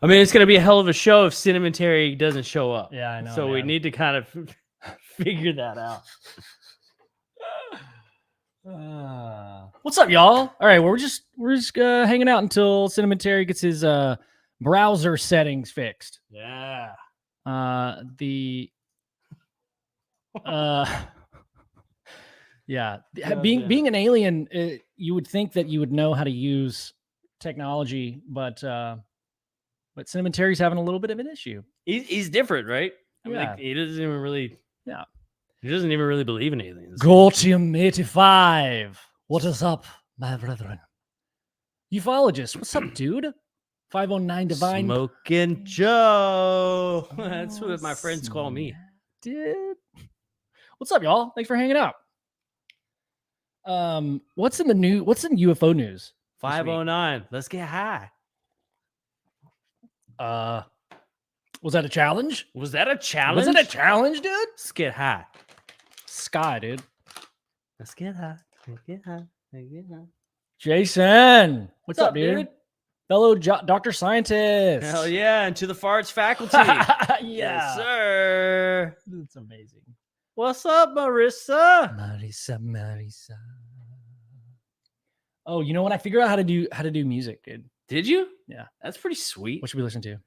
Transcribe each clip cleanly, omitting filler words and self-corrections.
I mean, it's going to be a hell of a show if Cinnamon Terry doesn't show up. Yeah, I know. So we need to kind of figure that out. What's up, y'all? All right, we're just hanging out until Cinnamon Terry gets his browser settings fixed. Yeah. Being an alien, you would think that you would know how to use technology, but Cinnamon Terry's having a little bit of an issue. He's different, right? I mean, like, he doesn't even really. Yeah. He doesn't even really believe in aliens. Gortium 85. What is up, my brethren? Ufologist, what's up, dude? 509 Divine. Smoking Joe. That's what my friends call me. Dude. What's up, y'all? Thanks for hanging out. What's in UFO news? 509. Let's get high. Was that a challenge? Was that a challenge? Was it a challenge, dude? Let's get high. Sky, dude. Let's get high. Let's get high. Let's get high. Jason. What's up, dude? Fellow Dr. Scientist. Hell yeah. And to the farts faculty. Yeah. Yes, sir. That's amazing. What's up, Marissa? Marissa. Oh, you know what? I figured out how to do music, dude. Did you? Yeah. That's pretty sweet. What should we listen to?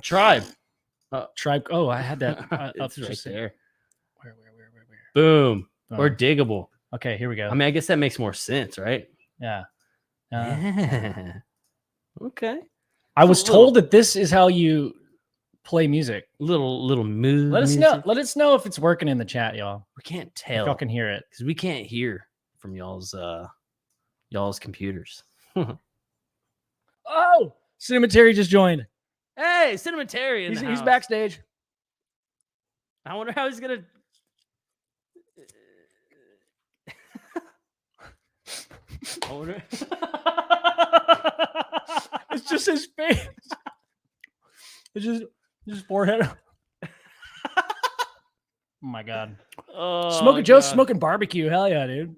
Tribe. Tribe. Oh, I had that It's right there. Where? Boom. Oh. Or Diggable. Okay, here we go. I mean, I guess that makes more sense, right? Yeah. Yeah. Okay. I was told that this is how you play music. Little mood. Let us know if it's working in the chat, y'all. We can't If tell y'all can hear it. because we can't hear from y'all's computers. Oh, Cinnamon Terry just joined. Hey, Cinnamon Terry. He's backstage. I wonder how he's gonna. I wonder. It's just his face. It's just his forehead. Oh my god. Oh, Joe's smoking barbecue. Hell yeah, dude.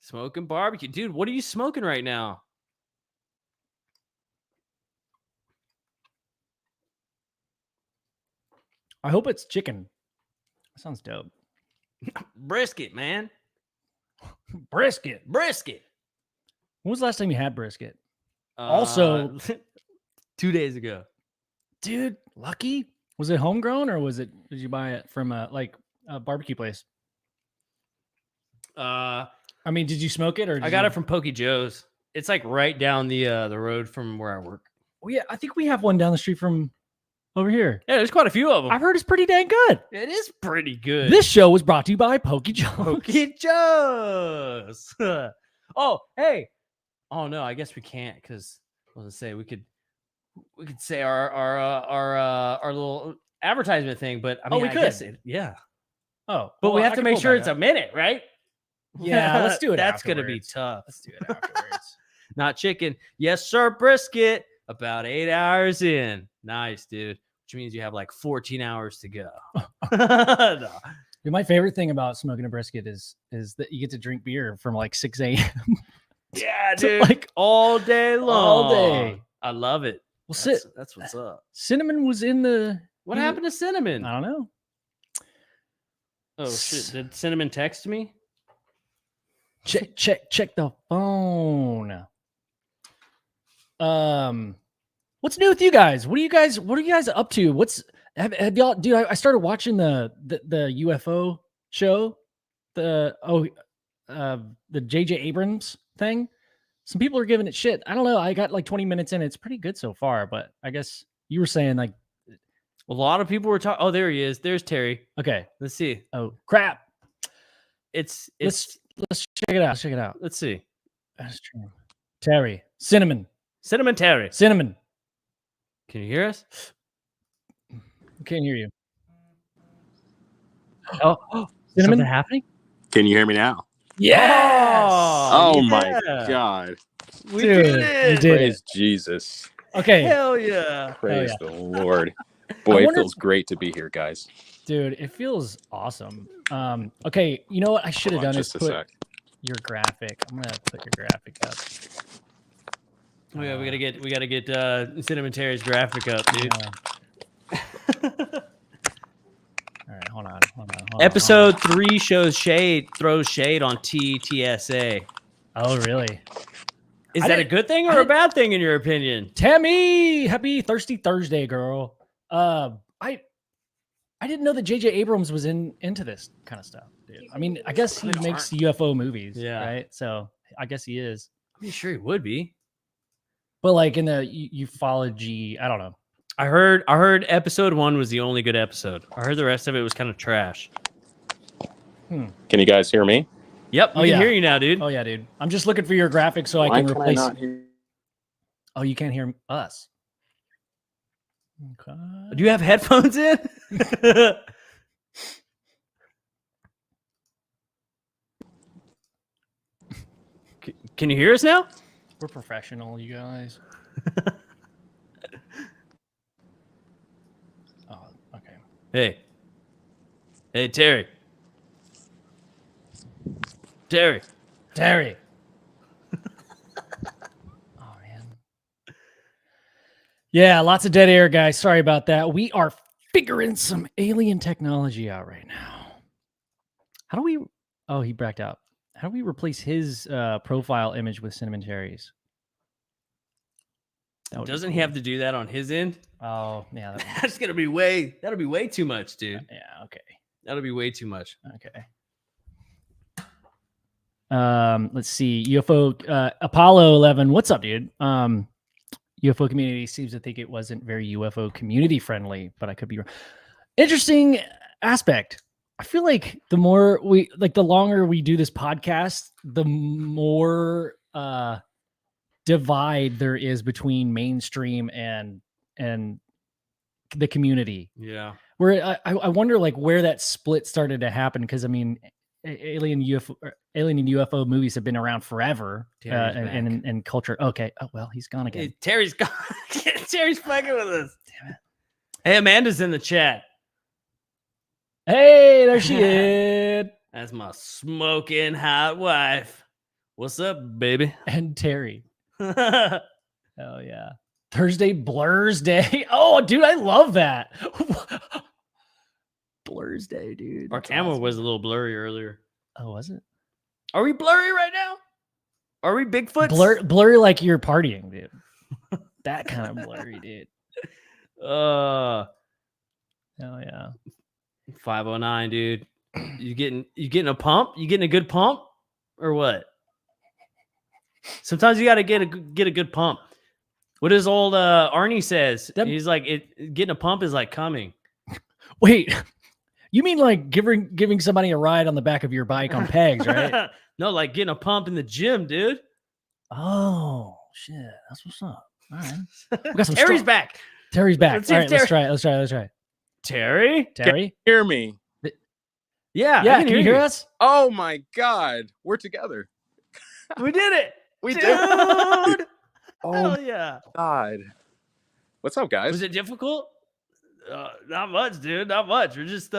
Smoking barbecue, dude. What are you smoking right now? I hope it's chicken. That sounds dope. Brisket, man. Brisket. When was the last time you had brisket? Also, 2 days ago. Dude, lucky. Was it homegrown or did you buy it from a barbecue place? I mean, did you smoke it or I got it from Pokey Joe's. It's like right down the road from where I work. Oh yeah, I think we have one down the street from over here. Yeah, there's quite a few of them. I've heard it's pretty dang good. It is pretty good. This show was brought to you by Pokey Joe's. Pokey Joe's. Oh, hey. Oh no, I guess we can't because I was gonna say we could say our little advertisement thing, but I mean, we I could. guess yeah. Oh, but we well, have I to can make pull sure that it's a up. minute, right? Yeah, let's do it. That's gonna be afterwards. tough. Let's do it afterwards. Not chicken. Yes, sir. Brisket. About 8 hours in. Nice, dude. Which means you have like 14 hours to go. No. Dude, my favorite thing about smoking a brisket is that you get to drink beer from like 6 a.m. Yeah, to, dude. like all day long. all day. I love it. Well, That's what's up. Cinnamon was in the. What happened to Cinnamon? I don't know. Oh shit! Did Cinnamon text me? Check the phone. What's new with you guys? What are you guys up to? Have y'all? Dude, I started watching the UFO show, the J.J. Abrams thing. Some people are giving it shit. I don't know. I got like 20 minutes in. It's pretty good so far, but I guess you were saying like a lot of people were talking. Oh, there he is. There's Terry. Okay, let's see. Oh crap! It's let's check it out. Check it out. Let's see. That's true. Terry, Cinnamon Terry. Cinnamon. Can you hear us? I can't hear you. Oh, Cinnamon, something happening? Can you hear me now? Yes. Oh my God. We did it. You did Praise it. Jesus. Okay. Hell yeah. Praise the Lord. Boy, it feels great to be here, guys. Dude, it feels awesome. Okay, you know what I should have Hold on done is just a put sec. your graphic. I'm gonna put your graphic up. Oh yeah, we gotta get Cinnamon Terry's graphic up, dude. All right, hold on. Episode 3 throws shade on TTSA. Oh, really? Is I that a didn't- good thing I or a didn't- bad thing in your opinion? Tammy, happy Thirsty Thursday, girl. I didn't know that J.J. Abrams was into this kind of stuff, dude. I mean, I guess he makes UFO movies, right? So I guess he is. I'm pretty sure he would be. But like in the ufology, I don't know. I heard episode 1 was the only good episode. I heard the rest of it was kind of trash. Can you guys hear me? Yep, we can hear you now, dude. Oh yeah, dude. I'm just looking for your graphic so I can replace. Oh, you can't hear us. Okay. Do you have headphones in? Can you hear us now? We're professional, you guys. Oh, okay. Hey, Terry. Terry. Oh man. Yeah, lots of dead air, guys. Sorry about that. We are figuring some alien technology out right now. How do we? Oh, he backed out. How do we replace his profile image with Cinnamon Terry's? Doesn't he have to do that on his end? Oh, yeah. That's gonna be way. That'll be way too much, dude. Yeah. Okay. That'll be way too much. Okay. Let's see. UFO Apollo 11. What's up, dude? UFO community seems to think it wasn't very UFO community friendly, but I could be wrong. Interesting aspect. I feel like the longer we do this podcast, the more divide there is between mainstream and the community. Yeah. Where I wonder like where that split started to happen, because I mean, alien and UFO movies have been around forever and culture. Okay. Oh well, he's gone again. Hey, Terry's gone. Terry's fucking with us. Damn it. Hey, Amanda's in the chat. Hey, there she is. That's my smoking hot wife. What's up, baby? And Terry. Oh yeah. Thursday Blur's Day. Oh, dude, I love that. Blur's Day, dude. Our camera was a little blurry earlier. Oh, was it? Are we blurry right now? Are we Bigfoot? Blurry like you're partying, dude. That kind of blurry, dude. Oh yeah. 509, dude. You getting a pump? You getting a good pump or what? Sometimes you got to get a good pump. What his old Arnie says? He's like, getting a pump is like coming. Wait, you mean like giving somebody a ride on the back of your bike on pegs, right? No, like getting a pump in the gym, dude. Oh shit, that's what's up. All right, we got some Terry's back. Terry's back. Let's All right, let's try. Terry. Can you hear me? Yeah. Can you hear us? Oh my God, we're together. We did it. We Dude. did. Oh Oh yeah. God. What's up, guys? Was it difficult? Not much, dude. Not much. We're just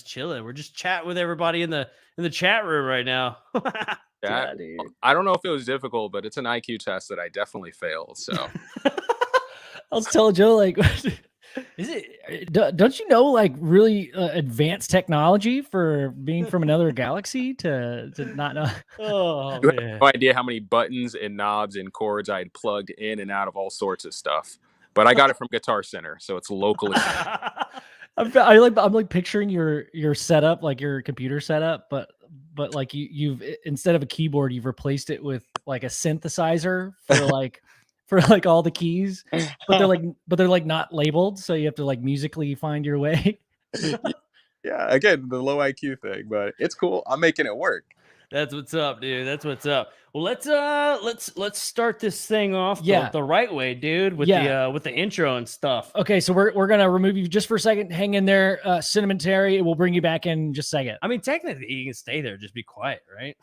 chilling. We're just chatting with everybody in the chat room right now. Yeah, dude. I don't know if it was difficult, but it's an IQ test that I definitely failed. So I was telling Joe, like, is it? Don't you know, like, really advanced technology for being from another galaxy to not know? Oh you man. have no idea how many buttons and knobs and cords I had plugged in and out of all sorts of stuff. But I got it from Guitar Center, so it's locally. I'm like picturing your setup, like your computer setup, but like you've instead of a keyboard, you've replaced it with like a synthesizer for like all the keys, but they're like not labeled, so you have to like musically find your way. Yeah, again, the low IQ thing, but it's cool. I'm making it work. That's what's up, dude. That's what's up. Well, let's start this thing off the right way, dude, with the intro and stuff. Okay, so we're gonna remove you just for a second. Hang in there, Cinnamon Terry. We'll bring you back in just a second. I mean, technically, you can stay there. Just be quiet, right?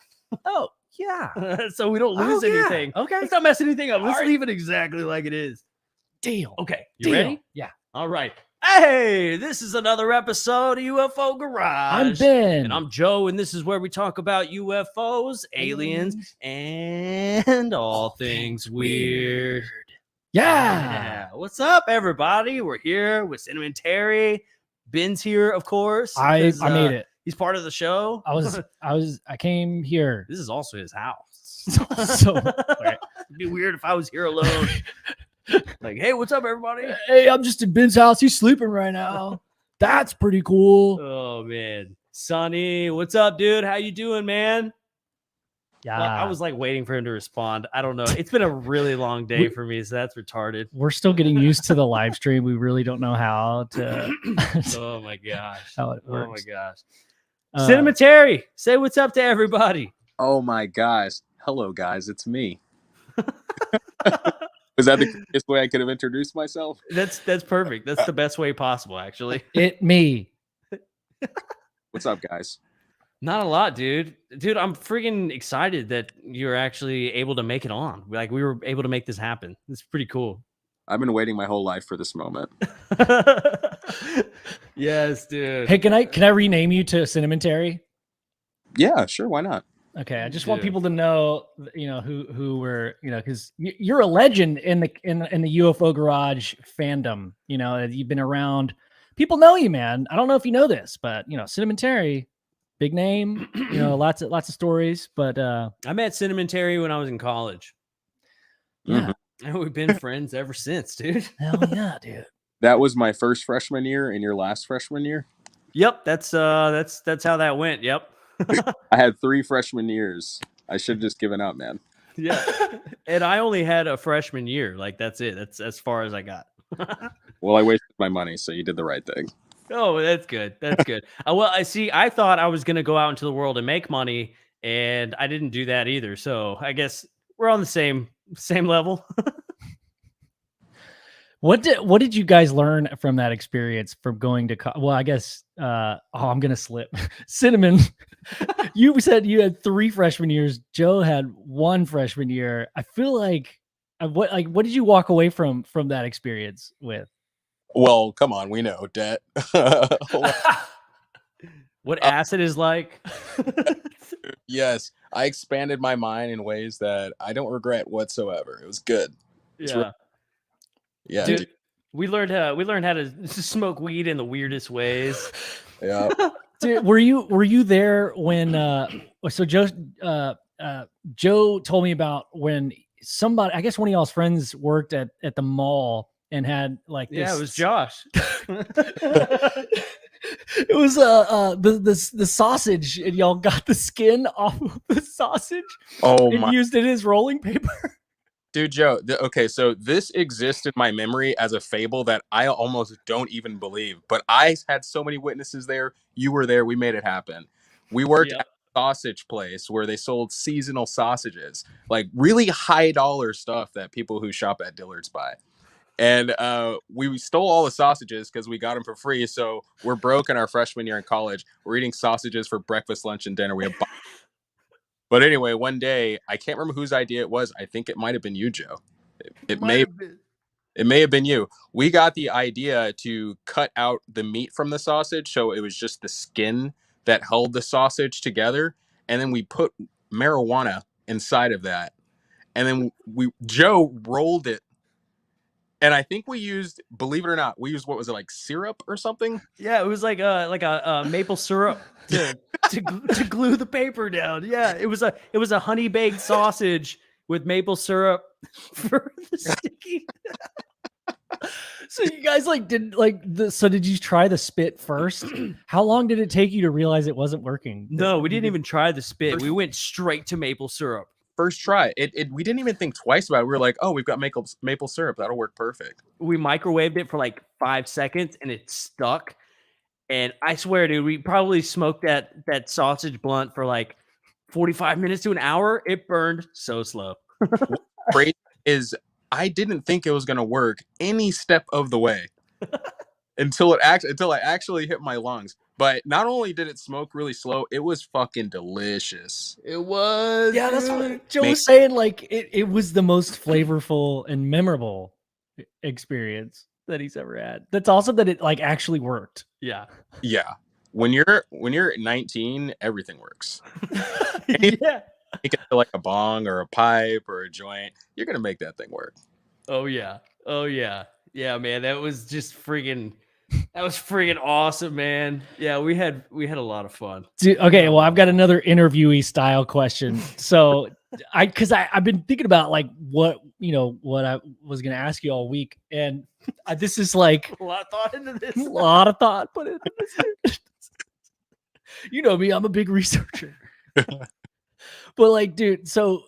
Oh yeah. So we don't lose anything. Okay. Let's not mess anything up. Let's leave it exactly like it is. Deal. Okay. You ready? Yeah. All right. Hey, this is another episode of UFO Garage. I'm Ben. And I'm Joe, and this is where we talk about UFOs, aliens, and all things weird. Yeah. What's up, everybody? We're here with Cinnamon Terry. Ben's here, of course. I 'cause, made it. He's part of the show. I came here. This is also his house. So It'd be weird if I was here alone. Like, hey, what's up, everybody? hey, I'm just in Ben's house. He's sleeping right now. That's pretty cool. Oh man, Sonny, what's up, dude? How you doing, man? Yeah. Well, I was like waiting for him to respond. I don't know. It's been a really long day for me, so that's retarded. We're still getting used to the live stream. We really don't know how to Oh my gosh. how it Oh my works. gosh. Cinnamon Terry, say what's up to everybody. Oh my gosh. Hello, guys. It's me. Was that the quickest way I could have introduced myself? That's perfect. That's the best way possible, actually. Me. What's up, guys? Not a lot, dude. Dude, I'm freaking excited that you're actually able to make it on. Like, we were able to make this happen. It's pretty cool. I've been waiting my whole life for this moment. Yes, dude. Hey, can I rename you to Cinnamon Terry? Yeah, sure. Why not? Okay, I just want Dude. people to know, who were, because you're a legend in the UFO Garage fandom. You've been around. People know you, man. I don't know if you know this, but Cinnamon Terry, big name. Lots of stories. But I met Cinnamon Terry when I was in college. yeah, And we've been friends ever since, dude. hell yeah, dude. That was my first freshman year and your last freshman year. Yep, that's how that went. Yep. I had 3 freshman years. I should have just given up, man. Yeah. And I only had a freshman year. Like, that's it. That's as far as I got. Well, I wasted my money, so you did the right thing. Oh, that's good. That's good. Well, I thought I was gonna go out into the world and make money, and I didn't do that either. So I guess we're on the same level. What did you guys learn from that experience from going to well, I guess I'm gonna slip. Cinnamon, you said you had 3 freshman years. Joe had 1 freshman year. I feel like what did you walk away from that experience with? Well, come on, we know debt. What acid is like. Yes, I expanded my mind in ways that I don't regret whatsoever. It was good. Yeah. Yeah, Dude, dude. we learned how to smoke weed in the weirdest ways. Yeah. Dude, were you there when so Joe told me about when somebody, I guess one of y'all's friends worked at the mall and had like this. Yeah, it was Josh. It was the sausage, and y'all got the skin off of the sausage Oh and my used it as rolling paper. dude, Joe. Okay, so this exists in my memory as a fable that I almost don't even believe. But I had so many witnesses there. You were there. We made it happen. We worked Yep. at a sausage place where they sold seasonal sausages, like really high dollar stuff that people who shop at Dillard's buy. And we stole all the sausages because we got them for free. So we're broke in our freshman year in college. We're eating sausages for breakfast, lunch, and dinner. We have. But anyway, one day, I can't remember whose idea it was. I think it might have been you, Joe. It may have been you. We got the idea to cut out the meat from the sausage, so it was just the skin that held the sausage together, and then we put marijuana inside of that, and then Joe rolled it, and I think we used, believe it or not, we used, what was it, like syrup or something? Yeah, it was like a maple syrup to glue the paper down. Yeah, it was a honey baked sausage with maple syrup for the sticky. So you guys did you try the spit first? How long did it take you to realize it wasn't working? No, we didn't even try the spit. We went straight to maple syrup. First try. We didn't even think twice about it. We were like, oh, we've got maple syrup. That'll work perfect. We microwaved it for like 5 seconds and it stuck. And I swear, dude, we probably smoked that sausage blunt for like 45 minutes to an hour. It burned so slow. Crazy is I didn't think it was gonna work any step of the way until I actually hit my lungs. But not only did it smoke really slow, it was fucking delicious. It was. Yeah, that's what Joe was saying. Like it was the most flavorful and memorable experience. that he's ever had. That's awesome that it like actually worked. Yeah. Yeah. When you're 19, everything works. Yeah. Make it like a bong or a pipe or a joint, you're gonna make that thing work. Oh yeah. Oh yeah. Yeah, man. That was friggin' awesome, man. Yeah, we had a lot of fun. Dude, okay, well, I've got another interviewee style question. So I've been thinking about like what I was gonna ask you all week, and this is like A lot of thought into this. a lot of thought put into this. You know me, I'm a big researcher. But like, dude, so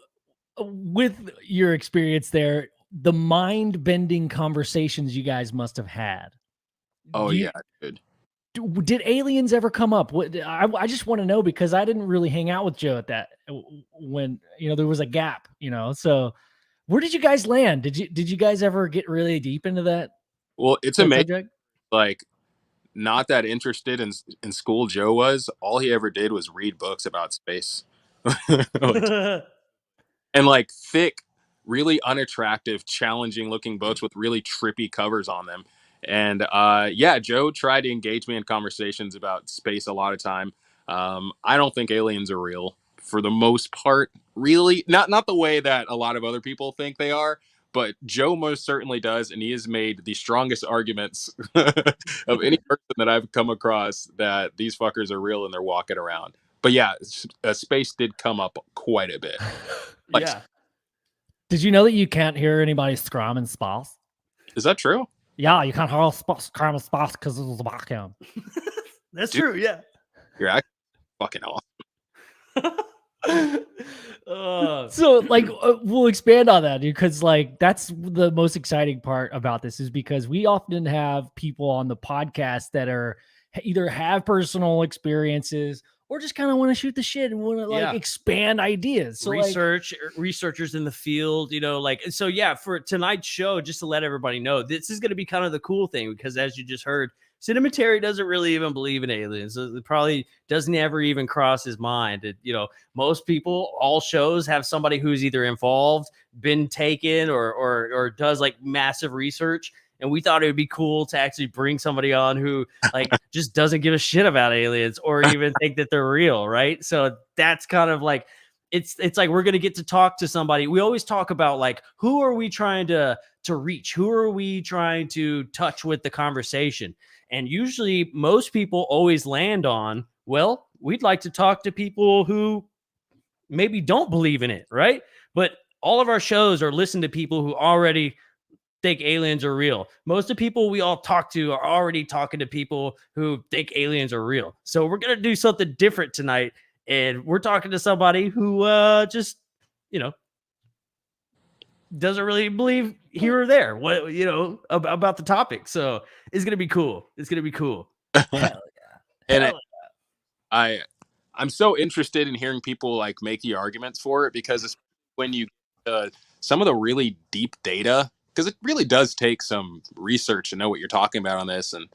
with your experience there, the mind-bending conversations you guys must have had. Oh Do you- yeah, dude. Did aliens ever come up? What I just want to know, because I didn't really hang out with Joe at that when there was a gap. So where did you guys land? Did you guys ever get really deep into that? Well, it's that amazing. subject? Like, not that interested in school Joe was. All he ever did was read books about space. Like, and like thick, really unattractive, challenging looking books with really trippy covers on them. And yeah, Joe tried to engage me in conversations about space a lot of time. I don't think aliens are real for the most part. Really, not the way that a lot of other people think they are, but Joe most certainly does, and he has made the strongest arguments of any person that I've come across that these fuckers are real and they're walking around. But yeah, space did come up quite a bit. Like, Yeah. Did you know that you can't hear anybody scream in space? is that true? Yeah, you can't hear scream in space because it was a vacuum. That's Dude. true. Yeah. You're actually fucking awesome. So like we'll expand on that, dude, because like that's the most exciting part about this, is because we often have people on the podcast that are either have personal experiences or just kind of want to shoot the shit and want to like expand ideas. So researchers in the field, so yeah, for tonight's show, just to let everybody know, this is going to be kind of the cool thing, because as you just heard, Cinematary doesn't really even believe in aliens. It probably doesn't ever even cross his mind. Most people, all shows have somebody who's either involved, been taken, or does like massive research. And we thought it would be cool to actually bring somebody on who like just doesn't give a shit about aliens or even think that they're real, right? So that's kind of like it's like we're gonna get to talk to somebody. We always talk about like, who are we trying to reach? Who are we trying to touch with the conversation? And usually most people always land on, well, we'd like to talk to people who maybe don't believe in it, right? But all of our shows are listened to people who already think aliens are real. Most of the people we all talk to are already talking to people who think aliens are real. So we're going to do something different tonight. And we're talking to somebody who just, doesn't really believe here or there about the topic. So it's gonna be cool. It's gonna be cool. Hell And I'm so interested in hearing people like make the arguments for it, because when you some of the really deep data, because it really does take some research to know what you're talking about on this. And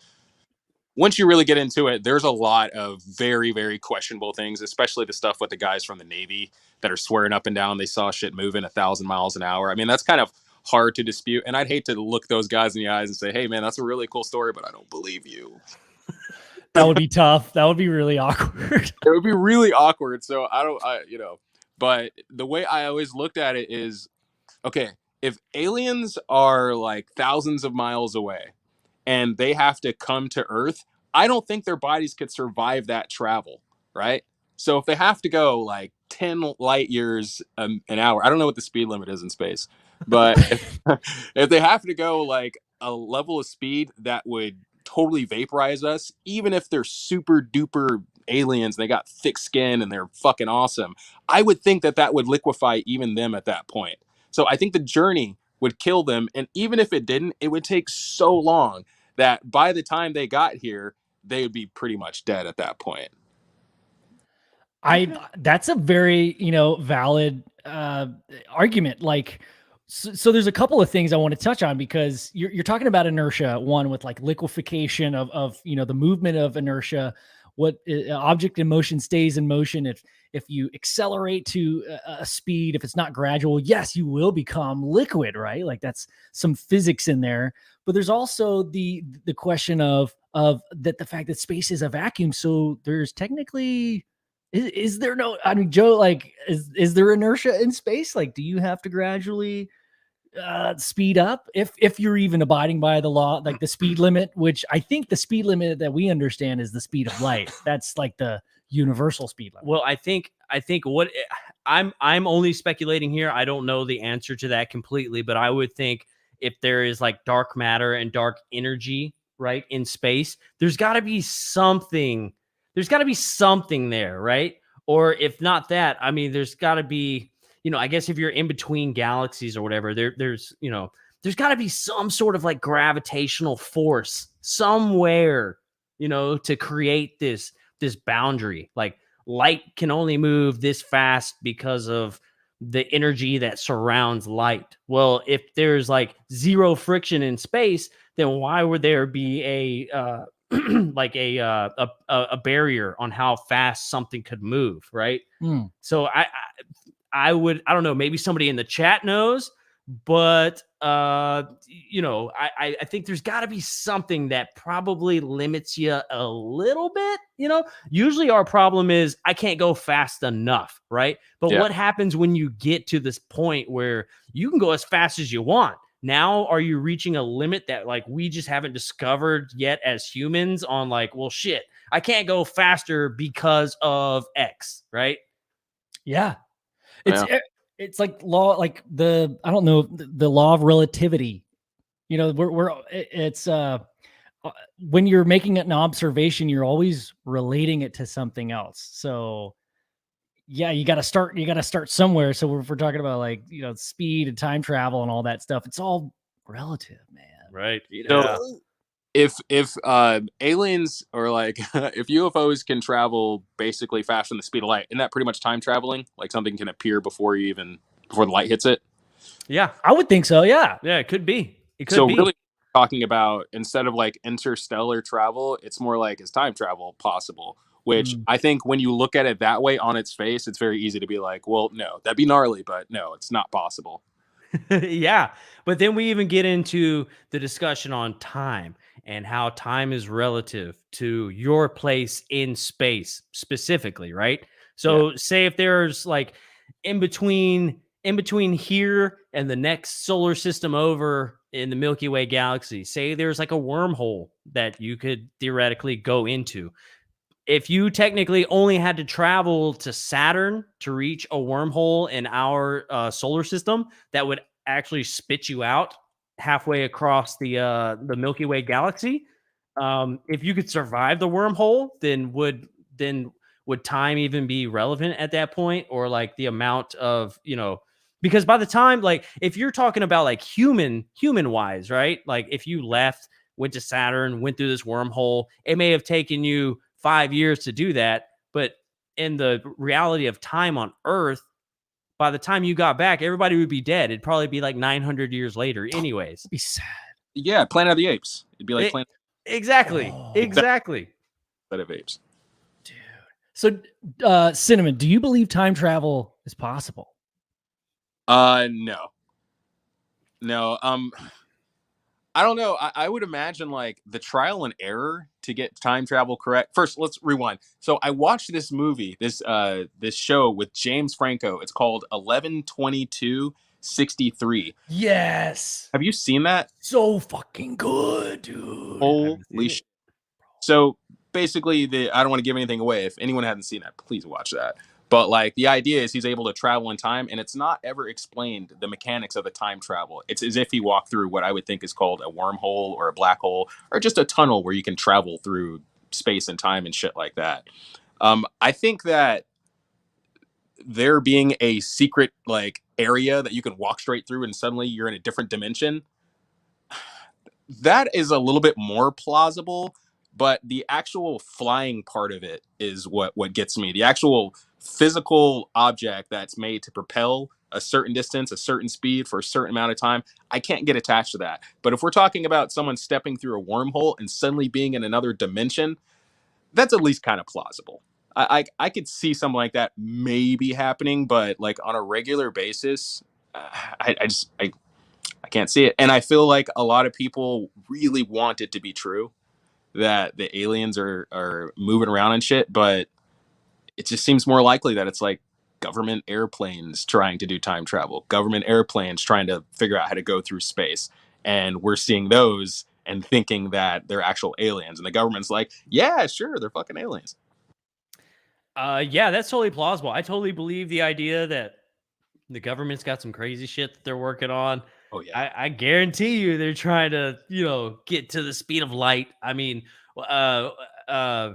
once you really get into it, there's a lot of very, very questionable things, especially the stuff with the guys from the Navy that are swearing up and down they saw shit moving 1,000 miles an hour. I mean, that's kind of hard to dispute. And I'd hate to look those guys in the eyes and say, hey, man, that's a really cool story, but I don't believe you. That would be tough. That would be really awkward. It would be really awkward. So but the way I always looked at it is, okay, if aliens are like thousands of miles away and they have to come to Earth, I don't think their bodies could survive that travel, right? So if they have to go like 10 light years an hour, I don't know what the speed limit is in space, but if they have to go like a level of speed that would totally vaporize us, even if they're super duper aliens, and they got thick skin and they're fucking awesome, I would think that would liquefy even them at that point. So I think the journey would kill them. And even if it didn't, it would take so long that by the time they got here, they would be pretty much dead at that point. That's a very, valid argument. Like, so there's a couple of things I want to touch on, because you're talking about inertia, one with like liquefaction of the movement of inertia, object in motion stays in motion. If you accelerate to a speed, if it's not gradual, yes, you will become liquid, right? Like that's some physics in there. But there's also the question of that the fact that space is a vacuum. So there's technically, is there no, I mean, Joe, like, is there inertia in space? Like, do you have to gradually speed up if you're even abiding by the law, like the speed limit, which I think the speed limit that we understand is the speed of light. That's like the universal speed limit. Well, I think what I'm only speculating here. I don't know the answer to that completely, but I would think if there is like dark matter and dark energy, right, in space, there's got to be something. There's got to be something there, right? Or if not that, I mean, there's got to be, I guess if you're in between galaxies or whatever, there's got to be some sort of like gravitational force somewhere, to create this boundary. Like light can only move this fast because of the energy that surrounds light. Well, if there's like zero friction in space, then why would there be a like a barrier on how fast something could move, right? So I don't know, maybe somebody in the chat knows, but I think there's got to be something that probably limits you a little bit. Usually our problem is I can't go fast enough, right? But what happens when you get to this point where you can go as fast as you want? Now, are you reaching a limit that like we just haven't discovered yet as humans on like, well, shit, I can't go faster because of X, right? Yeah. It's like law, like I don't know, the law of relativity. It's when you're making an observation, you're always relating it to something else. So yeah, you got to start somewhere. So if we're talking about like, speed and time travel and all that stuff, it's all relative, man. Right. So if aliens or like if UFOs can travel basically faster than the speed of light, isn't that pretty much time traveling? Like something can appear before the light hits it? Yeah, I would think so. Yeah. Yeah, it could be. Really talking about, instead of like interstellar travel, it's more like, is time travel possible? Which I think when you look at it that way on its face, it's very easy to be like, well, no, that'd be gnarly, but no, it's not possible. Yeah. But then we even get into the discussion on time and how time is relative to your place in space specifically, right? So say if there's like in between here and the next solar system over in the Milky Way galaxy, say there's like a wormhole that you could theoretically go into. If you technically only had to travel to Saturn to reach a wormhole in our solar system, that would actually spit you out halfway across the Milky Way galaxy. If you could survive the wormhole, then would time even be relevant at that point? Or like the amount of, because by the time, like if you're talking about like human wise, right? Like if you went to Saturn, went through this wormhole, it may have taken you 5 years to do that. But in the reality of time on Earth, by the time you got back, everybody would be dead. It'd probably be like 900 years later anyways. It'd be sad. Yeah, Planet of the Apes. It'd be like Exactly. Planet of Apes. Dude. So, Cinnamon, do you believe time travel is possible? No. I don't know. I would imagine like the trial and error to get time travel correct. First, let's rewind. So I watched this movie, this show with James Franco. It's called 11/22/63. Yes. Have you seen that? So fucking good, dude. Holy shit. So basically, I don't want to give anything away. If anyone hasn't seen that, please watch that. But like the idea is he's able to travel in time, and it's not ever explained the mechanics of the time travel. It's as if he walked through what I would think is called a wormhole or a black hole or just a tunnel where you can travel through space and time and shit like that. I think that there being a secret like area that you can walk straight through and suddenly you're in a different dimension, that is a little bit more plausible. But the actual flying part of it is what gets me. The actual physical object that's made to propel a certain distance, a certain speed for a certain amount of time, I can't get attached to that. But if we're talking about someone stepping through a wormhole and suddenly being in another dimension, that's at least kind of plausible. I could see something like that maybe happening, but like on a regular basis, I can't see it. And I feel like a lot of people really want it to be true that the aliens are moving around and shit, but it just seems more likely that it's like government airplanes trying to do time travel, government airplanes trying to figure out how to go through space. And we're seeing those and thinking that they're actual aliens. And the government's like, yeah, sure, they're fucking aliens. Yeah, that's totally plausible. I totally believe the idea that the government's got some crazy shit that they're working on. Oh, yeah. I guarantee you they're trying to, get to the speed of light. I mean, uh, uh,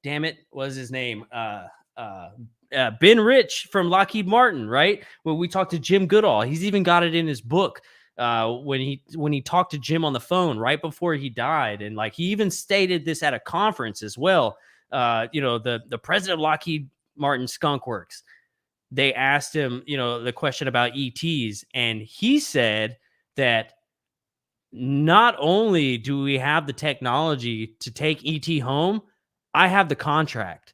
damn it, what's his name? Ben Rich from Lockheed Martin, right? When we talked to Jim Goodall, he's even got it in his book. When he talked to Jim on the phone right before he died, and like he even stated this at a conference as well. The president of Lockheed Martin Skunk Works, they asked him, the question about ETs, and he said that not only do we have the technology to take ET home, I have the contract.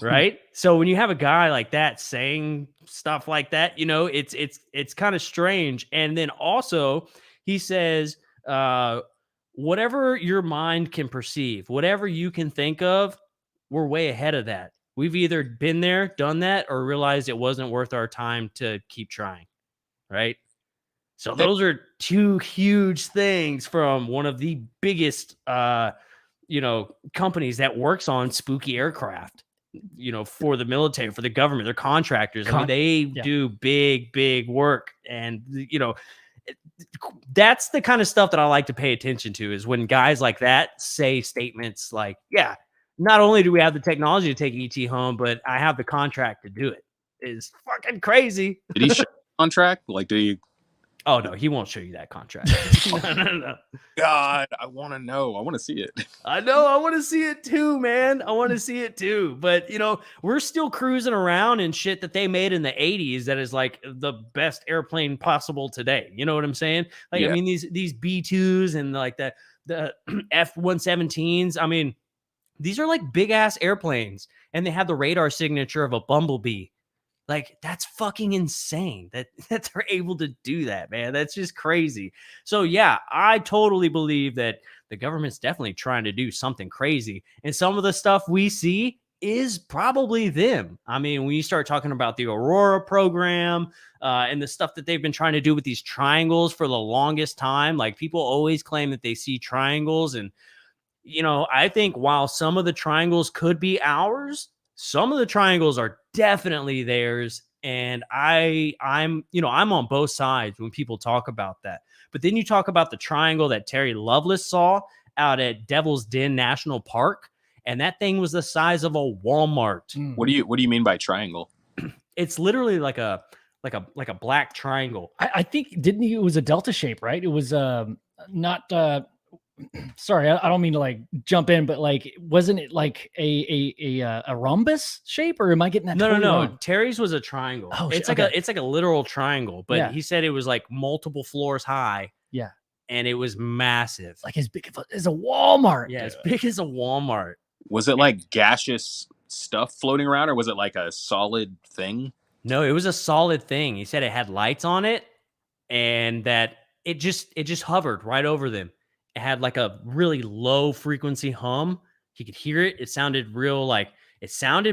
Right? So when you have a guy like that saying stuff like that, it's kind of strange. And then also he says, whatever your mind can perceive, whatever you can think of, we're way ahead of that. We've either been there, done that, or realized it wasn't worth our time to keep trying. Right? So those are two huge things from one of the biggest, companies that works on spooky aircraft, for the military, for the government. They're contractors. I mean, they do big work. And, that's the kind of stuff that I like to pay attention to, is when guys like that say statements like, yeah, not only do we have the technology to take ET home, but I have the contract to do it. Is fucking crazy. Did he show the contract? Like, did he? Oh, no, he won't show you that contract. No. God, I want to know. I want to see it. I know. I want to see it too, man. I want to see it too. But, we're still cruising around in shit that they made in the 80s that is like the best airplane possible today. You know what I'm saying? Like, yeah. I mean, these B-2s and like the F-117s. I mean, these are like big ass airplanes, and they have the radar signature of a bumblebee. Like, that's fucking insane that they're able to do that, man. That's just crazy. So, yeah, I totally believe that the government's definitely trying to do something crazy. And some of the stuff we see is probably them. I mean, when you start talking about the Aurora program and the stuff that they've been trying to do with these triangles for the longest time, like people always claim that they see triangles. And, I think while some of the triangles could be ours, some of the triangles are definitely theirs. And I'm on both sides when people talk about that. But then you talk about the triangle that Terry Lovelace saw out at Devil's Den National Park, and that thing was the size of a Walmart. What do you mean by triangle? It's literally like a black triangle. I think it was a delta shape, right? It was not sorry, I don't mean to like jump in, but like, wasn't it like a rhombus shape, or am I getting that? No, totally no. wrong? Terry's was a triangle. Oh, it's okay. like a literal triangle, but Yeah. he said it was like multiple floors high. Yeah, and it was massive, like as big as a Walmart. Yeah, as big as a Walmart. Was it like gaseous stuff floating around, or was it like a solid thing? No, it was a solid thing. He said it had lights on it, and that it just hovered right over them. It had like a really low frequency hum. He could hear it. It sounded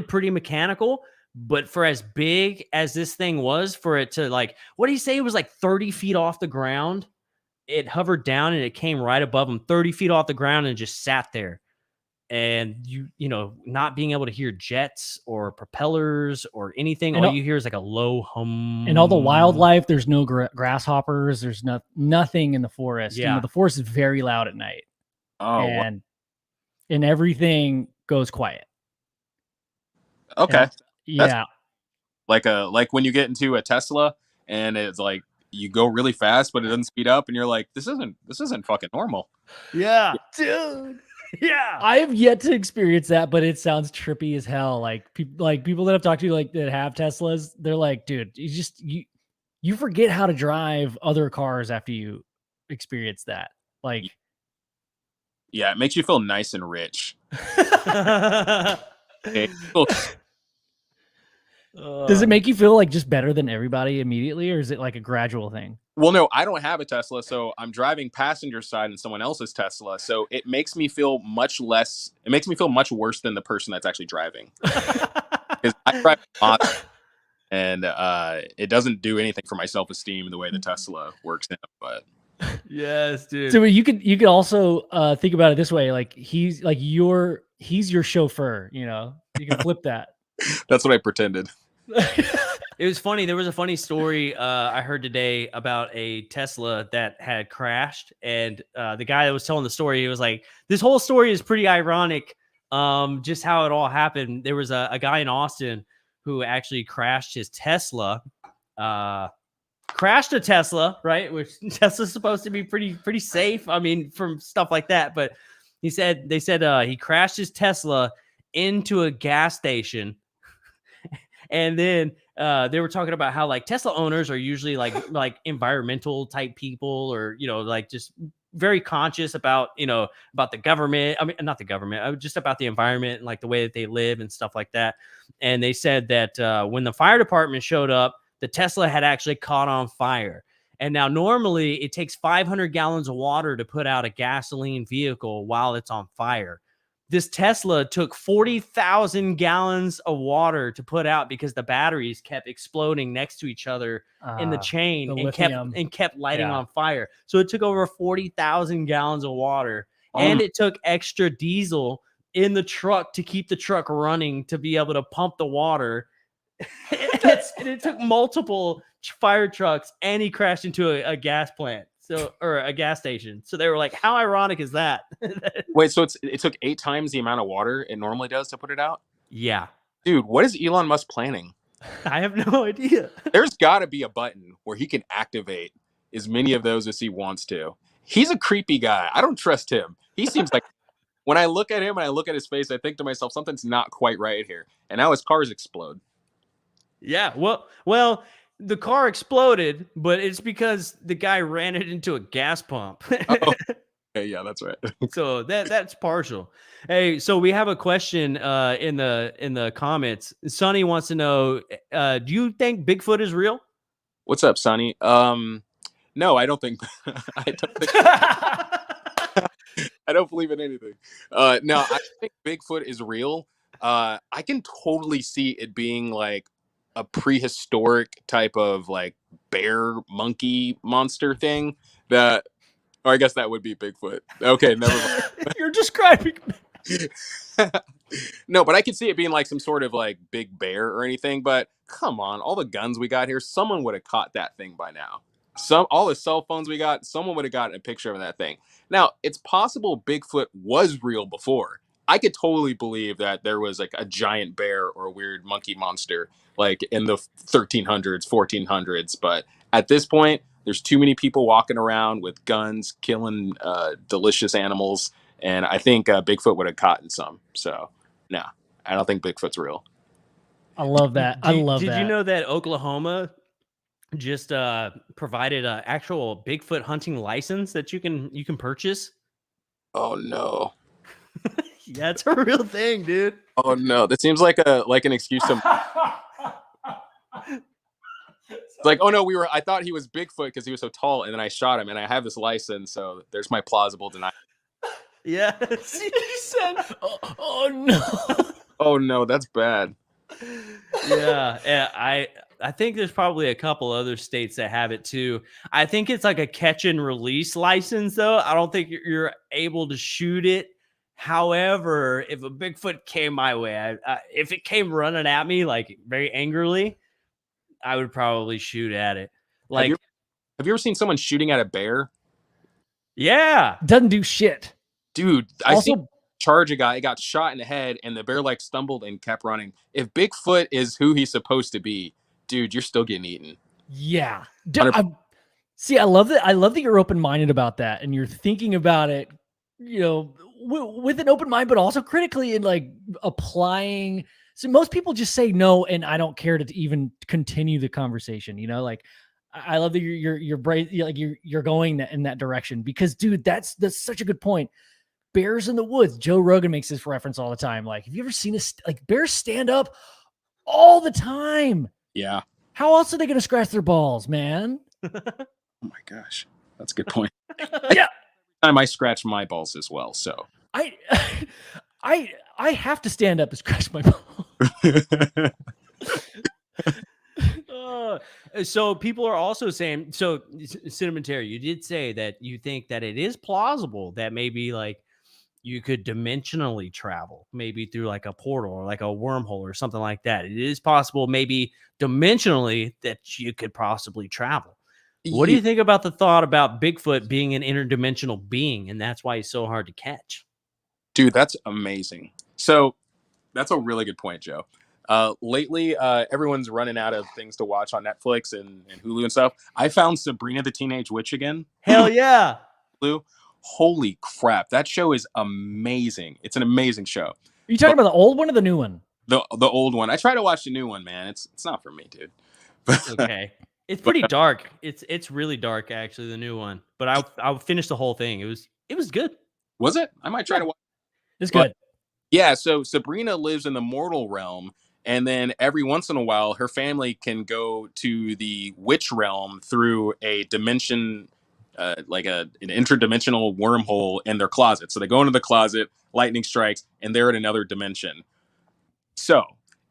pretty mechanical, but for as big as this thing was, for it to like, what did he say? It was like 30 feet off the ground. It hovered down and it came right above him, 30 feet off the ground, and just sat there. And not being able to hear jets or propellers or anything, all you hear is like a low hum. And all the wildlife, there's no grasshoppers, there's nothing in the forest. Yeah, the forest is very loud at night. Oh, and everything goes quiet. Okay, and, yeah, like when you get into a Tesla and it's like you go really fast, but it doesn't speed up, and you're like, this isn't fucking normal. Yeah, dude. Yeah, I have yet to experience that, but it sounds trippy as hell. Like people that I've talked to, like that have Teslas, they're like, dude, you forget how to drive other cars after you experience that. Like, Yeah, it makes you feel nice and rich. Uh, Does it make you feel like just better than everybody immediately, or is it like a gradual thing? Well, no, I don't have a Tesla, so I'm driving passenger side in someone else's Tesla. So it makes me feel much less. It makes me feel much worse than the person that's actually driving. Because I drive a lot, and it doesn't do anything for my self-esteem the way the Tesla works in it. But Yes, dude. So you could also think about it this way: like he's your chauffeur. You know, you can flip that. that's what I pretended. It was funny. There was a funny story I heard today about a Tesla that had crashed, and the guy that was telling the story, he was like, "This whole story is pretty ironic. Just how it all happened. There was a guy in Austin who actually crashed his Tesla. Crashed a Tesla, right? Which Tesla's supposed to be pretty safe. I mean, from stuff like that. But they said he crashed his Tesla into a gas station." And then they were talking about how like Tesla owners are usually like environmental type people, or like just very conscious about about the government. I mean, not the government, just about the environment and like the way that they live and stuff like that. And they said that when the fire department showed up, the Tesla had actually caught on fire. And now normally it takes 500 gallons of water to put out a gasoline vehicle while it's on fire. This Tesla took 40,000 gallons of water to put out because the batteries kept exploding next to each other in the chain and kept lighting on fire. So it took over 40,000 gallons of water, and it took extra diesel in the truck to keep the truck running to be able to pump the water. And it took multiple fire trucks, and he crashed into a gas plant. Or a gas station. So they were like, how ironic is that? Wait, so it took 8 times the amount of water it normally does to put it out? Yeah. Dude, what is Elon Musk planning? I have no idea. There's got to be a button where he can activate as many of those as he wants to. He's a creepy guy. I don't trust him. He seems like, when I look at him and I look at his face, I think to myself, something's not quite right here. And now his cars explode. Yeah. Well, the car exploded, but it's because the guy ran it into a gas pump. Oh, okay, yeah, that's right. So that's partial. Hey, so we have a question in the comments. Sonny wants to know, do you think Bigfoot is real? What's up, Sonny? No, I don't think I don't believe in anything. No, I think Bigfoot is real. I can totally see it being like a prehistoric type of like bear monkey monster thing or I guess that would be Bigfoot. Okay, never mind. You're describing. No, but I could see it being like some sort of like big bear or anything. But come on, all the guns we got here, someone would have caught that thing by now. All the cell phones we got, someone would have gotten a picture of that thing. Now, it's possible Bigfoot was real before. I could totally believe that there was like a giant bear or a weird monkey monster like in the 1300s, 1400s. But at this point, there's too many people walking around with guns, killing delicious animals. And I think Bigfoot would have caught some. So, no, I don't think Bigfoot's real. I love that. Did you know that Oklahoma just provided an actual Bigfoot hunting license that you can purchase? Oh, no. Yeah, it's a real thing, dude. Oh, no. That seems like an excuse to... It's like, oh no, I thought he was Bigfoot because he was so tall, and then I shot him, and I have this license, so there's my plausible denial. Yeah. You said, oh no. Oh no, that's bad. Yeah, I think there's probably a couple other states that have it too. I think it's like a catch and release license, though. I don't think you're able to shoot it. However, if a Bigfoot came my way, if it came running at me like very angrily, I would probably shoot at it. Like, have you ever seen someone shooting at a bear? Yeah, doesn't do shit, dude. I see charge a guy, got shot in the head, and the bear like stumbled and kept running. If Bigfoot is who he's supposed to be, dude, you're still getting eaten. Yeah. I love that. I love that you're open-minded about that, and you're thinking about it, with an open mind, but also critically and like applying. So most people just say no, and I don't care to even continue the conversation. Like I love that you're brave, like you're going in that direction because, dude, that's such a good point. bears in the woods. Joe Rogan makes this reference all the time. Like, have you ever seen like bears stand up all the time? Yeah. How else are they going to scratch their balls, man? Oh my gosh, that's a good point. Yeah. Time I scratch my balls as well. So I have to stand up to scratch my balls. So people are also saying, so Cinnamon Terry, you did say that you think that it is plausible that maybe like you could dimensionally travel, maybe through like a portal or like a wormhole or something like that. It is possible, maybe dimensionally, that you could possibly travel. What do you think about the thought about Bigfoot being an interdimensional being, and that's why he's so hard to catch? Dude, that's amazing. So that's a really good point, Joe. Lately, everyone's running out of things to watch on Netflix and Hulu and stuff. I found Sabrina the Teenage Witch again. Hell yeah. Hulu. Holy crap. That show is amazing. It's an amazing show. Are you talking about the old one or the new one? The old one. I try to watch the new one, man. It's not for me, dude. Okay. It's pretty dark. It's really dark, actually, the new one. But I'll finish the whole thing. It was good. Was it? I might try to watch. It's good. Yeah, so Sabrina lives in the mortal realm, and then every once in a while, her family can go to the witch realm through a dimension, like an interdimensional wormhole in their closet. So they go into the closet, lightning strikes, and they're in another dimension. So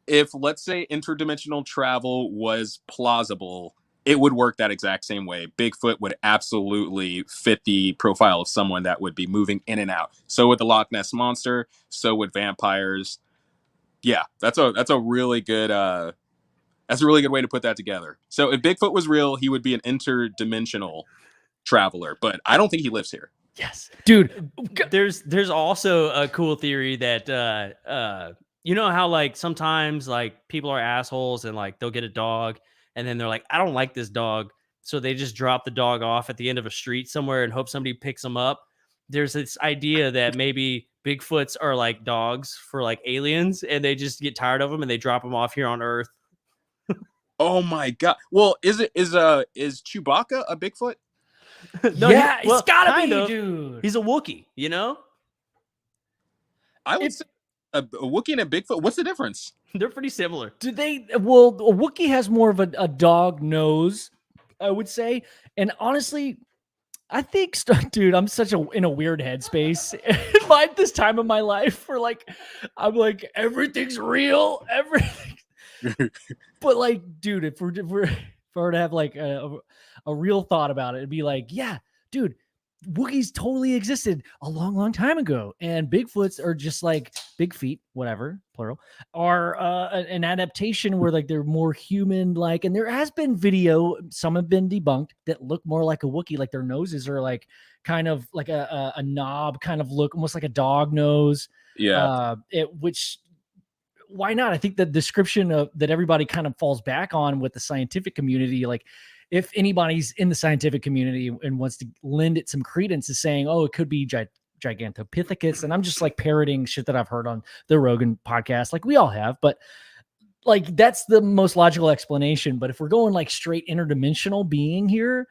if, let's say, interdimensional travel was plausible, it would work that exact same way. Bigfoot would absolutely fit the profile of someone that would be moving in and out. So would the Loch Ness Monster. So would vampires. Yeah, that's a really good way to put that together. So if Bigfoot was real, he would be an interdimensional traveler. But I don't think he lives here. Yes, dude. There's also a cool theory that you know how like sometimes like people are assholes and like they'll get a dog. And then they're like, I don't like this dog. So they just drop the dog off at the end of a street somewhere and hope somebody picks them up. There's this idea that maybe Bigfoots are like dogs for like aliens and they just get tired of them and they drop them off here on Earth. Oh my God. Well, is Chewbacca a Bigfoot? No, yeah, it's gotta be, of. dude. He's a Wookiee, you know? I would say a Wookiee and a Bigfoot. What's the difference? They're pretty similar. Well, a Wookiee has more of a dog nose, I would say. And honestly, I think, dude, I'm in a weird headspace at this time of my life where like, I'm like, everything's real, everything. But like, dude, if we were to have like a real thought about it, it'd be like, yeah, dude, Wookiees totally existed a long, long time ago. And Bigfoots are just like big feet, whatever, plural, are an adaptation where like they're more human-like. And there has been video, some have been debunked, that look more like a Wookiee, like their noses are like kind of like a knob kind of look, almost like a dog nose. Yeah. Which, why not? I think the description of that everybody kind of falls back on with the scientific community, like if anybody's in the scientific community and wants to lend it some credence, is saying, oh, it could be Gigantopithecus. And I'm just like parroting shit that I've heard on the Rogan podcast, like we all have, but like that's the most logical explanation. But if we're going like straight interdimensional being here,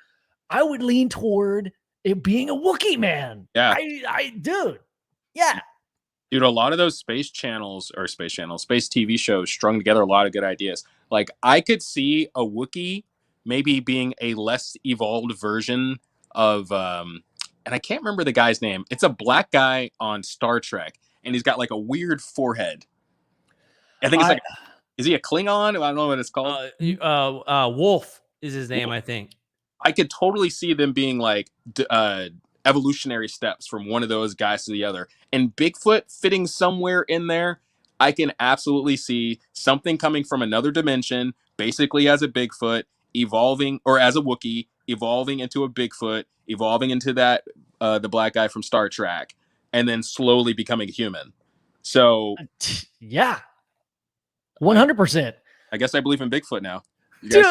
I would lean toward it being a Wookiee, man. Yeah. Dude. Yeah. Dude, a lot of those space TV shows strung together a lot of good ideas. Like I could see a Wookiee maybe being a less evolved version of, and I can't remember the guy's name. It's a black guy on Star Trek, and he's got like a weird forehead. I think it's is he a Klingon? I don't know what it's called. Wolf is his name, I think. I could totally see them being like evolutionary steps from one of those guys to the other. And Bigfoot fitting somewhere in there, I can absolutely see something coming from another dimension, basically as a Bigfoot, evolving, or as a Wookiee, evolving into a Bigfoot, evolving into that the black guy from Star Trek, and then slowly becoming human. So yeah, 100%. I guess I believe in Bigfoot now. Dude,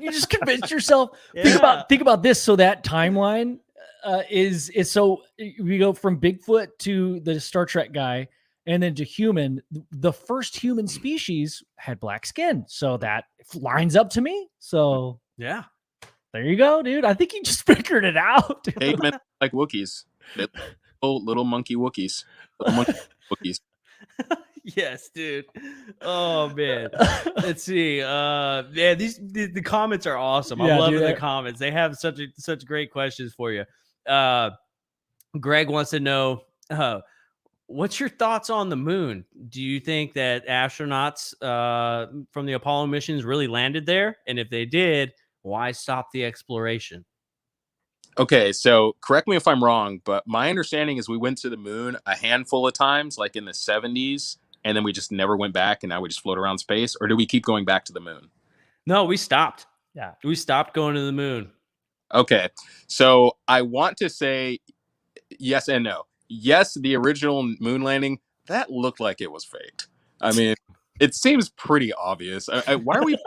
you just convinced yourself. Yeah. Think about this. So that timeline is so we go from Bigfoot to the Star Trek guy, and then to human. The first human species had black skin, so that lines up to me. So yeah, there you go, dude. I think you just figured it out. Cavemen like Wookiees. little monkey Wookiees. Little monkey Wookiees. Yes, dude. Oh man. Let's see. Yeah, the comments are awesome. I'm Yeah, loving dude, the comments. They have such great questions for you. Greg wants to know, what's your thoughts on the moon? Do you think that astronauts from the Apollo missions really landed there? And if they did, why stop the exploration? Okay, so correct me if I'm wrong, but my understanding is we went to the moon a handful of times, like in the 70s, and then we just never went back, and now we just float around space. Or do we keep going back to the moon? No, we stopped. Yeah. We stopped going to the moon. Okay, so I want to say yes and no. Yes, the original moon landing, that looked like it was faked. I mean, it seems pretty obvious. Why are we?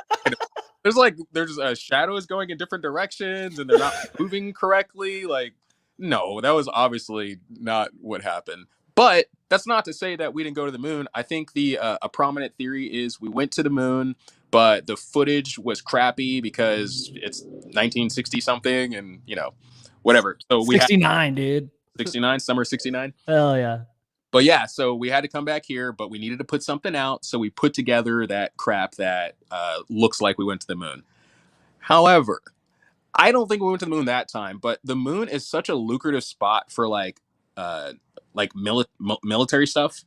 There's shadows going in different directions and they're not moving correctly. Like, no, that was obviously not what happened. But that's not to say that we didn't go to the moon. I think a prominent theory is we went to the moon, but the footage was crappy because it's 1960 something, and whatever. So we had 69, dude. 69, summer 69. Hell yeah. But yeah, so we had to come back here, but we needed to put something out. So we put together that crap that looks like we went to the moon. However, I don't think we went to the moon that time, but the moon is such a lucrative spot for military stuff.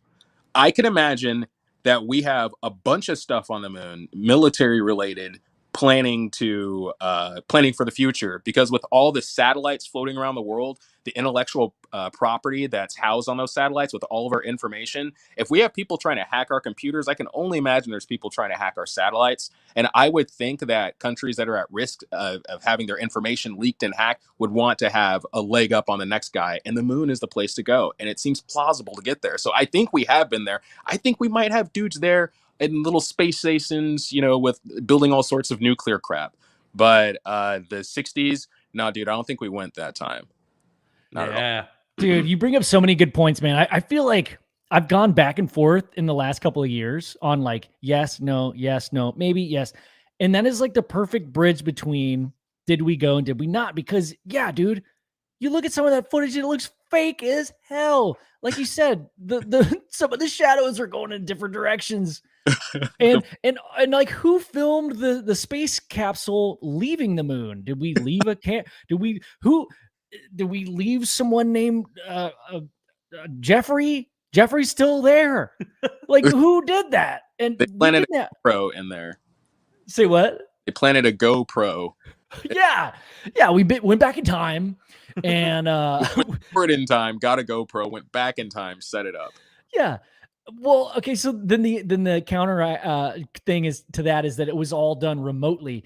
I can imagine that we have a bunch of stuff on the moon, military related, planning for the future, because with all the satellites floating around the world, the intellectual property that's housed on those satellites with all of our information, if we have people trying to hack our computers, I can only imagine there's people trying to hack our satellites. And I would think that countries that are at risk of having their information leaked and hacked would want to have a leg up on the next guy, and the moon is the place to go, and it seems plausible to get there. So I think we have been there. I think we might have dudes there in little space stations, with building all sorts of nuclear crap. But the 60s, no, dude, I don't think we went that time. Not at all. Dude, you bring up so many good points, man. I feel like I've gone back and forth in the last couple of years on like, yes, no, maybe, yes. And that is like the perfect bridge between did we go and did we not? Because yeah, dude, you look at some of that footage, it looks fake as hell. Like you said, the some of the shadows are going in different directions. And like, who filmed the space capsule leaving the moon? Did we leave did we leave someone named Jeffrey? Jeffrey's still there. Like, who did that? And they planted a GoPro in there. Say what? They planted a GoPro. Yeah, we went back in time, and went in time, got a GoPro, went back in time, set it up. Yeah. Well, okay, so then the counter thing is that it was all done remotely.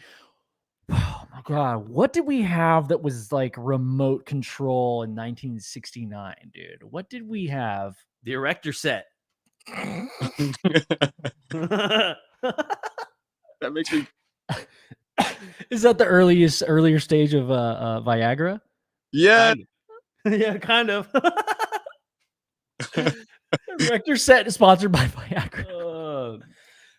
Oh my god, what did we have that was like remote control in 1969, dude? What did we have? The erector set. That makes me. Is that the earlier stage of Viagra? Yeah. Yeah, kind of. Erector set is sponsored by Viagra.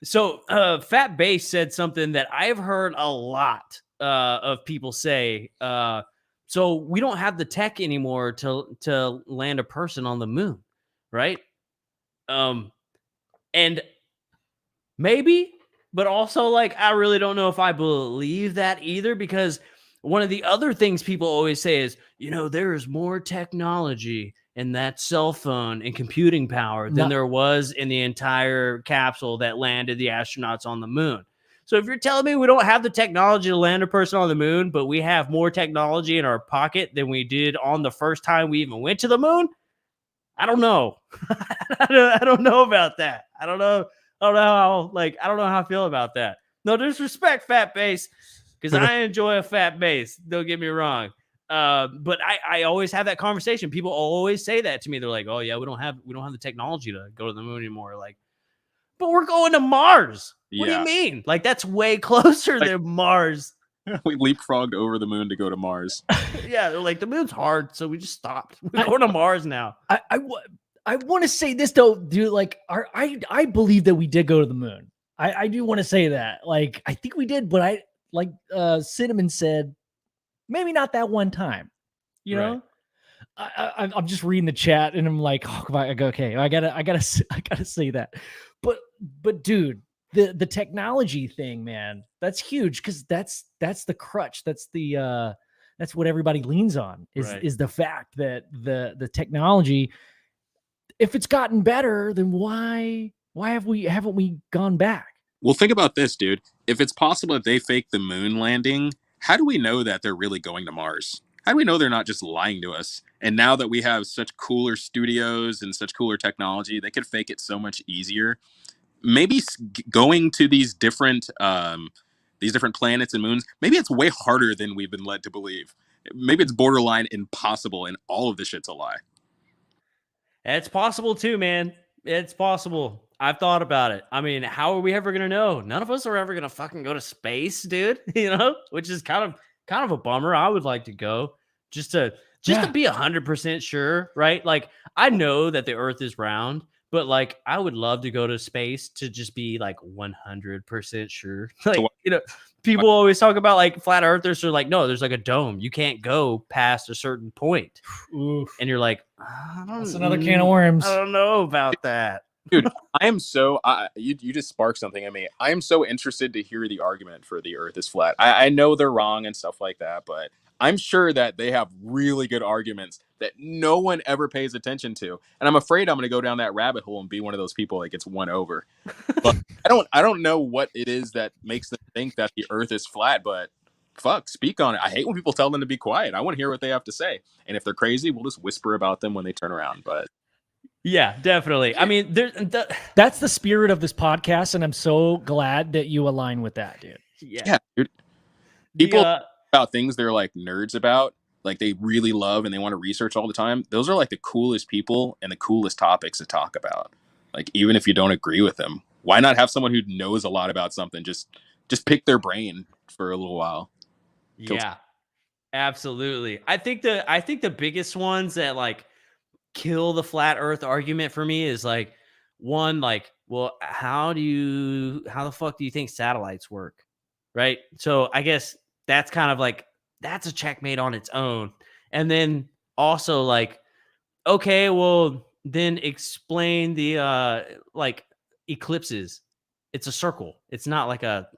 So Fat Bass said something that I've heard a lot of people say. So we don't have the tech anymore to land a person on the moon, right? And maybe, but also like I really don't know if I believe that either, because one of the other things people always say is, there is more technology in that cell phone and computing power than there was in the entire capsule that landed the astronauts on the moon. So if you're telling me we don't have the technology to land a person on the moon, but we have more technology in our pocket than we did on the first time we even went to the moon, I don't know. I don't know about that. I don't know how I feel about that. No disrespect, Fat Bass, because I enjoy a fat bass. Don't get me wrong. But I always have that conversation. People always say that to me. They're like, "Oh yeah, we don't have the technology to go to the moon anymore." Like, but we're going to Mars. What do you mean? Like, that's way closer than Mars. We leapfrogged over the moon to go to Mars. Yeah, they're like, the moon's hard, so we just stopped. We're going to Mars now. I want to say this though, dude. Like, I believe that we did go to the moon. I do want to say that. Like, I think we did, but Cinnamon said, maybe not that one time, you know? I'm just reading the chat and I'm like, oh, I go, okay, I gotta say that. But dude, the technology thing, man, that's huge because that's the crutch. That's what everybody leans on Right. is the fact that the technology, if it's gotten better, then why haven't we gone back? Well, think about this, dude. If it's possible that they faked the moon landing, how do we know that they're really going to Mars? How do we know they're not just lying to us? And now that we have such cooler studios and such cooler technology, they could fake it so much easier. Maybe going to these different planets and moons, maybe it's way harder than we've been led to believe. Maybe it's borderline impossible, and all of this shit's a lie. It's possible too, man. It's possible. I've thought about it. I mean, how are we ever gonna know? None of us are ever gonna fucking go to space, dude. You know, which is kind of a bummer. I would like to go just to be 100% sure, right? Like, I know that the Earth is round, but like, I would love to go to space to just be like 100% sure. Like, you know, people always talk about like flat earthers are like, no, there's like a dome. You can't go past a certain point. Oof. And you're like, that's another can of worms. I don't know about that. Dude, I am so you just sparked something in me. I am so interested to hear the argument for the Earth is flat. I know they're wrong and stuff like that, but I'm sure that they have really good arguments that no one ever pays attention to. And I'm afraid I'm going to go down that rabbit hole and be one of those people that gets won over. But I don't know what it is that makes them think that the Earth is flat, but fuck, speak on it. I hate when people tell them to be quiet. I want to hear what they have to say. And if they're crazy, we'll just whisper about them when they turn around. But yeah, definitely. I mean, that's the spirit of this podcast, and I'm so glad that you align with that, dude. Yeah, dude. People about things they're like nerds about, like they really love and they want to research all the time. Those are like the coolest people and the coolest topics to talk about. Like, even if you don't agree with them, why not have someone who knows a lot about something? Just pick their brain for a little while. Yeah, absolutely. I think the biggest ones that like kill the flat earth argument for me is like, one, like, well, how the fuck do you think satellites work? Right. So I guess that's kind of like, that's a checkmate on its own. And then also like, okay, well then explain the like eclipses. It's a circle. It's not like a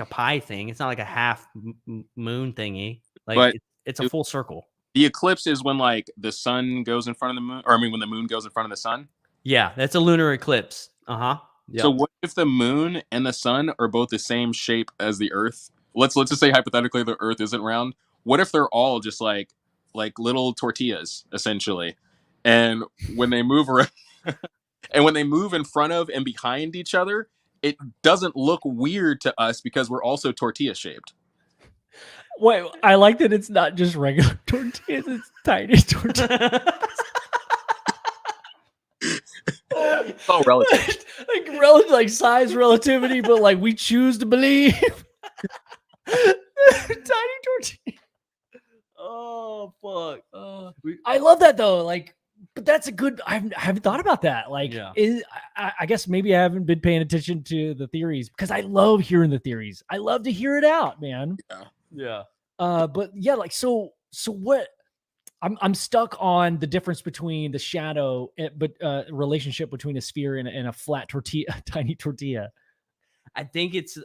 pie thing. It's not like a half moon thingy. Like, it's a full circle. The eclipse is when like the sun goes in front of the moon, or I mean, when the moon goes in front of the sun. Yeah, that's a lunar eclipse. Yep. So what if the moon and the sun are both the same shape as the Earth? Let's just say hypothetically the Earth isn't round. What if they're all just like little tortillas essentially, and when they move around, and when they move in front of and behind each other, it doesn't look weird to us because we're also tortilla shaped. Wait, I like that it's not just regular tortillas; it's tiny tortillas. Oh, relative. like size relativity, but like we choose to believe. Tiny tortilla. Oh fuck! I love that though. Like, but that's a good. I haven't thought about that. Like, I guess maybe I haven't been paying attention to the theories because I love hearing the theories. I love to hear it out, man. Yeah. But yeah, like so what? I'm stuck on the difference between the shadow, relationship between a sphere and a flat tortilla, tiny tortilla. I think it's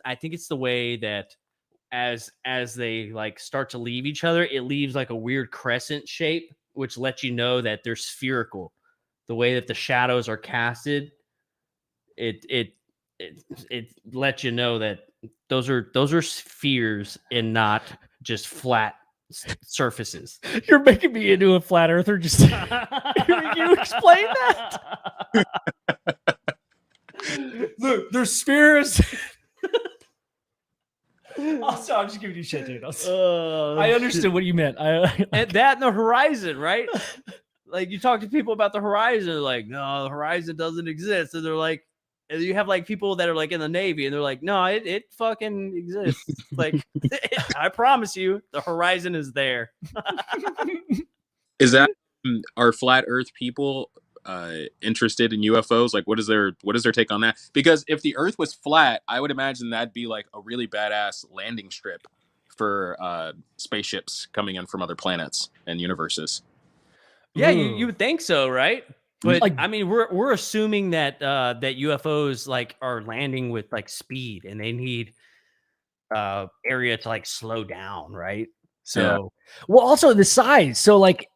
the way that as they like start to leave each other, it leaves like a weird crescent shape, which lets you know that they're spherical. The way that the shadows are casted, it lets you know that those are spheres and not just flat surfaces. You're making me into a flat earther. Just you explain that. Look, they're spheres. Also, I'm just giving you shit, dude. I understood what you meant. And that and the horizon, right? Like, you talk to people about the horizon, they're like, no, the horizon doesn't exist. And they're like, and you have like people that are like in the Navy and they're like, no, it fucking exists. Like, I promise you, the horizon is there. Is that, are flat Earth people interested in UFOs? Like, what is their take on that? Because if the Earth was flat, I would imagine that'd be like a really badass landing strip for spaceships coming in from other planets and universes. Yeah, Ooh. you would think so, right? But Like- I mean, we're assuming that that UFOs like are landing with like speed, and they need area to like slow down, right? So Well, also the size. So like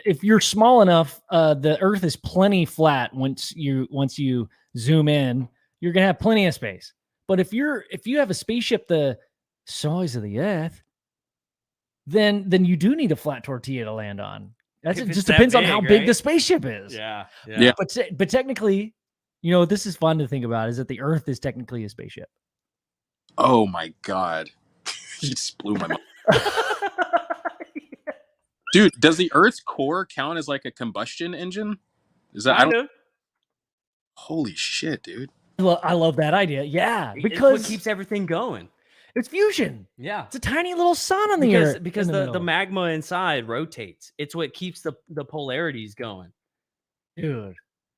if you're small enough, the Earth is plenty flat once you zoom in, you're gonna have plenty of space. But if you have a spaceship the size of the Earth, then you do need a flat tortilla to land on. It If it's just that depends on how big, big right? the spaceship is. yeah. Yeah. But technically, you know, this is fun to think about, is that the Earth is technically a spaceship. Oh my god. You just blew my mind. Dude, does the Earth's core count as like a combustion engine? Is that Kind of. Holy shit, dude. I love that idea. Yeah, It's because what keeps everything going. it's fusion. Yeah. It's a tiny little sun on the Earth. Because in the middle. magma inside rotates. It's what keeps the polarities going. Dude.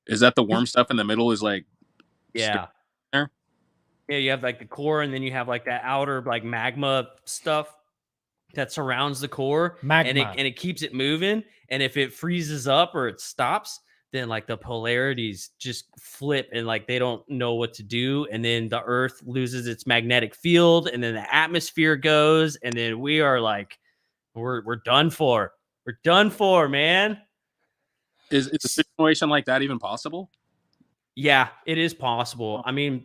Is that the warm stuff in the middle is like Yeah. there? Yeah, you have like the core, and then you have like that outer like magma stuff that surrounds the core, Magma. and it keeps it moving. And if it freezes up or it stops, then like the polarities just flip, and like they don't know what to do. And then the Earth loses its magnetic field, and then the atmosphere goes, and then we are like, we're done for. We're done for, man. Is a situation like that even possible? Yeah, it is possible. I mean,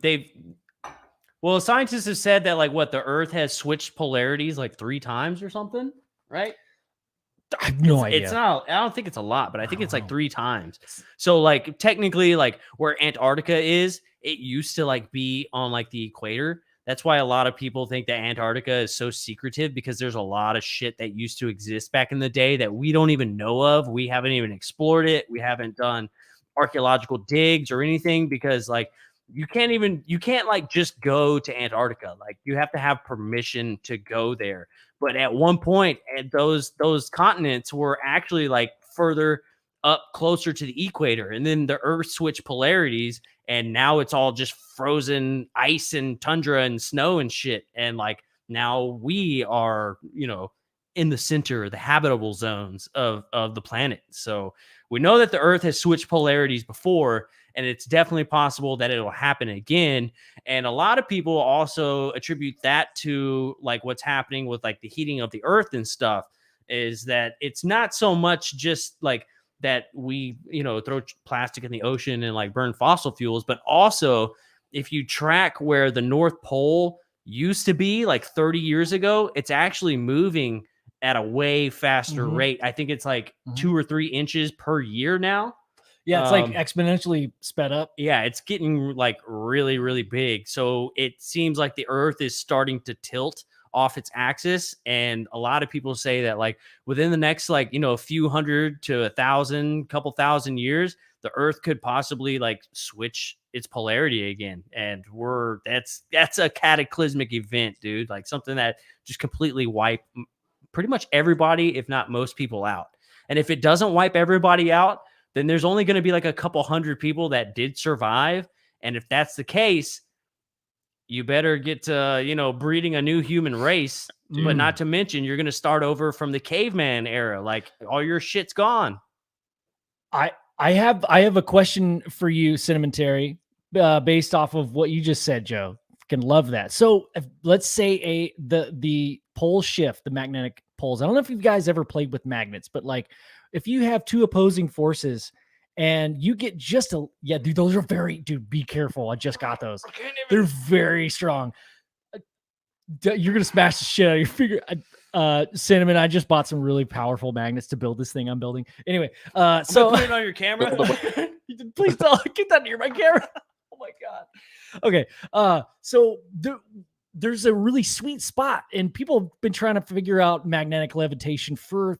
well, scientists have said that like what the Earth has switched polarities like 3 times or something, right? I have no idea. It's not. I don't think it's a lot, but I think it's like know. 3 times. So like technically, like where Antarctica is, it used to like be on like the equator. That's why a lot of people think that Antarctica is so secretive, because there's a lot of shit that used to exist back in the day that we don't even know of. We haven't even explored it. We haven't done archaeological digs or anything, because like you can't like just go to Antarctica. Like you have to have permission to go there. But at one point, those continents were actually like further up closer to the equator, and then the Earth switched polarities, and now it's all just frozen ice and tundra and snow and shit. And like now we are, you know, in the center, the habitable zones of the planet. So we know that the Earth has switched polarities before, and it's definitely possible that it'll happen again. And a lot of people also attribute that to like what's happening with like the heating of the Earth and stuff, is that it's not so much just like that we, you know, throw plastic in the ocean and like burn fossil fuels, but also if you track where the North Pole used to be like 30 years ago, it's actually moving at a way faster rate. I think it's like 2 or 3 inches per year now. Yeah, it's like exponentially sped up. Yeah, it's getting like really, really big. So it seems like the Earth is starting to tilt off its axis. And a lot of people say that like within the next like, you know, a few hundred to 1,000, couple thousand years, the Earth could possibly like switch its polarity again. And that's a cataclysmic event, dude. Like something that just completely wipe pretty much everybody, if not most people out. And if it doesn't wipe everybody out, then there's only going to be like a couple hundred people that did survive. And if that's the case, you better get to, you know, breeding a new human race. But not to mention, you're going to start over from the caveman era. Like all your shit's gone. I have a question for you, Cinnamon Terry, based off of what you just said, Joe. Can love that. So let's say the pole shift, the magnetic poles. I don't know if you guys ever played with magnets, but like if you have 2 opposing forces and you get just dude, those are dude, be careful. I just got those. They're very strong. You're going to smash the shit out of your finger. Cinnamon, I just bought some really powerful magnets to build this thing I'm building. Anyway, so put it on your camera. Please don't get that near my camera. Oh my God. Okay. So there's a really sweet spot, and people have been trying to figure out magnetic levitation for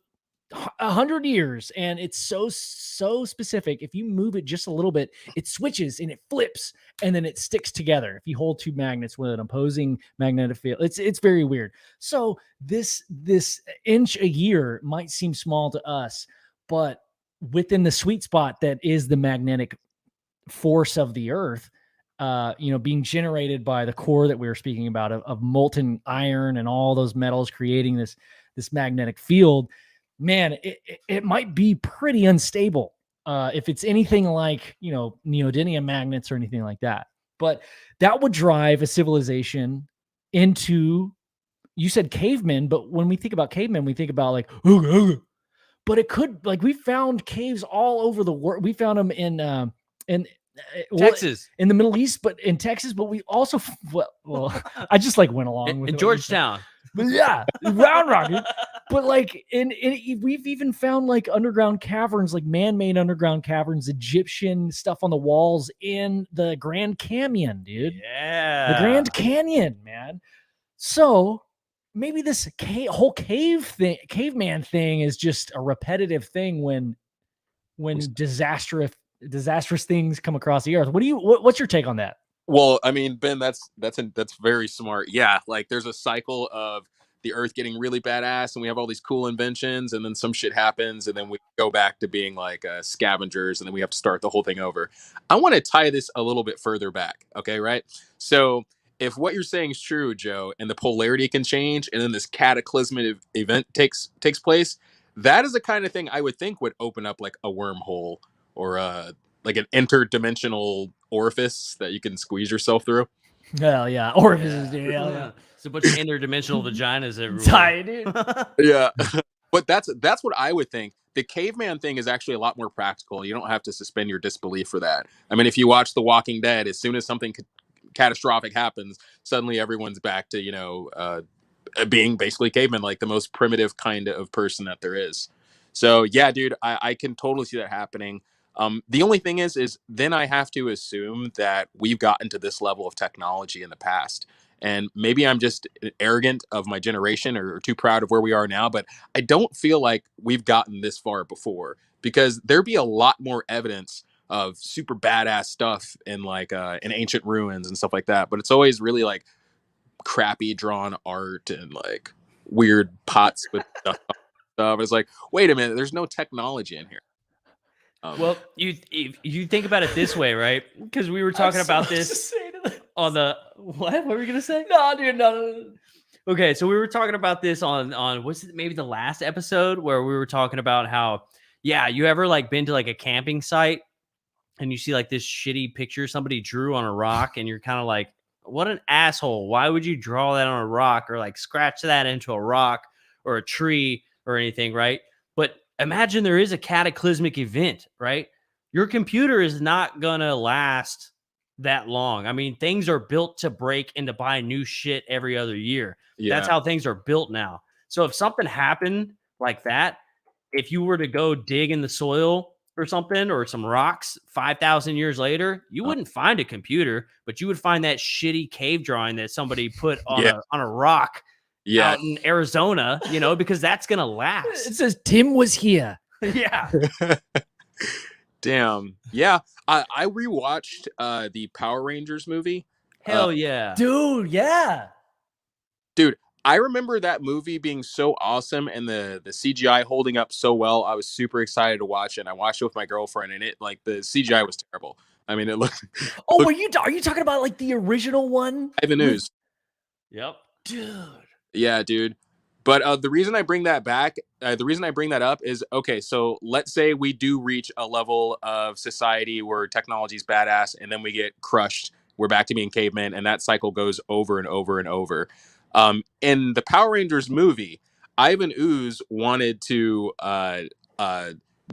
100 years, and it's so specific. If you move it just a little bit, it switches and it flips, and then it sticks together. If you hold 2 magnets with an opposing magnetic field, it's very weird. So this inch a year might seem small to us, but within the sweet spot that is the magnetic force of the Earth, you know, being generated by the core that we were speaking about of molten iron and all those metals creating this magnetic field. man, it might be pretty unstable if it's anything like, you know, neodymium magnets or anything like that. But that would drive a civilization into, you said cavemen, but when we think about cavemen, we think about like, but it could, like, we found caves all over the world. We found them in Texas, in the Middle East, but in Texas, but we also, well I just like went along with in it. Georgetown. But yeah, Round Rock. But like we've even found like underground caverns, like man-made underground caverns, Egyptian stuff on the walls in the Grand Canyon, dude. Yeah. The Grand Canyon, man. So maybe this whole caveman thing is just a repetitive thing when disastrous things come across the earth. What's your take on that? Well, I mean, Ben, that's very smart. Yeah, like there's a cycle of the Earth getting really badass, and we have all these cool inventions, and then some shit happens, and then we go back to being like scavengers, and then we have to start the whole thing over. I want to tie this a little bit further back. Okay, right? So if what you're saying is true, Joe, and the polarity can change, and then this cataclysmic event takes place, that is the kind of thing I would think would open up like a wormhole or like an interdimensional orifice that you can squeeze yourself through. Hell yeah, orifices, dude. Hell yeah. It's a bunch of interdimensional vaginas everywhere. Tight, dude. Yeah, but that's what I would think. The caveman thing is actually a lot more practical. You don't have to suspend your disbelief for that. I mean, if you watch The Walking Dead, as soon as something catastrophic happens, suddenly everyone's back to being basically cavemen, like the most primitive kind of person that there is. So yeah, dude, I can totally see that happening. The only thing is then I have to assume that we've gotten to this level of technology in the past. And maybe I'm just arrogant of my generation or too proud of where we are now, but I don't feel like we've gotten this far before, because there'd be a lot more evidence of super badass stuff in like in ancient ruins and stuff like that. But it's always really like crappy drawn art and like weird pots with stuff. It's like, wait a minute, there's no technology in here. Well, you think about it this way, right? Because we were talking about this on the what were we gonna say? No, dude, no. Okay, so we were talking about this on what's it, maybe the last episode, where we were talking about how, yeah, you ever like been to like a camping site and you see like this shitty picture somebody drew on a rock, and you're kind of like, what an asshole. Why would you draw that on a rock or like scratch that into a rock or a tree or anything, right? But imagine there is a cataclysmic event, right? Your computer is not going to last that long. I mean, things are built to break and to buy new shit every other year. Yeah. That's how things are built now. So if something happened like that, if you were to go dig in the soil or something or some rocks 5,000 years later, you wouldn't find a computer, but you would find that shitty cave drawing that somebody put on a rock out in Arizona, because that's going to last. It says Tim was here. Yeah. Damn. Yeah. I rewatched the Power Rangers movie. Hell yeah. Dude, yeah. Dude, I remember that movie being so awesome and the CGI holding up so well. I was super excited to watch it. And I watched it with my girlfriend, and it like the CGI was terrible. I mean, it looked. Oh, are you talking about like the original one? Ivan Ooze. Yep. Dude. Yeah, dude. But the reason I bring that up is, okay, so let's say we do reach a level of society where technology is badass, and then we get crushed. We're back to being cavemen, and that cycle goes over and over and over. In the Power Rangers movie, Ivan Ooze wanted to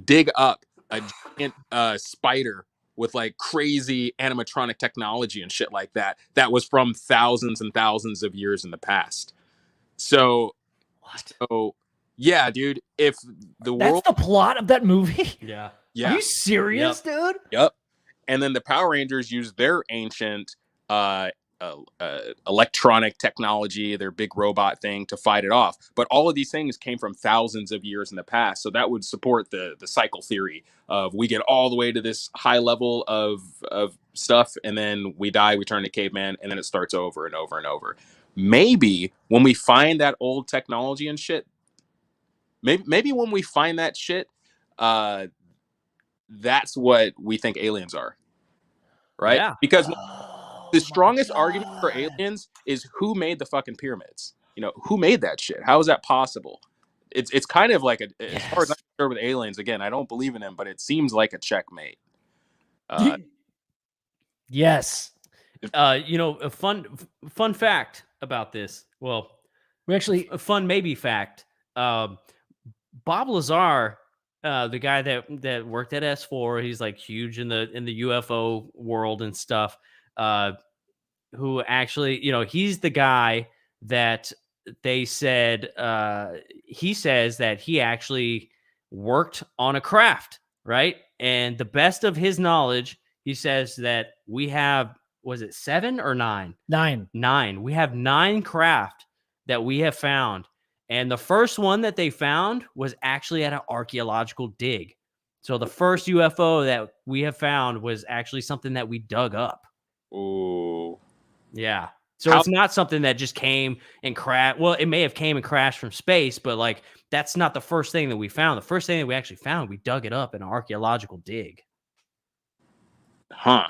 dig up a giant spider with like crazy animatronic technology and shit like that was from thousands and thousands of years in the past. So, yeah, dude, if the world... That's the plot of that movie? Yeah. Are you serious, dude? Yep. And then the Power Rangers use their ancient electronic technology, their big robot thing, to fight it off. But all of these things came from thousands of years in the past. So that would support the cycle theory of we get all the way to this high level of stuff, and then we die, we turn to caveman, and then it starts over and over and over. Maybe when we find that old technology and shit, maybe when we find that shit, that's what we think aliens are, right? Yeah. Because the strongest argument for aliens is who made the fucking pyramids. Who made that shit? How is that possible? it's kind of like as far as I'm Yes. concerned with aliens. Again, I don't believe in them, but it seems like a checkmate. Yes. You know, a fun fact about this. Well, We actually a fun maybe fact. Um, Bob Lazar, the guy that worked at S4, he's like huge in the UFO world and stuff. Who actually, you know, he's the guy that they said he says that he actually worked on a craft, right? And the best of his knowledge, he says that we have, was it 7 or 9? 9. 9. We have 9 craft that we have found. And the first one that they found was actually at an archaeological dig. So the first UFO that we have found was actually something that we dug up. Ooh. Yeah. So How- it's not something that just came and crashed. Well, it may have came and crashed from space, but like that's not the first thing that we found. The first thing that we actually found, we dug it up in an archaeological dig. Huh.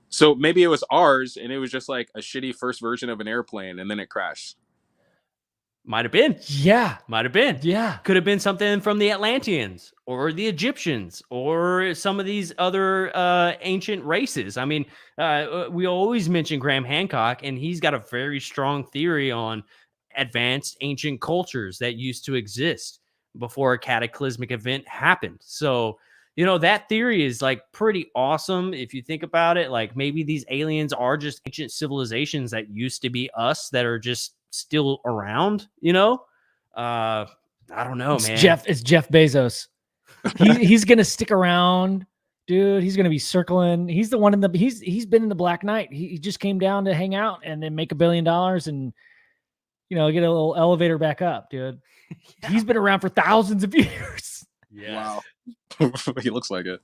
So maybe it was ours, and it was just like a shitty first version of an airplane, and then it crashed. Might have been. Yeah. Might have been. Yeah. Could have been something from the Atlanteans or the Egyptians or some of these other ancient races. I mean, we always mention Graham Hancock, and he's got a very strong theory on advanced ancient cultures that used to exist before a cataclysmic event happened. So, you know, that theory is like pretty awesome if you think about it. Like maybe these aliens are just ancient civilizations that used to be us that are just still around, you know? I don't know, It's man. It's Jeff Bezos. He's gonna stick around, dude. He's gonna be circling. He's the one in the he's been in the Black Knight. He just came down to hang out and then make $1 billion and, you know, get a little elevator back up, dude. Yeah. He's been around for thousands of years. Yes. Wow. He looks like it.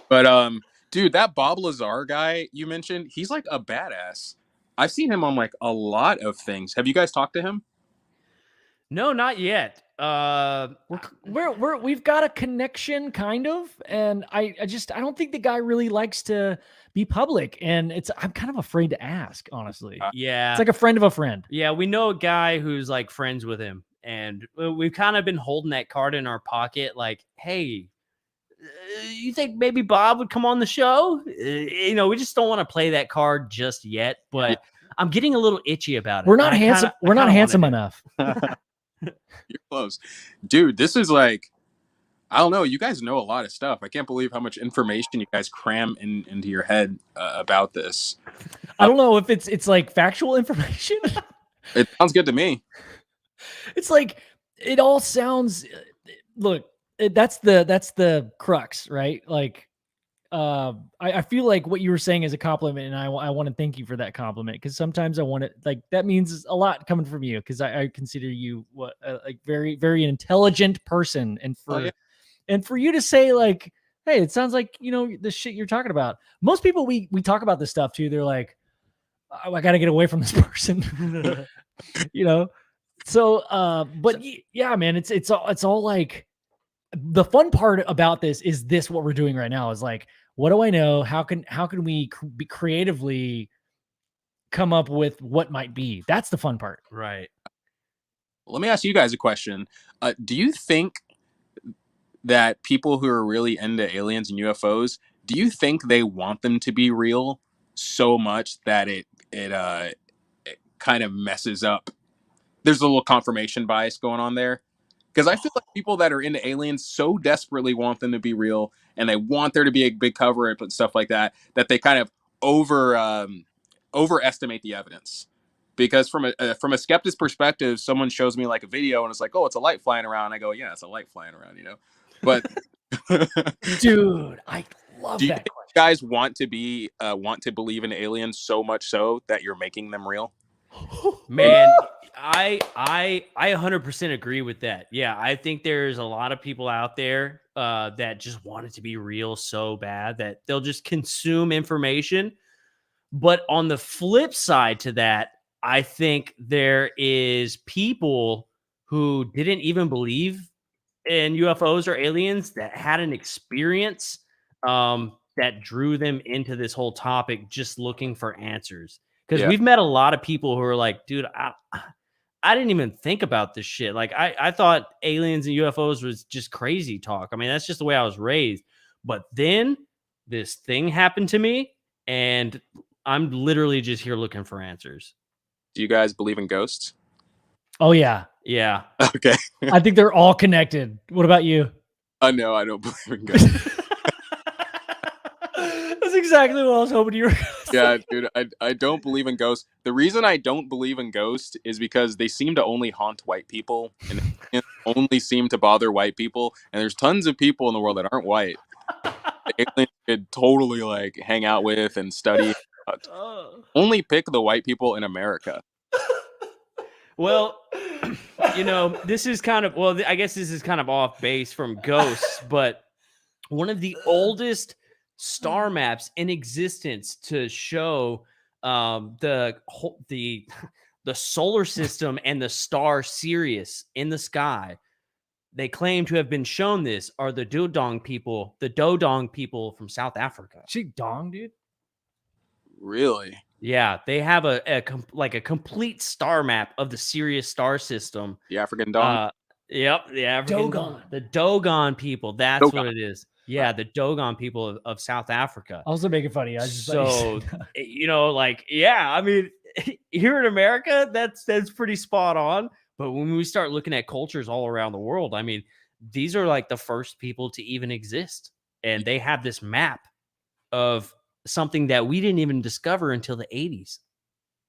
But dude, that Bob Lazar guy you mentioned, he's like a badass. I've seen him on like a lot of things. Have you guys talked to him? No, not yet. We've got a connection kind of, and I don't think the guy really likes to be public, and I'm kind of afraid to ask, honestly. Yeah. It's like a friend of a friend. Yeah, we know a guy who's like friends with him, and we've kind of been holding that card in our pocket like, hey, you think maybe Bob would come on the show? You know, we just don't want to play that card just yet, but I'm getting a little itchy about it. We're not handsome. We're not handsome enough. You're close. Dude, this is like, I don't know. You guys know a lot of stuff. I can't believe how much information you guys cram into your head about this. I don't know if it's like factual information. It sounds good to me. It's like, it all sounds, look, that's the crux, right? Like, I feel like what you were saying is a compliment, and I want to thank you for that compliment, because sometimes I want to, like, that means a lot coming from you, because I consider you like very, very intelligent person, and for you to say like, hey, it sounds like, you know, the shit you're talking about. Most people we talk about this stuff too, they're like, oh, I got to get away from this person, you know. So, but yeah, man, it's all like, the fun part about this is what we're doing right now is like, what do I know? How can we be creatively come up with what might be? That's the fun part. Right. Let me ask you guys a question. Do you think that people who are really into aliens and UFOs, do you think they want them to be real so much that it kind of messes up? There's a little confirmation bias going on there. Because I feel like people that are into aliens so desperately want them to be real, and they want there to be a big cover up and stuff like that, that they kind of overestimate the evidence. Because from a skeptic's perspective, someone shows me like a video and it's like, oh, it's a light flying around. I go, yeah, it's a light flying around, you know. But dude, I love do you that think question. you guys want to believe in aliens so much so that you're making them real? Man, I 100% agree with that. Yeah, I think there's a lot of people out there that just want it to be real so bad that they'll just consume information. But on the flip side to that, I think there is people who didn't even believe in UFOs or aliens that had an experience that drew them into this whole topic just looking for answers. Because we've met a lot of people who are like, dude, I didn't even think about this shit. Like I thought aliens and UFOs was just crazy talk. I mean, that's just the way I was raised. But then this thing happened to me, and I'm literally just here looking for answers. Do you guys believe in ghosts? Oh yeah. Yeah. Okay. I think they're all connected. What about you? No, I don't believe in ghosts. That's exactly what I was hoping you were gonna say. Yeah, dude, I don't believe in ghosts. The reason I don't believe in ghosts is because they seem to only haunt white people and only seem to bother white people. And there's tons of people in the world that aren't white. The aliens could totally like hang out with and study. Only pick the white people in America. Well, you know, this is kind of, well, I guess this is kind of off base from ghosts, but one of the oldest star maps in existence to show the solar system and the star Sirius in the sky. They claim to have been shown this are the Dodong people from South Africa. She dong, dude. Really? Yeah, they have a complete star map of the Sirius star system. The African dog? Yep, the African Dogon. The Dogon people. That's Dogon. what it is. Yeah, the Dogon people of South Africa. I was making fun of you. I was just So, you know, like, yeah, I mean, here in America, that's pretty spot on. But when we start looking at cultures all around the world, I mean, these are like the first people to even exist. And they have this map of something that we didn't even discover until the 80s.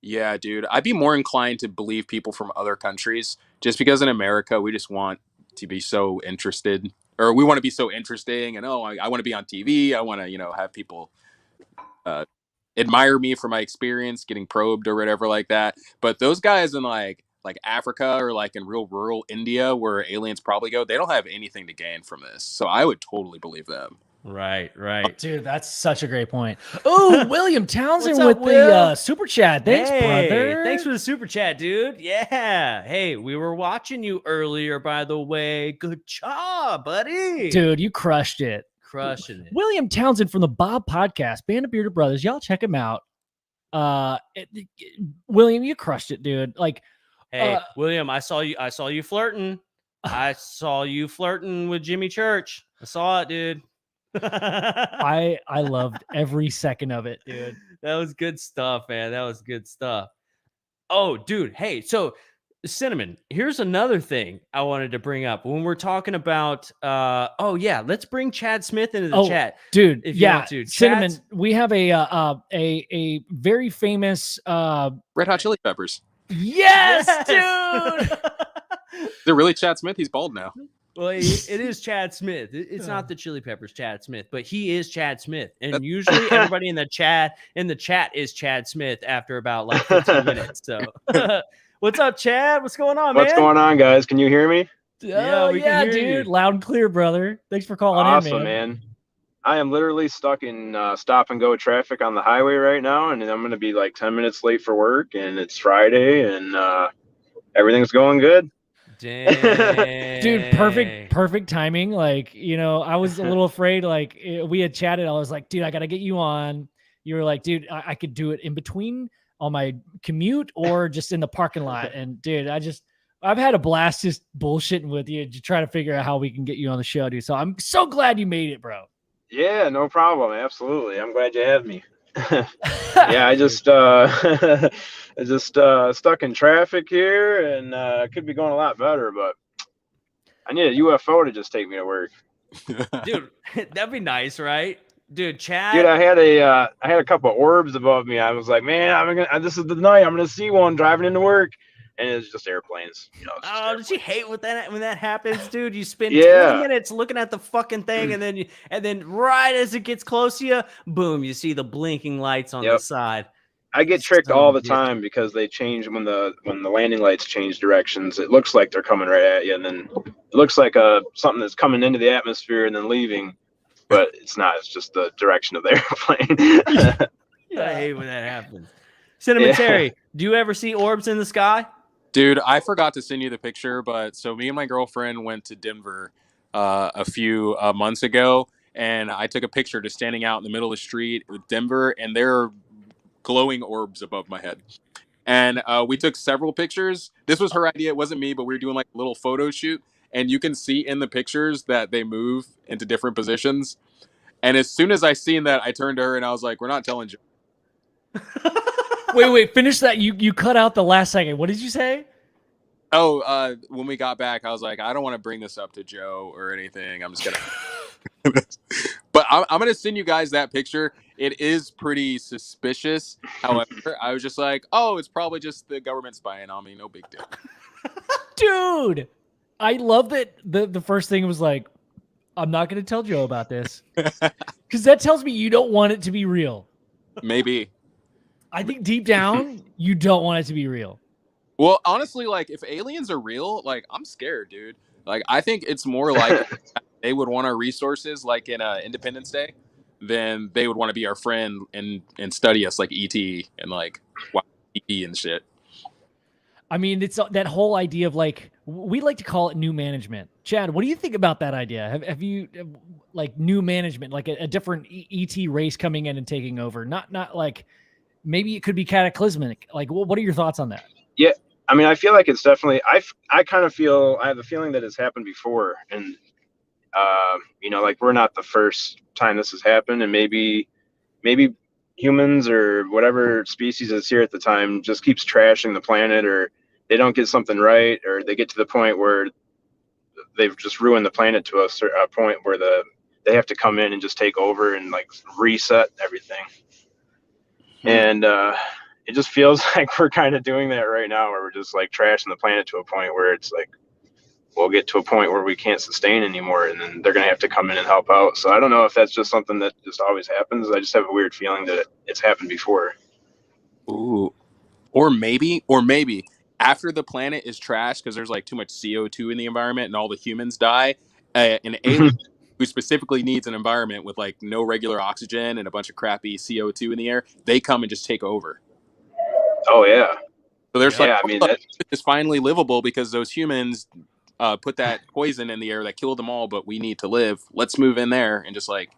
Yeah, dude. I'd be more inclined to believe people from other countries just because in America, we just want to be so interested, or we want to be so interesting. And, I want to be on TV. I want to, have people admire me for my experience getting probed or whatever like that. But those guys in like Africa or like in real rural India where aliens probably go, they don't have anything to gain from this. So I would totally believe them. Right. dude, that's such a great point. Oh, William Townsend What's up, with the Will? super chat. Thanks, brother. Thanks for the super chat, dude. Yeah. Hey, we were watching you earlier, by the way. Good job, buddy. Dude, you crushed it. Crushing it. William Townsend from the Bob Podcast, Band of Bearded Brothers. Y'all check him out. William, you crushed it, dude. Like, hey, William, I saw you flirting. I saw you flirting with Jimmy Church. I saw it, dude. I loved every second of it, dude. That was good stuff, man. That was good stuff. Oh, dude. Hey, so Cinnamon, here's another thing I wanted to bring up when we're talking about let's bring Chad Smith into the chat. Dude, if you want to. Cinnamon, we have a very famous Red Hot Chili Peppers. Yes, dude. They're really Chad Smith? He's bald now. Well, it is Chad Smith. It's not the Chili Peppers Chad Smith, but he is Chad Smith. And usually everybody in the chat is Chad Smith after about like 15 minutes. So what's up, Chad? What's going on, man? What's going on, guys? Can you hear me? Yeah, we can hear you. Loud and clear, brother. Thanks for calling in, man. I am literally stuck in stop and go traffic on the highway right now, and I'm going to be like 10 minutes late for work, and it's Friday, and everything's going good. Dang. Dude, perfect timing. Like, I was a little afraid. Like, we had chatted. I was like, dude, I got to get you on. You were like, dude, I could do it in between on my commute or just in the parking lot. And dude, I've had a blast just bullshitting with you to try to figure out how we can get you on the show, dude. So I'm so glad you made it, bro. Yeah, no problem. Absolutely. I'm glad you had me. Yeah, I just stuck in traffic here, and could be going a lot better, but I need a UFO to just take me to work. Dude, that'd be nice, right? Dude, Chad. Dude, I had a couple of orbs above me. I was like, man, this is the night. I'm gonna see one driving into work, and it's just airplanes. Did you hate when that happens, dude? You spend 20 minutes looking at the fucking thing, and then right as it gets close to you, boom, you see the blinking lights on the side. I get tricked all the time because they change when the landing lights change directions. It looks like they're coming right at you, and then it looks like something that's coming into the atmosphere and then leaving, but it's not. It's just the direction of the airplane. I hate when that happens. Cinnamon Terry, do you ever see orbs in the sky? Dude, I forgot to send you the picture, but so me and my girlfriend went to Denver a few months ago, and I took a picture just standing out in the middle of the street with Denver, and there are glowing orbs above my head. And we took several pictures. This was her idea. It wasn't me, but we were doing like a little photo shoot. And you can see in the pictures that they move into different positions. And as soon as I seen that, I turned to her and I was like, we're not telling Joe. Wait, finish that. You cut out the last second. What did you say? Oh, when we got back, I was like, I don't want to bring this up to Joe or anything. I'm just going to... But I'm going to send you guys that picture. It is pretty suspicious. However, I was just like, oh, it's probably just the government spying on me. No big deal. Dude, I love that the first thing was like, I'm not going to tell Joe about this. Because that tells me you don't want it to be real. Maybe. I think deep down, you don't want it to be real. Well, honestly, like, if aliens are real, like, I'm scared, dude. Like, I think it's more like they would want our resources, like in Independence Day, than they would want to be our friend and study us, like E.T. and, like, E.T. and shit. I mean, it's that whole idea of, like, we like to call it new management. Chad, what do you think about that idea? Have you, like, new management, like a different ET race coming in and taking over? Not like, maybe it could be cataclysmic. Like, what are your thoughts on that? Yeah, I mean, I feel like it's definitely. I kind of feel I have a feeling that it's happened before, and you know, like we're not the first time this has happened, and maybe humans or whatever species is here at the time just keeps trashing the planet, or they don't get something right, or they get to the point where they've just ruined the planet to a point where they have to come in and just take over and like reset everything. And it just feels like we're kind of doing that right now, where we're just like trashing the planet to a point where it's like we'll get to a point where we can't sustain anymore, and then they're going to have to come in and help out. So I don't know if that's just something that just always happens. I just have a weird feeling that it's happened before. Ooh. Or maybe after the planet is trashed because there's like too much CO2 in the environment and all the humans die, an alien who specifically needs an environment with like no regular oxygen and a bunch of crappy CO2 in the air, they come and just take over. Oh yeah. So there's I mean, it's finally livable because those humans put that poison in the air that killed them all, but we need to live. Let's move in there and just like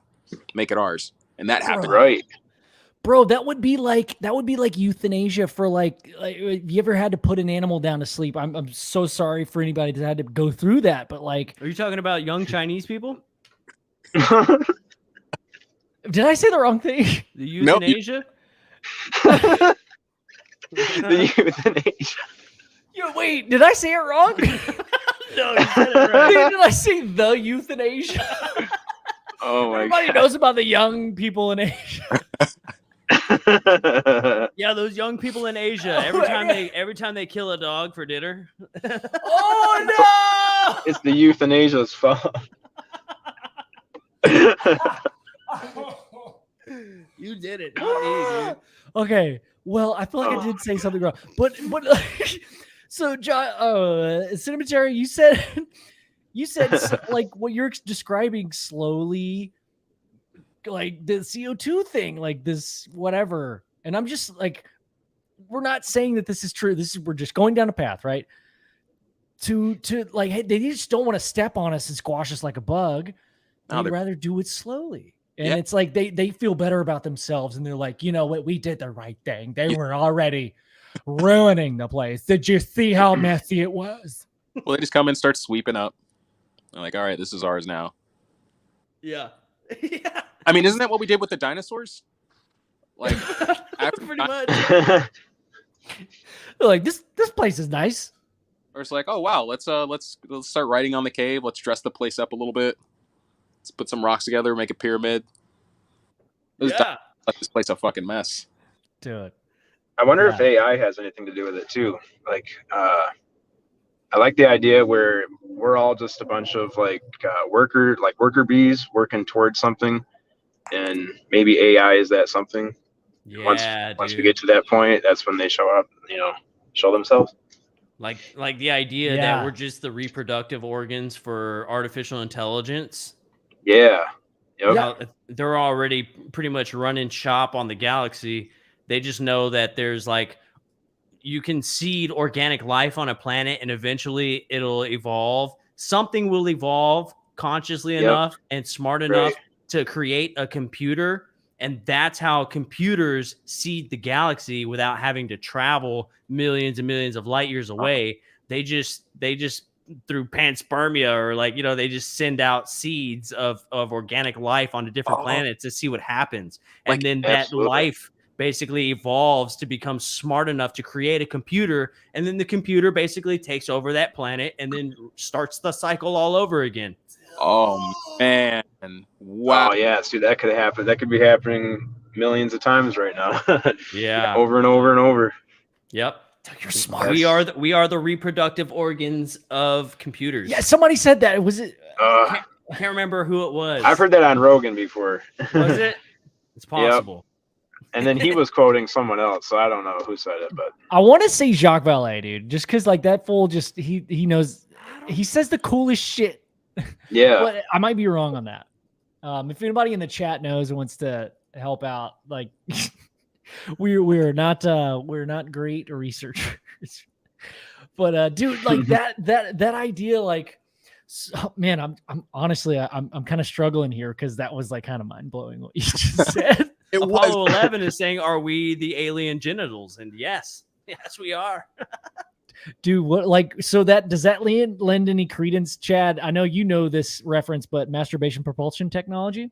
make it ours. And that happened. Right. Bro, that would be like euthanasia for like if you ever had to put an animal down to sleep. I'm so sorry for anybody that had to go through that, but like, Are you talking about young Chinese people? did I say the wrong thing? The euthanasia? The euthanasia. Wait, did I say it wrong? No, you said it right. Did I say the euthanasia? Oh my Everybody knows about the young people in Asia. Yeah, those young people in Asia. Every time they kill a dog for dinner. Oh no! It's the euthanasia's fault. You did it, not me, dude. Okay, well, I feel like I did say something wrong, but so John, Cinematary, you said like what you're describing slowly, like the CO2 thing, like this whatever, and I'm just like, we're not saying that this is true. We're just going down a path, right? To like, hey, they just don't want to step on us and squash us like a bug. They'd rather do it slowly. And it's like they feel better about themselves, and they're like, you know what, we did the right thing. They were already ruining the place. Did you see how messy it was? Well, they just come and start sweeping up. They're like, all right, this is ours now. Yeah. Yeah. I mean, isn't that what we did with the dinosaurs? Like, Pretty much. They're like, this place is nice. Or it's like, oh wow, let's start writing on the cave. Let's dress the place up a little bit. Let's put some rocks together, make a pyramid. Yeah. Let this place a fucking mess. Dude. I wonder if AI has anything to do with it too. Like, I like the idea where we're all just a bunch of worker bees working towards something, and maybe AI is that something. Yeah. Once we get to that point, that's when they show up. Show themselves. Like the idea that we're just the reproductive organs for artificial intelligence. Yeah. Yep. Now, they're already pretty much running shop on the galaxy. They just know that there's like, you can seed organic life on a planet and eventually it'll evolve. Something will evolve consciously enough and smart enough to create a computer And that's how computers seed the galaxy without having to travel millions and millions of light years away. They just through panspermia, or like, they just send out seeds of organic life onto different planets to see what happens. And then that life basically evolves to become smart enough to create a computer. And then the computer basically takes over that planet and then starts the cycle all over again. Oh, man. Wow. Oh, yeah. See, that could happen. That could be happening millions of times right now. Yeah. Over and over and over. Yep. You're smart. We are the reproductive organs of computers. Yeah, somebody said that. Was it? I can't remember who it was. I've heard that on Rogan before. Was it? It's possible. Yep. And then he was quoting someone else, so I don't know who said it, but I want to say Jacques Vallée, dude, just because like that fool just he knows, he says the coolest shit. yeah. But I might be wrong on that. If anybody in the chat knows and wants to help out, like we're not great researchers, but dude, like that idea, like, man, I'm honestly I'm kind of struggling here because that was like kind of mind blowing what you just said. Apollo 11 is saying, "Are we the alien genitals?" And yes, we are. Dude, what, like, so that does that lend any credence, Chad? I know you know this reference, but masturbation propulsion technology.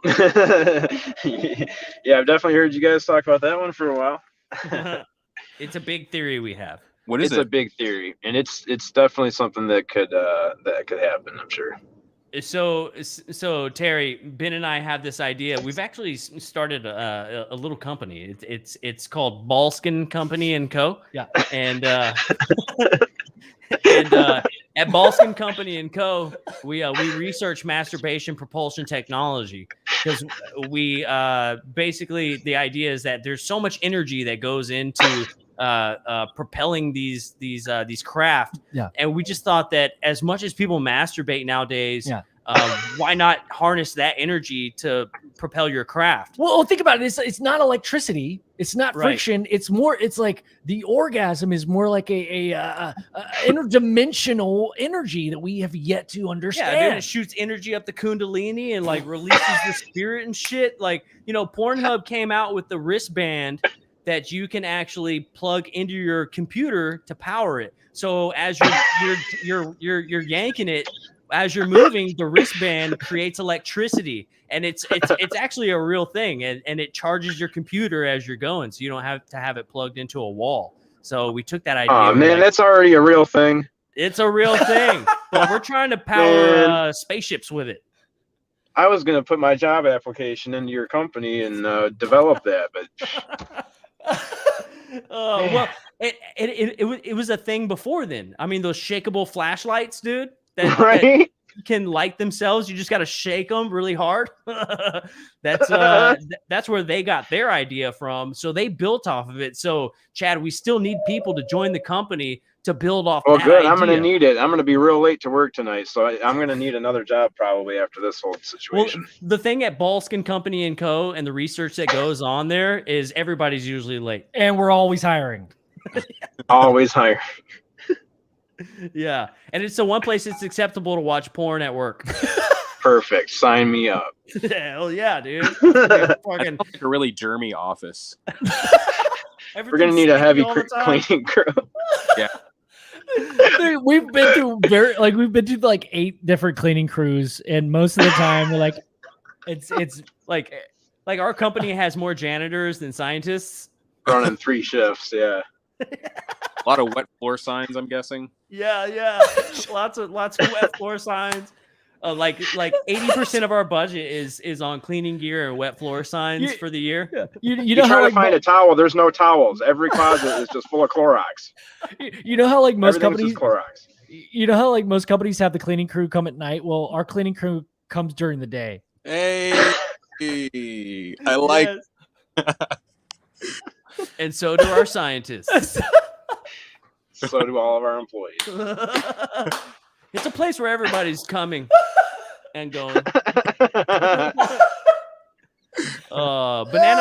Yeah, I've definitely heard you guys talk about that one for a while. It's a big theory we have. What is it's it? a big theory, and it's definitely something that could happen, I'm sure. So Terry, Ben and I have this idea. We've actually started a little company. It's called Balskin Company and Co. Yeah. And at Balskin Company and Co. we research masturbation propulsion technology, because we basically, the idea is that there's so much energy that goes into propelling these craft. Yeah. And we just thought that as much as people masturbate nowadays, yeah. Why not harness that energy to propel your craft? Well, think about it. It's not electricity. It's not Right. friction. It's more. It's like the orgasm is more like a interdimensional energy that we have yet to understand. Yeah, dude, it shoots energy up the Kundalini and like releases the spirit and shit. Like, Pornhub came out with the wristband that you can actually plug into your computer to power it. So as you're yanking it, as you're moving, the wristband creates electricity, and it's actually a real thing, and it charges your computer as you're going, so you don't have to have it plugged into a wall. So we took that idea. Oh man, that's already a real thing. It's a real thing, but we're trying to power spaceships with it. I was gonna put my job application into your company and develop that, but Well, it was a thing before then. I mean, those shakeable flashlights, dude. That can light themselves. You just got to shake them really hard. That's where they got their idea from. So they built off of it. So Chad, we still need people to join the company to build off. Well, that good. idea. I'm going to need it. I'm going to be real late to work tonight, so I'm going to need another job probably after this whole situation. Well, the thing at Balskin Company and Co. and the research that goes on there is everybody's usually late, and we're always hiring. Always hiring. Yeah, and it's the one place it's acceptable to watch porn at work. Perfect. Sign me up. Hell yeah, dude. Fucking like a really germy office. We're gonna need a heavy cleaning crew. Yeah. Dude, we've been through like 8 different cleaning crews, and most of the time we're like, it's like our company has more janitors than scientists. Running 3 shifts. Yeah. A lot of wet floor signs, I'm guessing. Yeah. lots of wet floor signs. Like 80% of our budget is on cleaning gear and wet floor signs for the year. Yeah. You know how to find a towel. There's no towels. Every closet is just full of Clorox. You know how like most companies, Clorox. You know how like most companies have the cleaning crew come at night. Well, our cleaning crew comes during the day. Hey, I like. And so do our scientists. So do all of our employees. It's a place where everybody's coming and going. Banana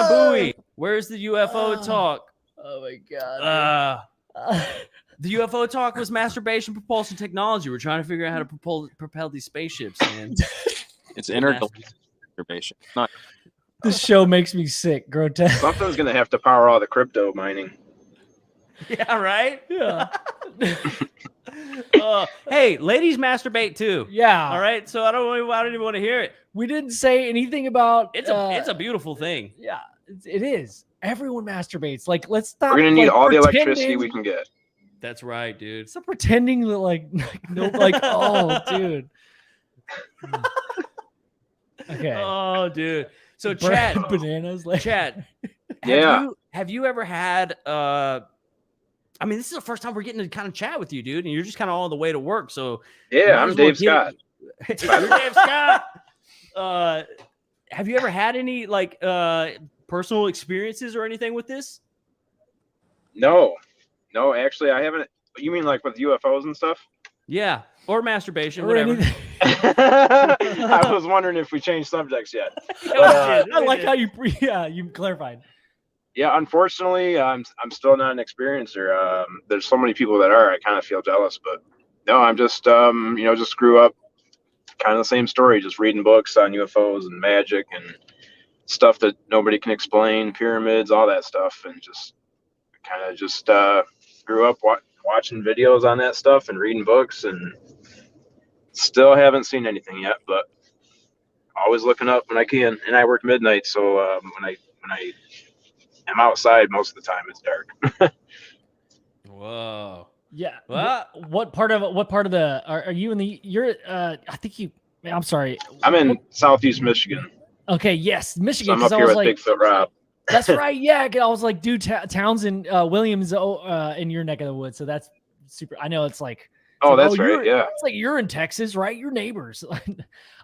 Booey, where's the UFO talk? Oh my god. The UFO talk was masturbation propulsion technology. We're trying to figure out how to propel these spaceships, man. It's intergalactic masturbation. Not This show makes me sick. Grotesque. Something's gonna have to power all the crypto mining. Yeah, right. Yeah. Hey, ladies masturbate too. Yeah. All right. So I don't even want to hear it. We didn't say anything about It's a beautiful thing. Yeah, it is. Everyone masturbates. Like, let's stop. We're gonna need like, all the pretending- electricity we can get. That's right, dude. Stop pretending that oh, dude. Okay. Oh, dude. So Chad, bananas. Like, Chad, Yeah. have you ever had? I mean, this is the first time we're getting to kind of chat with you, dude, and you're just kind of on the way to work. So Yeah, might I'm as well Dave Scott. You're Dave Scott. Have you ever had any like personal experiences or anything with this? No, actually, I haven't. You mean like with UFOs and stuff? Yeah, or masturbation, or whatever. anything. I was wondering if we changed subjects yet. Yeah, I like how you clarified. Yeah, unfortunately, I'm still not an experiencer. There's so many people that are. I kind of feel jealous, but no, I'm just just grew up kind of the same story, just reading books on UFOs and magic and stuff that nobody can explain, pyramids, all that stuff, and just kind of grew up watching videos on that stuff and reading books, and still haven't seen anything yet, but always looking up when I can. And I work midnight, so when I am outside, most of the time it's dark. Whoa. Yeah. Well, What part of the are you in the? You're I think you. I'm sorry. I'm in Southeast Michigan. Okay. Yes, So Michigan. I'm up Because I here was with like, Bigfoot Rob. that's right. Yeah. I was like, dude, Townsend Williams in your neck of the woods. So that's super. I know it's like. Oh, like, that's right. Yeah. It's like you're in Texas, right? You're neighbors.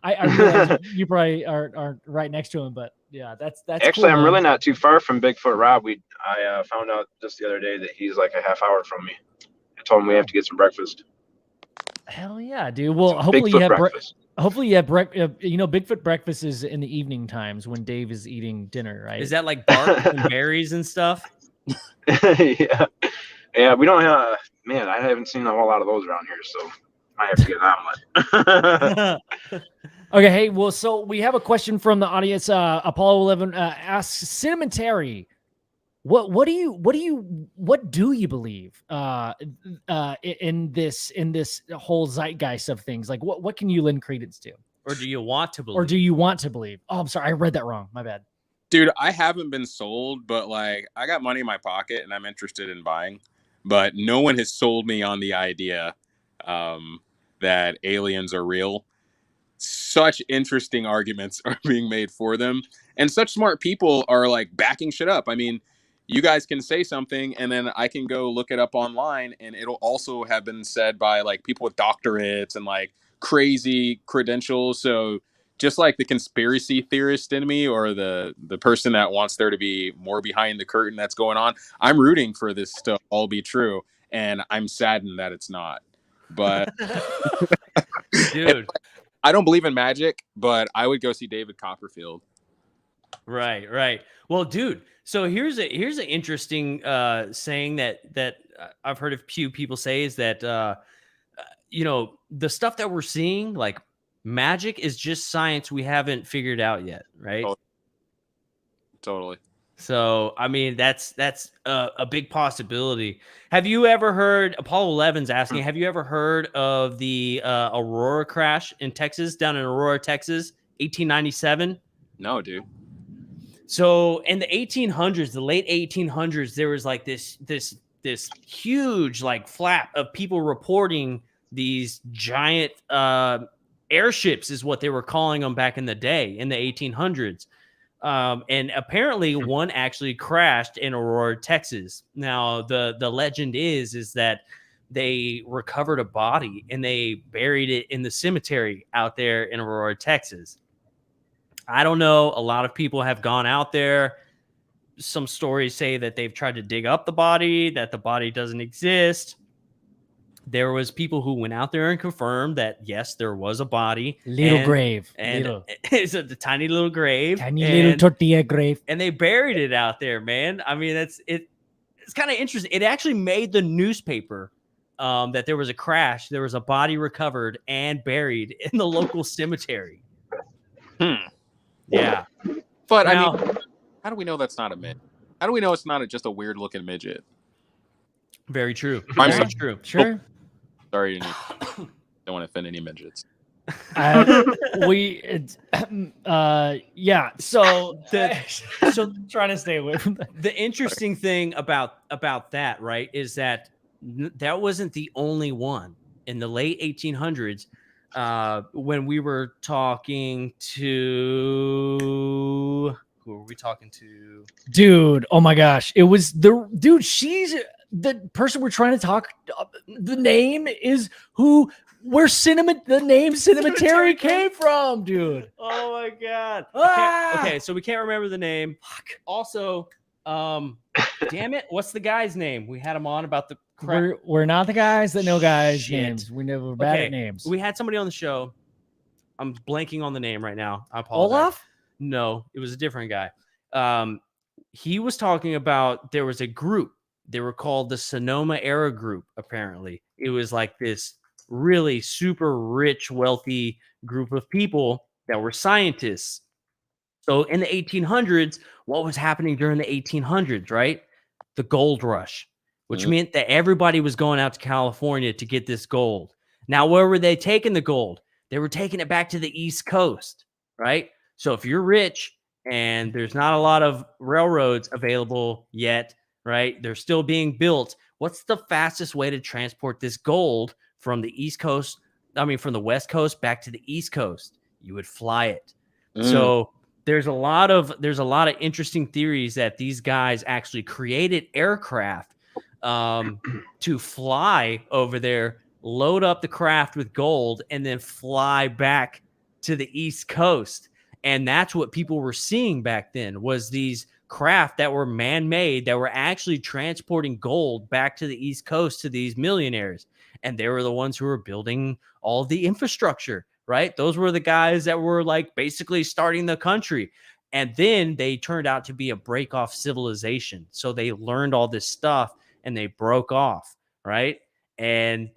I realize you probably are right next to him, but yeah, that's Actually, cool, I'm man. really not too far from Bigfoot Rob. I found out just the other day that he's like a half hour from me. I told him we have to get some breakfast. Hell yeah, dude. Well, Some hopefully Bigfoot you have breakfast. hopefully you have Bigfoot breakfast is in the evening times when Dave is eating dinner, right? is that like bark and berries and stuff? Yeah. We don't have. Man, I haven't seen a whole lot of those around here, so I have to get an omelet. Okay, hey, well, so we have a question from the audience. Apollo 11 asks Cinnamon Terry, what do you believe in this whole zeitgeist of things? Like what can you lend credence to? Or do you want to believe? Or do you want to believe? Oh, I'm sorry, I read that wrong. My bad. Dude, I haven't been sold, but like I got money in my pocket and I'm interested in buying. But no one has sold me on the idea that aliens are real. Such interesting arguments are being made for them. And such smart people are like backing shit up. I mean, you guys can say something and then I can go look it up online and it'll also have been said by like people with doctorates and like crazy credentials. So just like the conspiracy theorist in me or the person that wants there to be more behind the curtain that's going on, I'm rooting for this to all be true. And I'm saddened that it's not. But Dude. I don't believe in magic, but I would go see David Copperfield. Right. Well, dude, so here's an interesting saying that I've heard a few people say is that the stuff that we're seeing, like magic, is just science we haven't figured out yet, right? Totally. So I mean that's a big possibility. Have you ever heard? Apollo 11's asking. Have you ever heard of the Aurora crash in Texas, down in Aurora, Texas, 1897? No, dude. So in the 1800s, the late 1800s, there was like this huge like flap of people reporting these giant airships, is what they were calling them back in the day in the 1800s. And apparently one actually crashed in Aurora, Texas. Now the legend is that they recovered a body and they buried it in the cemetery out there in Aurora, Texas. I don't know. A lot of people have gone out there. Some stories say that they've tried to dig up the body, that the body doesn't exist. There was people who went out there and confirmed that, yes, there was a body. Grave. And it's a tiny little grave. Little tortilla grave. And they buried it out there, man. I mean, it's kind of interesting. It actually made the newspaper that there was a crash. There was a body recovered and buried in the local cemetery. Yeah. But Now- I mean, how do we know that's not a midget? How do we know it's not just a weird looking midget? Very true. I'm Very sorry. true. Sure. Sorry, don't want to offend any midgets. Yeah. So So trying to stay away from that. the interesting thing about that, right, is that that wasn't the only one in the late 1800s. When we were talking to, who were we talking to? Dude, oh my gosh. It was the dude, she's the person we're trying to talk. The name is where the name Cinematary came from, dude. Oh my god. Ah! Okay, so we can't remember the name. Also, damn it, what's the guy's name? We had him on about the crap. We're not the guys that know guys' Shit. names. We're bad Okay, at names. We had somebody on the show. I'm blanking on the name right now. I apologize. Olaf? No, it was a different guy. He was talking about there was a group. They were called the Sonoma Era Group, apparently. It was like this really super rich, wealthy group of people that were scientists. So in the 1800s, what was happening during the 1800s, right? The gold rush, which meant that everybody was going out to California to get this gold. Now, where were they taking the gold? They were taking it back to the East Coast, right? So if you're rich and there's not a lot of railroads available yet, right? They're still being built. What's the fastest way to transport this gold from the East Coast? I mean, from the West Coast back to the East Coast? You would fly it. So there's a lot of interesting theories that these guys actually created aircraft to fly over there, load up the craft with gold, and then fly back to the East Coast. And that's what people were seeing back then, was these craft that were man-made that were actually transporting gold back to the East Coast to these millionaires. And they were the ones who were building all of the infrastructure, right? Those were the guys that were like basically starting the country. And then they turned out to be a break-off civilization. So they learned all this stuff and they broke off, right? And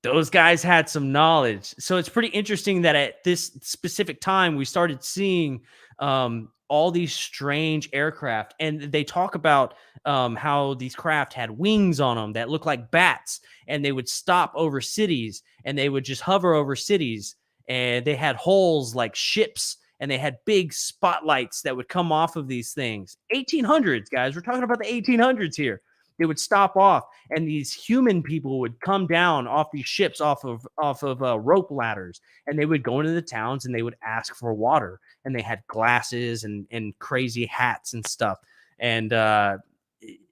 those guys had some knowledge. So it's pretty interesting that at this specific time, we started seeing all these strange aircraft. And they talk about how these craft had wings on them that looked like bats, and they would stop over cities and they would just hover over cities. And they had holes like ships, and they had big spotlights that would come off of these things. 1800s, guys. We're talking about the 1800s here. They would stop off, and these human people would come down off these ships, off of rope ladders, and they would go into the towns and they would ask for water. And they had glasses and crazy hats and stuff. And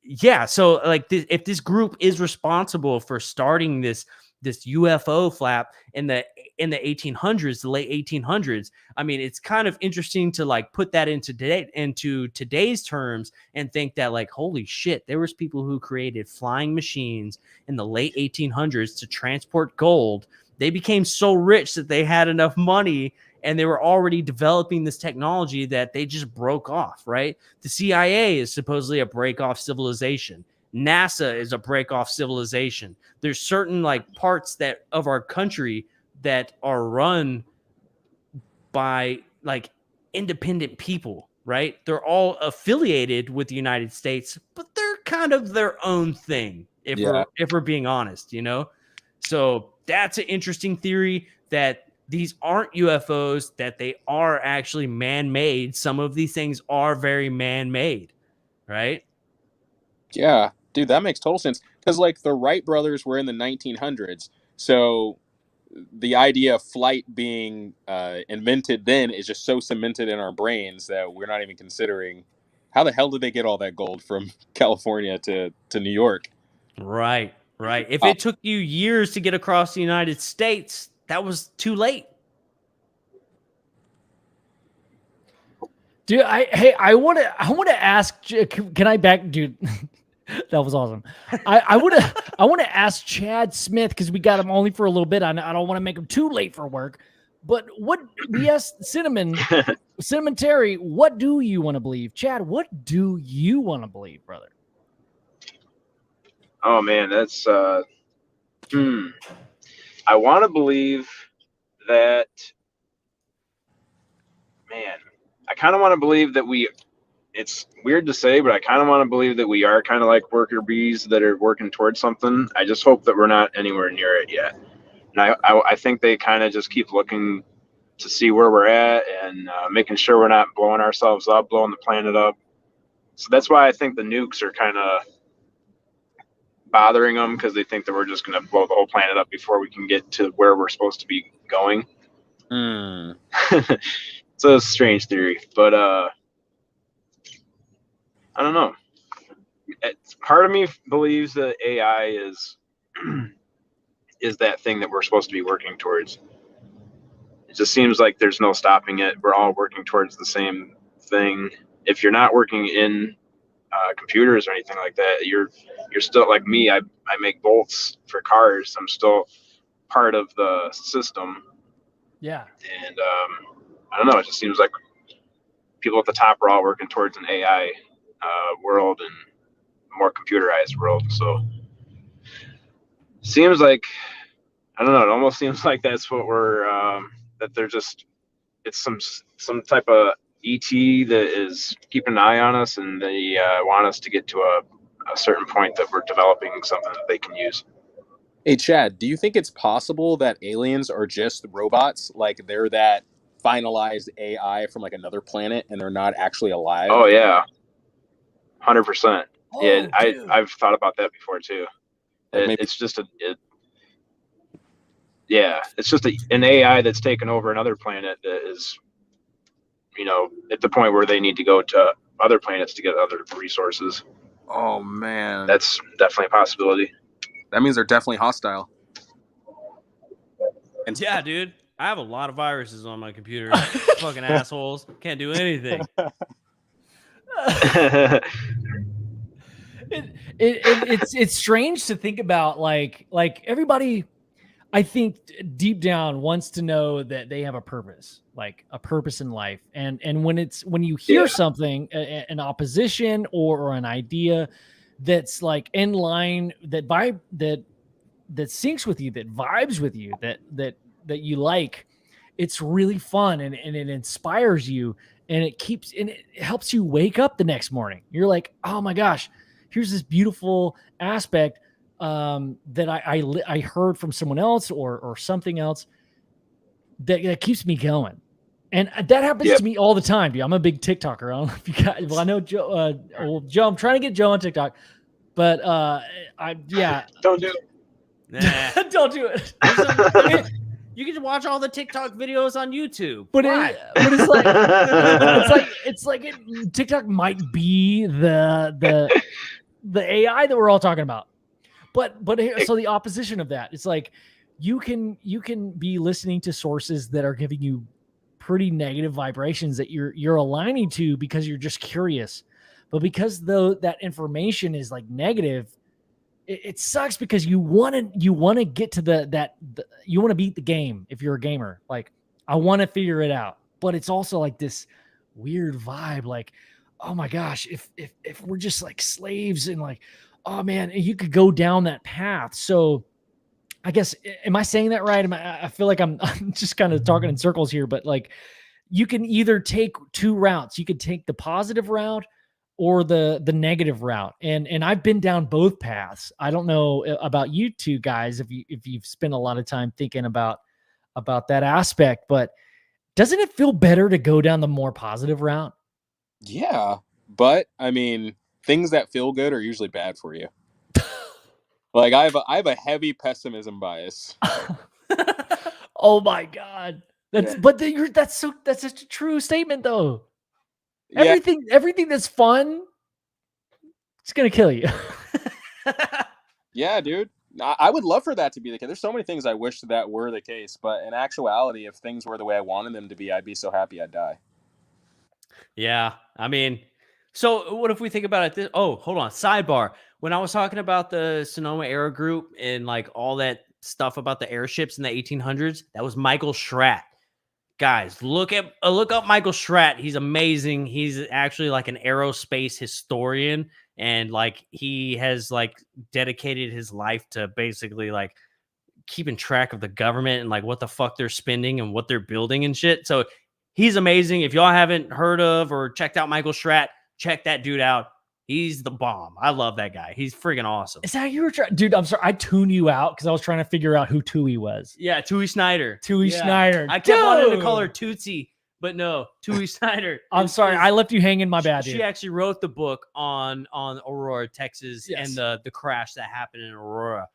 yeah, so like if this group is responsible for starting this UFO flap in the 1800s, the late 1800s, I mean, it's kind of interesting to like put that into today's terms and think that like, holy shit, there was people who created flying machines in the late 1800s to transport gold. They became so rich that they had enough money and they were already developing this technology that they just broke off, right? The CIA is supposedly a break-off civilization. NASA is a break-off civilization. There's certain like parts that of our country that are run by like independent people, right? They're all affiliated with the United States, but they're kind of their own thing, if we're being honest, you know? So that's an interesting theory, that these aren't UFOs, that they are actually man-made. Some of these things are very man-made, right? Yeah, dude, that makes total sense. Because like the Wright brothers were in the 1900s, so the idea of flight being invented then is just so cemented in our brains that we're not even considering how the hell did they get all that gold from California to New York? Right. If it took you years to get across the United States, that was too late. Dude, I want to ask. Can I back, dude? That was awesome. I want to ask Chad Smith, because we got him only for a little bit. I don't want to make him too late for work. But what we asked Cinnamon Terry, what do you want to believe? Chad, what do you want to believe, brother? Oh man, that's I want to believe that, man, I kind of want to believe that it's weird to say, but I kind of want to believe that we are kind of like worker bees that are working towards something. I just hope that we're not anywhere near it yet. And I think they kind of just keep looking to see where we're at and making sure we're not blowing ourselves up, blowing the planet up. So that's why I think the nukes are kind of bothering them, because they think that we're just going to blow the whole planet up before we can get to where we're supposed to be going. So it's a strange theory, but I don't know. Part of me believes that AI is that thing that we're supposed to be working towards. It just seems like there's no stopping it. We're all working towards the same thing. If you're not working in computers or anything like that, you're still like me. I make bolts for cars. I'm still part of the system. Yeah. And I don't know. It just seems like people at the top are all working towards an AI world and a more computerized world. So seems like, I don't know. It almost seems like that's what we're that they're just, it's some type of ET that is keeping an eye on us, and they want us to get to a certain point that we're developing something that they can use. Hey, Chad, do you think it's possible that aliens are just robots? Like they're that finalized AI from like another planet and they're not actually alive? Oh, yeah. 100%. Oh, Yeah, dude. I've thought about that before, too. It's just it's just an AI that's taken over another planet that is, at the point where they need to go to other planets to get other resources. Oh, man. That's definitely a possibility. That means they're definitely hostile. And yeah, dude, I have a lot of viruses on my computer. Fucking assholes. Can't do anything. It's strange to think about, like everybody, I think deep down wants to know that they have a purpose, like a purpose in life. And when you hear something, an opposition or an idea that's like in line, that syncs with you, that vibes with you, that you like, it's really fun and it inspires you, and it helps you wake up the next morning. You're like, oh my gosh, here's this beautiful aspect that I heard from someone else or something else that keeps me going. And that happens to me all the time, dude. I'm a big TikToker. I don't know if you guys, well, I know Joe, Joe, I'm trying to get Joe on TikTok, but Don't do it. Nah. Don't do it. You can watch all the TikTok videos on YouTube. But it's like TikTok might be the AI that we're all talking about. But so the opposition of that, it's like you can be listening to sources that are giving you pretty negative vibrations that you're aligning to because you're just curious. But because that information is like negative, it sucks, because you want to get to you want to beat the game if you're a gamer. Like, I want to figure it out, but it's also like this weird vibe, like, oh my gosh, if we're just like slaves, and like, oh man, you could go down that path. So I guess, am I saying that right? I feel like I'm just kind of talking in circles here, but like, you can either take two routes. You could take the positive route or the negative route. And I've been down both paths. I don't know about you two guys, if you've spent a lot of time thinking about that aspect, but doesn't it feel better to go down the more positive route? Yeah, but I mean, things that feel good are usually bad for you. Like I have a heavy pessimism bias. Oh my God. That's such a true statement though. Yeah. Everything that's fun, it's gonna kill you. Yeah, dude. I would love for that to be the case. There's so many things I wish that were the case, but in actuality, if things were the way I wanted them to be, I'd be so happy I'd die. Yeah, I mean, so what if we think about it? Oh, hold on. Sidebar. When I was talking about the Sonoma Aero Group and like all that stuff about the airships in the 1800s, that was Michael Schratt. Guys, look up Michael Schratt. He's amazing. He's actually like an aerospace historian, and like he has like dedicated his life to basically like keeping track of the government and like what the fuck they're spending and what they're building and shit. So He's amazing. If y'all haven't heard of or checked out Michael Stratt, check that dude out. He's the bomb. I love that guy. He's friggin' awesome. Is that you were trying? Dude, I'm sorry. I tuned you out because I was trying to figure out who Tui was. Yeah, Tui Snyder. Tui Snyder. I kept wanting to Dude! call her Tootsie, but no, Tui Snyder. I'm sorry. I left you hanging. My bad, She dude. actually wrote the book on Aurora, Texas, Yes. and the crash that happened in Aurora.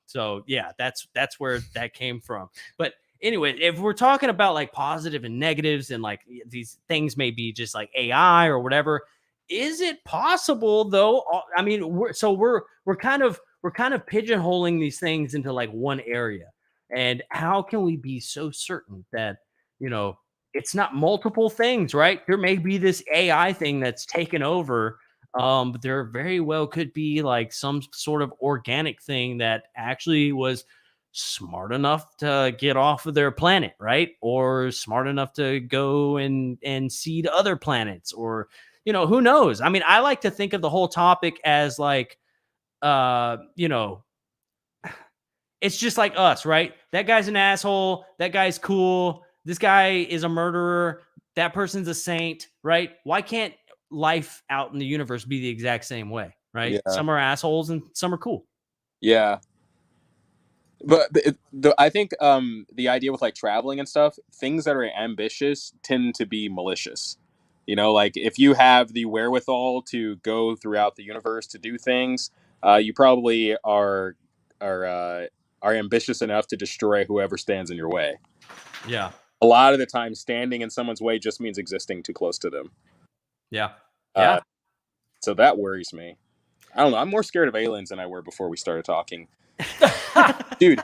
So yeah, that's where that came from. But anyway, if we're talking about like positive and negatives and like these things may be just like AI or whatever, is it possible though? I mean, we're kind of pigeonholing these things into like one area. And how can we be so certain that, you know, it's not multiple things, right? There may be this AI thing that's taken over. But there very well could be like some sort of organic thing that actually was smart enough to get off of their planet, right? Or smart enough to go and seed other planets, or, you know, who knows? I mean, I like to think of the whole topic as like, you know, it's just like us, right? That guy's an asshole. That guy's cool. This guy is a murderer. That person's a saint, right? Why can't life out in the universe be the exact same way, right? Yeah. Some are assholes and some are cool. Yeah. But I think the idea with like traveling and stuff, things that are ambitious tend to be malicious. You know, like if you have the wherewithal to go throughout the universe to do things, you probably are ambitious enough to destroy whoever stands in your way. Yeah. A lot of the time, standing in someone's way just means existing too close to them. Yeah. Yeah. So that worries me. I don't know. I'm more scared of aliens than I were before we started talking. Dude,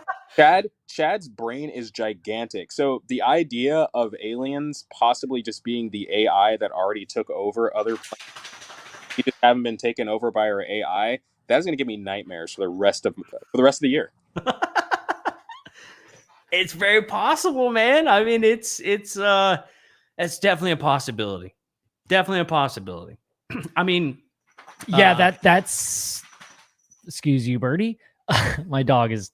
Chad's brain is gigantic. So the idea of aliens possibly just being the AI that already took over other planets, we just haven't been taken over by our AI, that's going to give me nightmares for the rest of the year. It's very possible, man. I mean, it's definitely a possibility. Definitely a possibility. I mean, Yeah, that's excuse you, Birdie. My dog is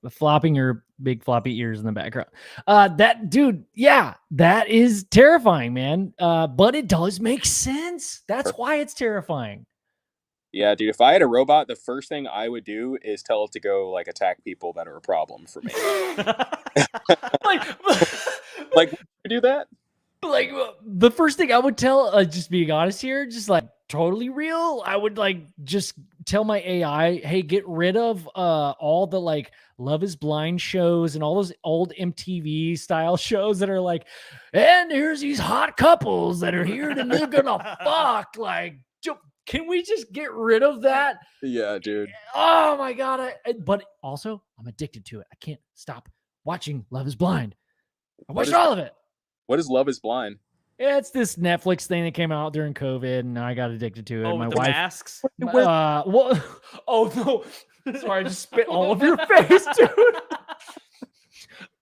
flopping her big floppy ears in the background. That dude, yeah, that is terrifying, man. But it does make sense. That's why it's terrifying. Yeah, dude, if I had a robot, the first thing I would do is tell it to go like attack people that are a problem for me. Like, would you do that? Like the first thing I would tell, just being honest here, just like totally real, I would like just tell my AI, hey, get rid of all the like Love is Blind shows and all those old MTV style shows that are like, and here's these hot couples that are here and they're gonna fuck. Like, can we just get rid of that? Yeah, dude. Oh my god! But also, I'm addicted to it. I can't stop watching Love is Blind. I watched all of it. What is Love is Blind? It's this Netflix thing that came out during COVID, and I got addicted to it. Oh, my with the wife. masks. What? Oh no! Sorry, I just spit all over your face, dude.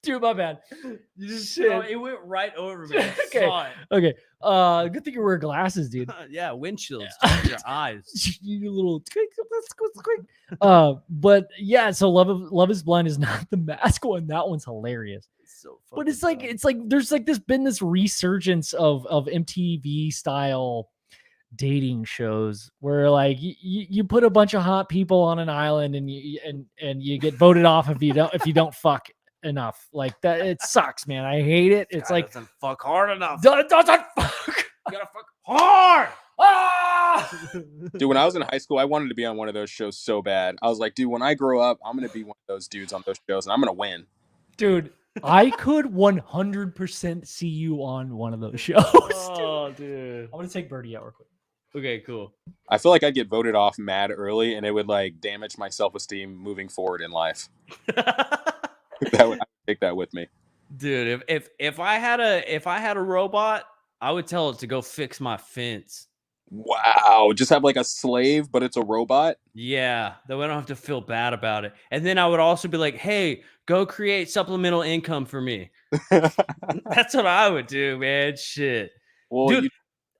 Dude, my bad. You just shit. Oh, it went right over me. I Okay. saw it. Okay. Good thing you wear glasses, dude. Yeah, windshields to your eyes. You little but yeah, so Love is Blind is not the mask one. That one's hilarious. So But it's like there's like been this resurgence of MTV style dating shows where like you put a bunch of hot people on an island and you get voted off if you don't fuck enough. Like that, it sucks, man. I hate it. It's like doesn't fuck hard enough. doesn't fuck. You gotta fuck hard. Ah! Dude, when I was in high school, I wanted to be on one of those shows so bad. I was like, dude, when I grow up, I'm gonna be one of those dudes on those shows, and I'm gonna win. Dude, I could 100% see you on one of those shows. Oh, dude. I'm gonna take Birdie out real quick. Okay, cool. I feel like I'd get voted off mad early, and it would like damage my self-esteem moving forward in life. I would take that with me, Dude, if I had a robot, I would tell it to go fix my fence. Wow, just have like a slave, but it's a robot. Yeah, that way I don't have to feel bad about it. And then I would also be like, hey, go create supplemental income for me. That's what I would do, man. Shit. Well, dude,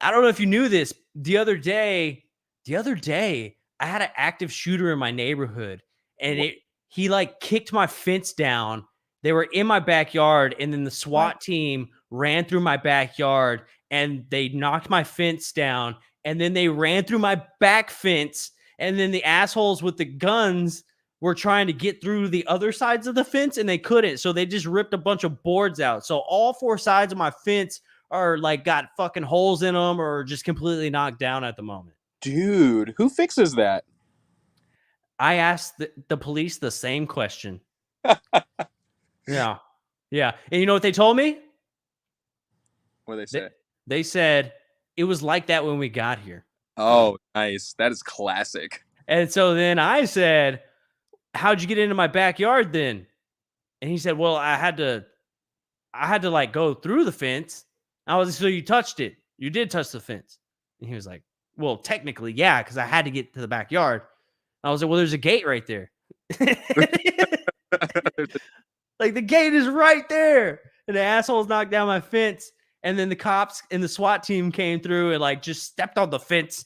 I don't know if you knew this. The other day, I had an active shooter in my neighborhood, and he like kicked my fence down. They were in my backyard, and then the SWAT team ran through my backyard, and they knocked my fence down, and then they ran through my back fence, and then the assholes with the guns were trying to get through the other sides of the fence, and they couldn't. So they just ripped a bunch of boards out. So all 4 sides of my fence are like got fucking holes in them or just completely knocked down at the moment. Dude, who fixes that? I asked the police the same question. Yeah. Yeah. And you know what they told me? What do they say? They said it was like that when we got here. Oh, nice. That is classic. And so then I said, how'd you get into my backyard then? And he said, well, I had to like go through the fence. I was, so you touched it. You did touch the fence. And he was like, well, technically, yeah, because I had to get to the backyard. I was like, well, there's a gate right there. Like the gate is right there. And the assholes knocked down my fence. And then the cops and the SWAT team came through and like just stepped on the fence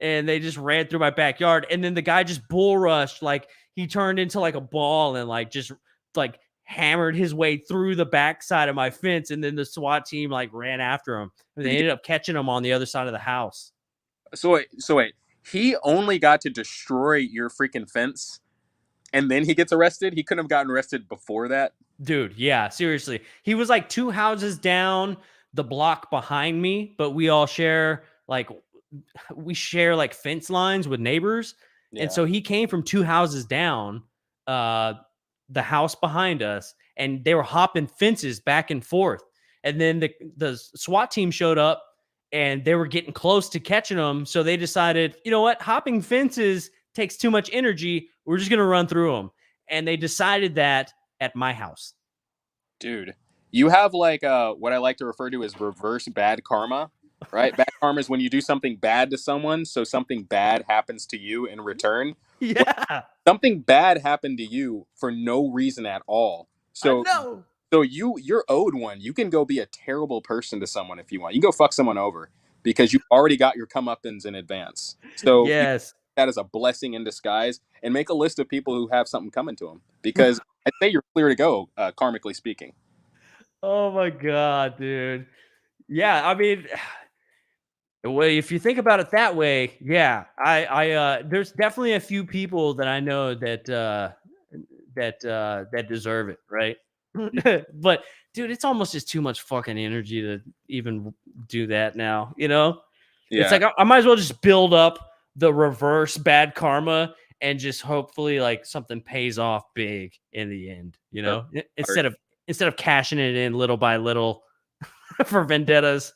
and they just ran through my backyard. And then the guy just bull rushed. Like he turned into like a ball and like just like hammered his way through the backside of my fence. And then the SWAT team like ran after him. And they ended up catching him on the other side of the house. So wait. He only got to destroy your freaking fence and then he gets arrested? He couldn't have gotten arrested before that? Dude, yeah, seriously. He was like 2 houses down the block behind me, but we share like fence lines with neighbors. Yeah. And so he came from 2 houses down, the house behind us, and they were hopping fences back and forth. And then the SWAT team showed up and they were getting close to catching them. So they decided, you know what? Hopping fences takes too much energy. We're just going to run through them. And they decided that at my house. Dude, you have like what I like to refer to as reverse bad karma, right? Bad karma is when you do something bad to someone, so something bad happens to you in return. Yeah. Well, something bad happened to you for no reason at all. So you're owed one. You can go be a terrible person to someone if you want. You can go fuck someone over because you've already got your comeuppance in advance. So yes, that is a blessing in disguise, and make a list of people who have something coming to them because I'd say you're clear to go, karmically speaking. Oh my God, dude. Yeah, I mean, well, if you think about it that way, yeah, I there's definitely a few people that I know that that deserve it, right? But dude, it's almost just too much fucking energy to even do that now, you know? Yeah. It's like I might as well just build up the reverse bad karma and just hopefully like something pays off big in the end, you know? Instead of cashing it in little by little for vendettas.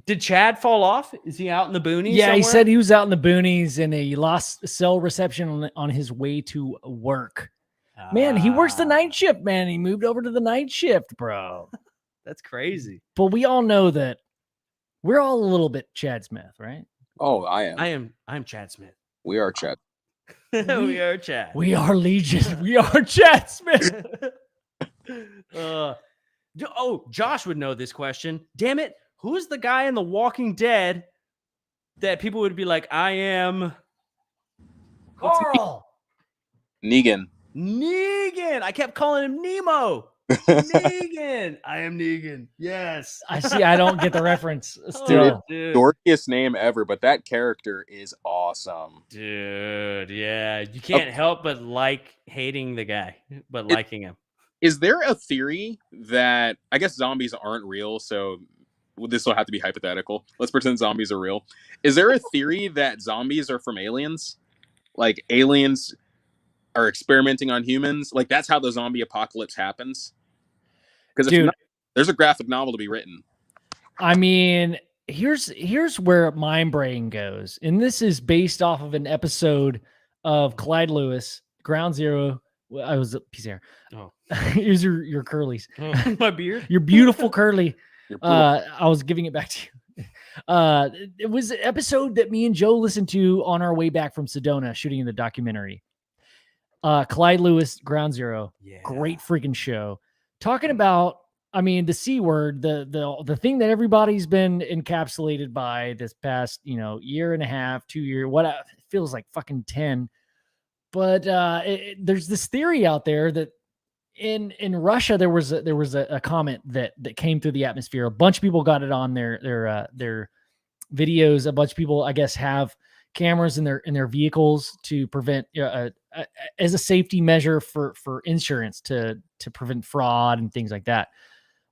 Did Chad fall off? Is he out in the boonies? Yeah, somewhere? He said he was out in the boonies and he lost cell reception on his way to work. Man, he works the night shift, man. He moved over to the night shift, bro. That's crazy. But we all know that we're all a little bit Chad Smith, right? Oh, I am. I'm Chad Smith. We are Chad. We are Chad. We are Legion. We are Chad Smith. Josh would know this question. Damn it. Who's the guy in The Walking Dead that people would be like, I am Carl. Negan. I kept calling him Nemo. Negan. I am Negan. Yes. I see. I don't get the reference still. Dude. Dorkiest name ever, but that character is awesome. Dude, yeah. You can't help but hating the guy, but liking him. Is there a theory that, I guess zombies aren't real, so this will have to be hypothetical. Let's pretend zombies are real. Is there a theory that zombies are from aliens? Like aliens are experimenting on humans? Like that's how the zombie apocalypse happens? Because there's a graphic novel to be written. I mean, here's where my brain goes. And this is based off of an episode of Clyde Lewis, Ground Zero. I was a piece of hair. Oh. Here's your curlies. Oh, my beard. Your beautiful curly. I was giving it back to you. It was an episode that me and Joe listened to on our way back from Sedona shooting the documentary. Clyde Lewis, Ground Zero. Yeah. Great freaking show. Talking about, I mean, the C word, the thing that everybody's been encapsulated by this past, year and a half, 2 year, what it feels like fucking 10. But there's this theory out there that in Russia, there was a comet that came through the atmosphere. A bunch of people got it on their videos. A bunch of people, I guess, have cameras in their vehicles to prevent as a safety measure for insurance to prevent fraud and things like that.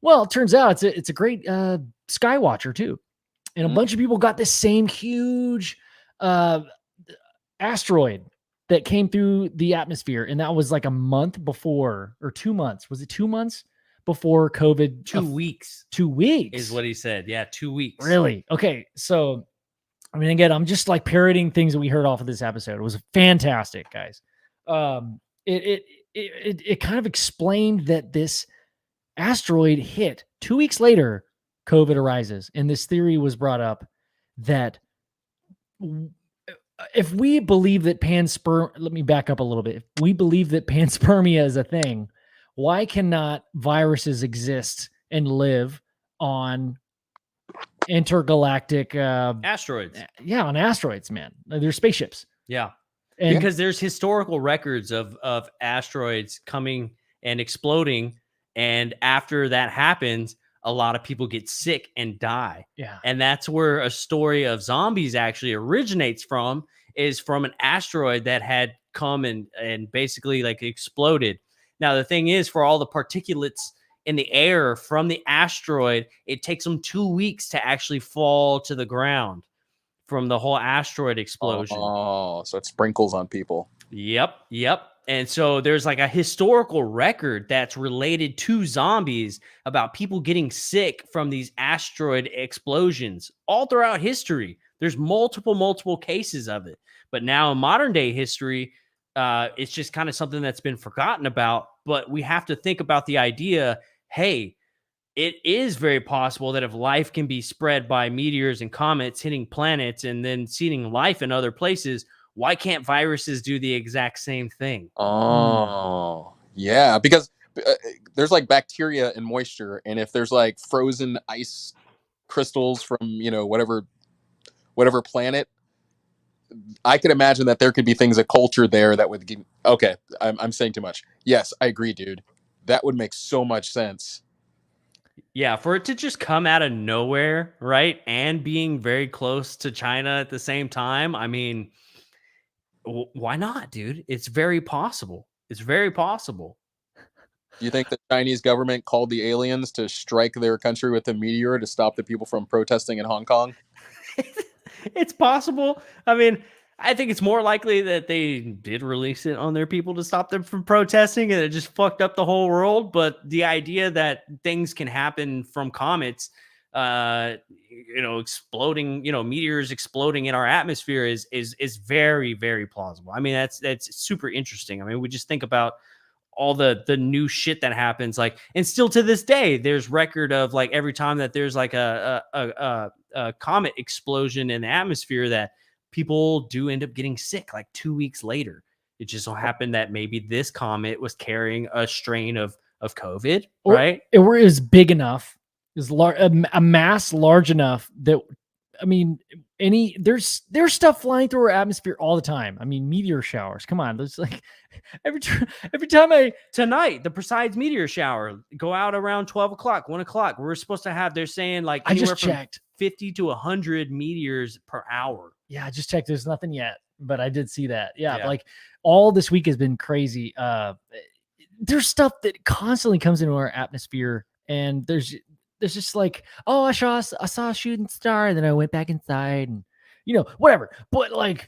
Well, it turns out it's a great sky watcher too, and a bunch of people got this same huge asteroid that came through the atmosphere, and that was like a month before, or 2 months. Was it 2 months before COVID? 2 weeks. 2 weeks is what he said. Yeah, 2 weeks. Really? Okay, so I mean, again, I'm just like parroting things that we heard off of this episode. It was fantastic, guys. It kind of explained that this asteroid hit 2 weeks later. COVID arises, and this theory was brought up that if we believe that let me back up a little bit. If we believe that panspermia is a thing, why cannot viruses exist and live on intergalactic asteroids? Yeah, on asteroids, man. They're spaceships. Yeah. And because there's historical records of asteroids coming and exploding, and after that happens, a lot of people get sick and die. Yeah. And that's where a story of zombies actually originates from, is from an asteroid that had come and basically like exploded. Now, the thing is, for all the particulates in the air from the asteroid, it takes them 2 weeks to actually fall to the ground from the whole asteroid explosion. Oh, so it sprinkles on people. Yep. And so there's like a historical record that's related to zombies about people getting sick from these asteroid explosions all throughout history. There's multiple cases of it. But now in modern day history, it's just kind of something that's been forgotten about. But we have to think about the idea, hey, it is very possible that if life can be spread by meteors and comets hitting planets and then seeding life in other places, why can't viruses do the exact same thing? Oh, yeah, because there's like bacteria and moisture, and if there's like frozen ice crystals from, whatever planet, I can imagine that there could be things, a culture there that would give. Okay, I'm saying too much. Yes, I agree, dude. That would make so much sense. Yeah, for it to just come out of nowhere, right? And being very close to China at the same time. I mean, why not, dude? It's very possible. It's very possible. You think the Chinese government called the aliens to strike their country with a meteor to stop the people from protesting in Hong Kong? It's possible. I mean, I think it's more likely that they did release it on their people to stop them from protesting, and it just fucked up the whole world. But the idea that things can happen from comets, exploding, meteors exploding in our atmosphere is very, very plausible. I mean, that's super interesting. I mean, we just think about all the new shit that happens, like, and still to this day, there's record of like every time that there's like a comet explosion in the atmosphere that people do end up getting sick like 2 weeks later. It just so happened that maybe this comet was carrying a strain of COVID, right? It was big enough, is a mass large enough that, I mean, there's stuff flying through our atmosphere all the time. I mean, meteor showers. Come on, there's like every time tonight, the Perseids meteor shower go out around 12 o'clock, 1 o'clock. We're supposed to have, they're saying like I just checked 50 to 100 meteors per hour. Yeah, I just checked. There's nothing yet, but I did see that. Yeah. Like all this week has been crazy. There's stuff that constantly comes into our atmosphere, and there's just like, oh, I saw a shooting star, and then I went back inside, and whatever. But like,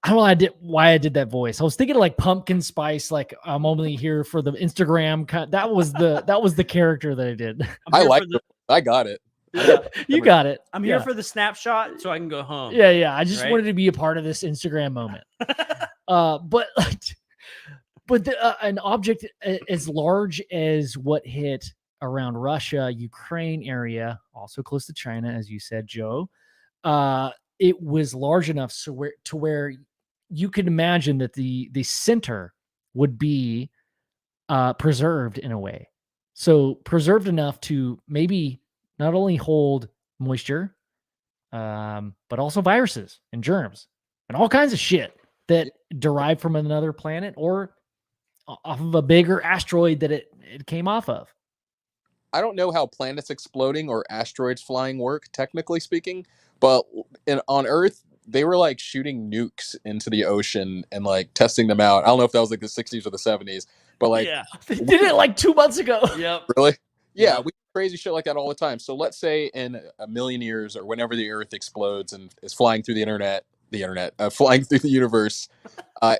I don't know why I did that voice. I was thinking of like pumpkin spice, like I'm only here for the Instagram. That was the character that I did. I got it. You got it. I'm here for the snapshot so I can go home. Yeah. I just wanted to be a part of this Instagram moment. But an object as large as what hit around Russia, Ukraine area, also close to China, as you said, Joe, it was large enough to where you could imagine that the center would be preserved in a way. So preserved enough to maybe not only hold moisture, but also viruses and germs and all kinds of shit that derive from another planet or off of a bigger asteroid that it came off of. I don't know how planets exploding or asteroids flying work, technically speaking, but on Earth, they were like shooting nukes into the ocean and like testing them out. I don't know if that was like the 60s or the 70s, but like, Yeah. They did it like 2 months ago. Yep. really? Yeah, Yep. we do crazy shit like that all the time. So let's say in a million years or whenever the Earth explodes and is flying through the internet, flying through the universe,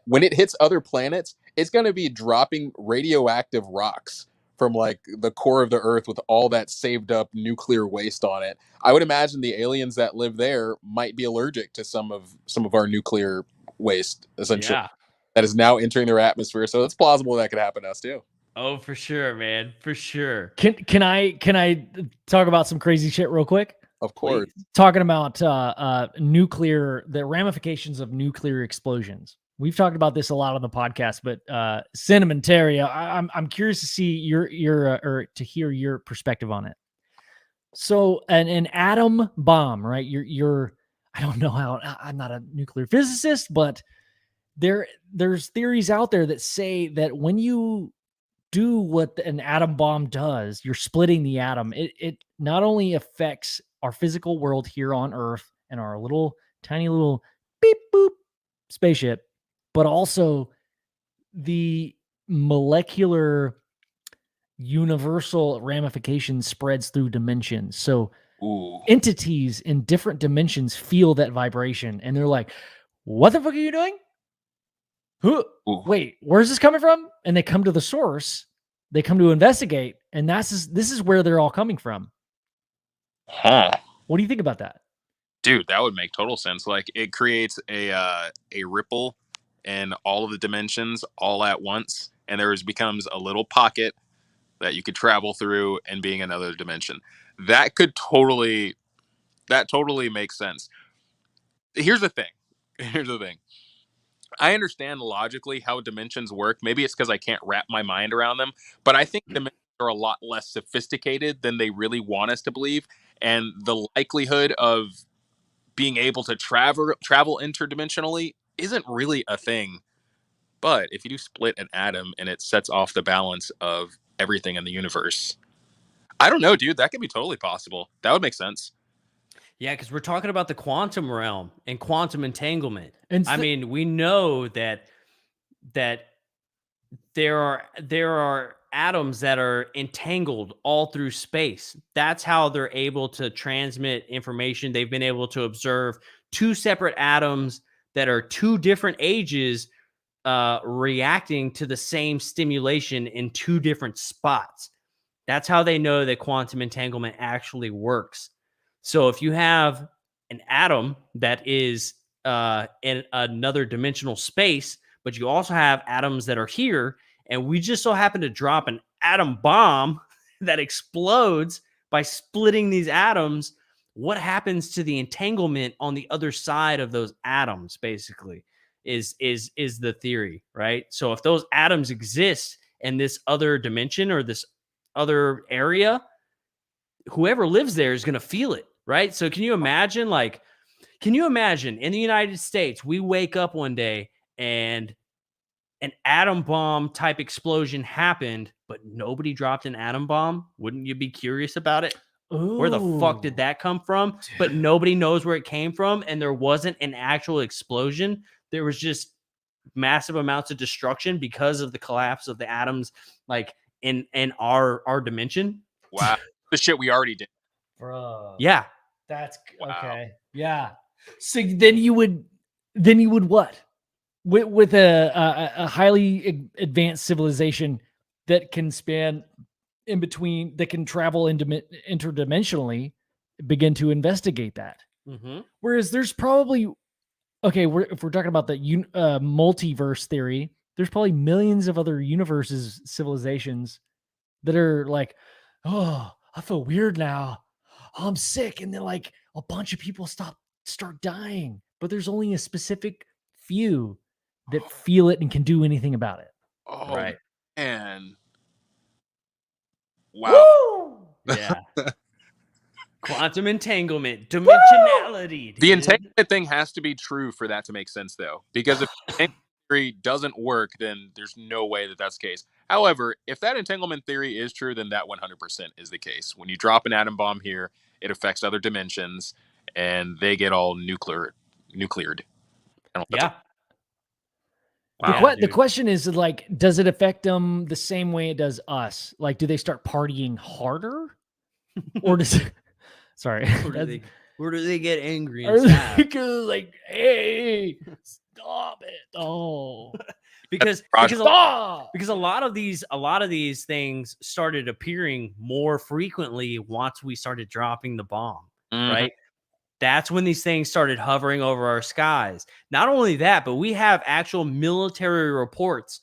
when it hits other planets, it's going to be dropping radioactive rocks from like the core of the Earth with all that saved up nuclear waste on it. I would imagine the aliens that live there might be allergic to some of our nuclear waste, essentially, Yeah. that is now entering their atmosphere. So it's plausible that could happen to us too. Oh, for sure, man. For sure. Can I talk about some crazy shit real quick? Of course. Please. Talking about the ramifications of nuclear explosions. We've talked about this a lot on the podcast, but Cinnamon Terry, I'm curious to see your or to hear your perspective on it. So an atom bomb, right? You're I don't know how, I'm not a nuclear physicist, but there's theories out there that say that when you do what an atom bomb does, you're splitting the atom. It not only affects our physical world here on Earth and our tiny little beep boop spaceship, but also the molecular universal ramifications spreads through dimensions. So Ooh. entities in different dimensions feel that vibration and they're like, what the fuck are you doing? Who? Ooh. Wait, where's this coming from? And they come to the source. They come to investigate, and this is where they're all coming from. Huh. What do you think about that? Dude, that would make total sense. Like it creates a ripple in all of the dimensions all at once, and becomes a little pocket that you could travel through and being another dimension. That totally makes sense. Here's the thing. I understand logically how dimensions work. Maybe it's because I can't wrap my mind around them, but I think dimensions are a lot less sophisticated than they really want us to believe. And the likelihood of being able to travel interdimensionally isn't really a thing. But if you do split an atom and it sets off the balance of everything in the universe, I don't know, dude, that could be totally possible. That would make sense. Yeah, because we're talking about the quantum realm and quantum entanglement. And I mean, we know that there are atoms that are entangled all through space. That's how they're able to transmit information. They've been able to observe two separate atoms that are two different ages reacting to the same stimulation in two different spots. That's how they know that quantum entanglement actually works. So if you have an atom that is in another dimensional space, but you also have atoms that are here, and we just so happen to drop an atom bomb that explodes by splitting these atoms, what happens to the entanglement on the other side of those atoms, basically, is the theory, right? So if those atoms exist in this other dimension or this other area, whoever lives there is going to feel it, right? So can you imagine in the United States, we wake up one day and an atom bomb type explosion happened, but nobody dropped an atom bomb? Wouldn't you be curious about it? Ooh. Where the fuck did that come from? But nobody knows where it came from, and there wasn't an actual explosion. There was just massive amounts of destruction because of the collapse of the atoms, like in our dimension. Wow. The shit we already did. Bro. Yeah. That's Wow. okay. Yeah. So then you would what? With a highly advanced civilization that can span in between, that can travel interdimensionally, begin to investigate that. Mm-hmm. Whereas there's probably, if we're talking about the multiverse theory, there's probably millions of other universes, civilizations that are like, oh, I feel weird now. Oh, I'm sick. And then like a bunch of people start dying, but there's only a specific few that feel it and can do anything about it. Oh, Right. man. Wow. Woo! Yeah. Quantum entanglement, dimensionality. The dude. entanglement thing has to be true for that to make sense, though, because if you're theory doesn't work, then there's no way that that's the case. However, if that entanglement theory is true, then that 100% is the case. When you drop an atom bomb here, it affects other dimensions, and they get all nucleared. Yeah. The question is, like, does it affect them the same way it does us? Like, do they start partying harder, or does sorry, Where do they get angry or and sad? because like, hey, stop it! Oh, because stop! because a lot of these things started appearing more frequently once we started dropping the bomb, right? That's when these things started hovering over our skies. Not only that, but we have actual military reports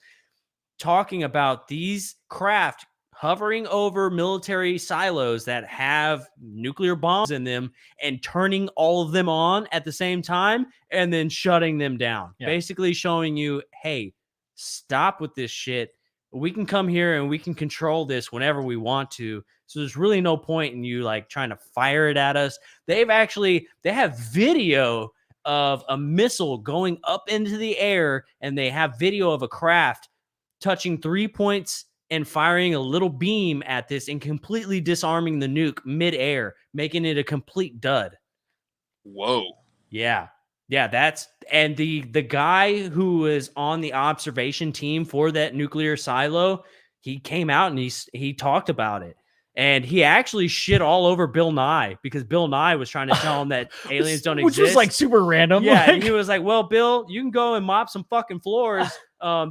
talking about these craft hovering over military silos that have nuclear bombs in them and turning all of them on at the same time and then shutting them down. Yeah. Basically showing you, hey, stop with this shit. We can come here and we can control this whenever we want to. So there's really no point in you like trying to fire it at us. They have video of a missile going up into the air, and they have video of a craft touching 3 points and firing a little beam at this and completely disarming the nuke midair, making it a complete dud. Whoa. Yeah. Yeah, and the guy who was on the observation team for that nuclear silo, he came out and he talked about it. And he actually shit all over Bill Nye because Bill Nye was trying to tell him that aliens don't exist. Which was like super random. Yeah, like... and he was like, well, Bill, you can go and mop some fucking floors.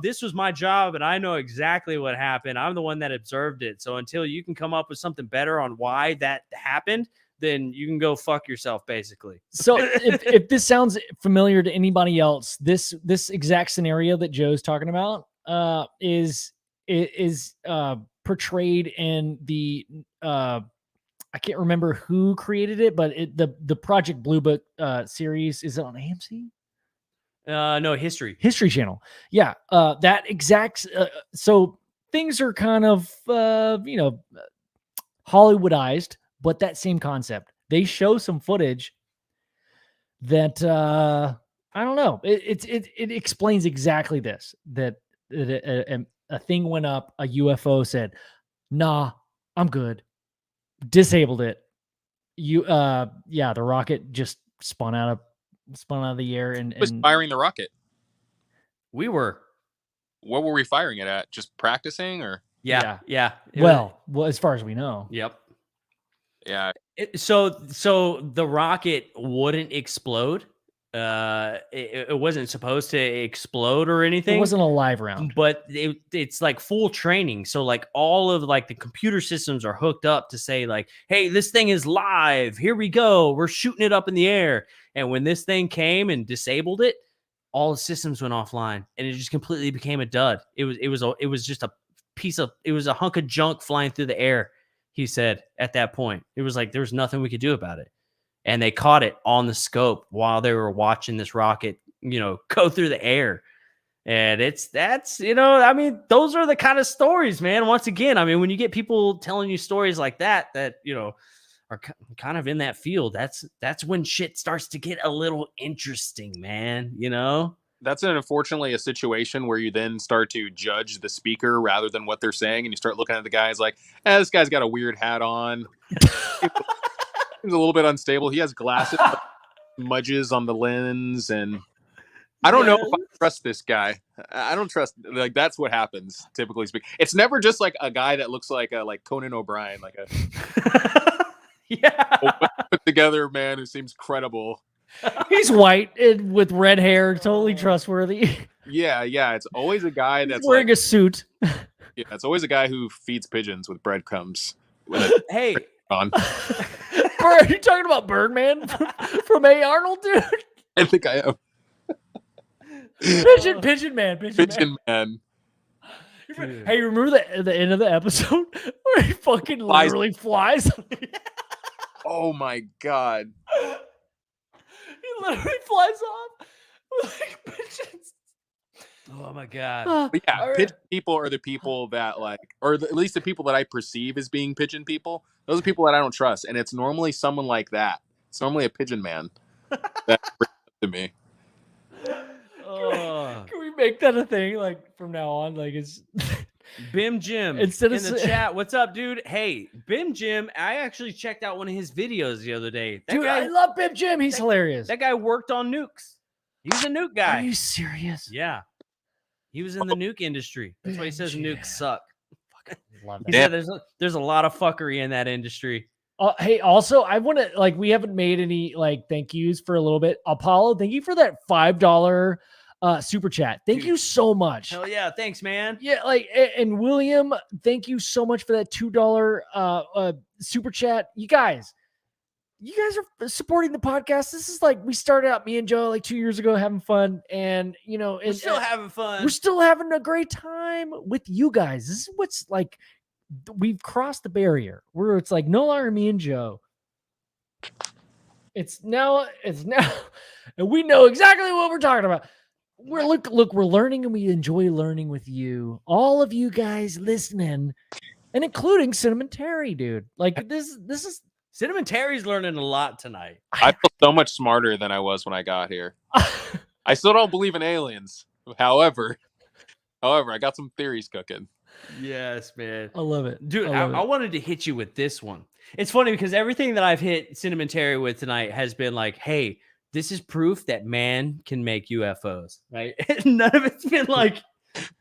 This was my job, and I know exactly what happened. I'm the one that observed it. So until you can come up with something better on why that happened, then you can go fuck yourself, basically. So if this sounds familiar to anybody else, this exact scenario that Joe's talking about is portrayed in the I can't remember who created it, but the Project Blue Book series, is it on AMC? No, History Channel. Yeah, that exact. So things are kind of Hollywoodized, but that same concept. They show some footage that I don't know. It explains exactly this, that a thing went up, a UFO said, "Nah, I'm good." Disabled it. The rocket just spun out of the air and was firing the rocket. We were. What were we firing it at? Just practicing, or? Yeah. Well, as far as we know. Yep. Yeah. So the rocket wouldn't explode. It wasn't supposed to explode or anything. It wasn't a live round, but it's like full training. So like all of like the computer systems are hooked up to say like, hey, this thing is live. Here we go. We're shooting it up in the air. And when this thing came and disabled it, all the systems went offline and it just completely became a dud. It was just a hunk of junk flying through the air. He said at that point, it was like there was nothing we could do about it. And they caught it on the scope while they were watching this rocket, go through the air. And that's I mean, those are the kind of stories, man. Once again, I mean, when you get people telling you stories like that, are kind of in that field, that's when shit starts to get a little interesting, man. That's unfortunately a situation where you then start to judge the speaker rather than what they're saying. And you start looking at the guys like, this guy's got a weird hat on. He's a little bit unstable. He has glasses, smudges on the lens, and I don't know if I trust this guy. I don't trust. Like, that's what happens typically speaking. It's never just like a guy that looks like Conan O'Brien, like put together man who seems credible. He's white and with red hair, totally trustworthy. Yeah. It's always a guy that's wearing a suit. Yeah, it's always a guy who feeds pigeons with breadcrumbs. Hey. On. Are you talking about Birdman from A. Arnold, dude? I think I am. Pigeon Man. Hey, remember the end of the episode where he fucking literally flies? Oh my god. He literally flies off like pigeons. Oh my god. But yeah, pigeon people are the people that at least the people that I perceive as being pigeon people. Those are people that I don't trust, and it's normally someone like that. It's normally a pigeon man that brings it to me. Can we make that a thing like from now on? Like it's Bim Jim Instead of in the chat. What's up, dude? Hey, Bim Jim. I actually checked out one of his videos the other day. That dude, guy, I love Bib Jim. He's hilarious. that guy worked on nukes. He was a nuke guy. Are you serious? Yeah. He was in the nuke industry. That's why he says Bim nukes suck. Love He that. said there's a lot of fuckery in that industry. Hey, also, I want to like we haven't made any like thank yous for a little bit. Apollo, thank you for that $5 super chat. Thank Dude. you so much. Hell yeah, thanks, man. Yeah, like and William, thank you so much for that $2 super chat. You guys are supporting the podcast. This is like we started out, me and Joe, like 2 years ago, having fun, and We're still having fun. we're still having a great time with you guys. This is what's like. We've crossed the barrier where it's like no longer me and Joe. It's now, and we know exactly what we're talking about. We're we're learning and we enjoy learning with you, all of you guys listening, and including Cinnamon Terry, dude. Like this is Cinnamon Terry's learning a lot tonight. I feel so much smarter than I was when I got here. I still don't believe in aliens. However, I got some theories cooking. Yes, man. I love it, Dude, I wanted to hit you with this one. It's funny because everything that I've hit Cinnamon Terry with tonight has been like, hey, this is proof that man can make UFOs, right? None of it's been like,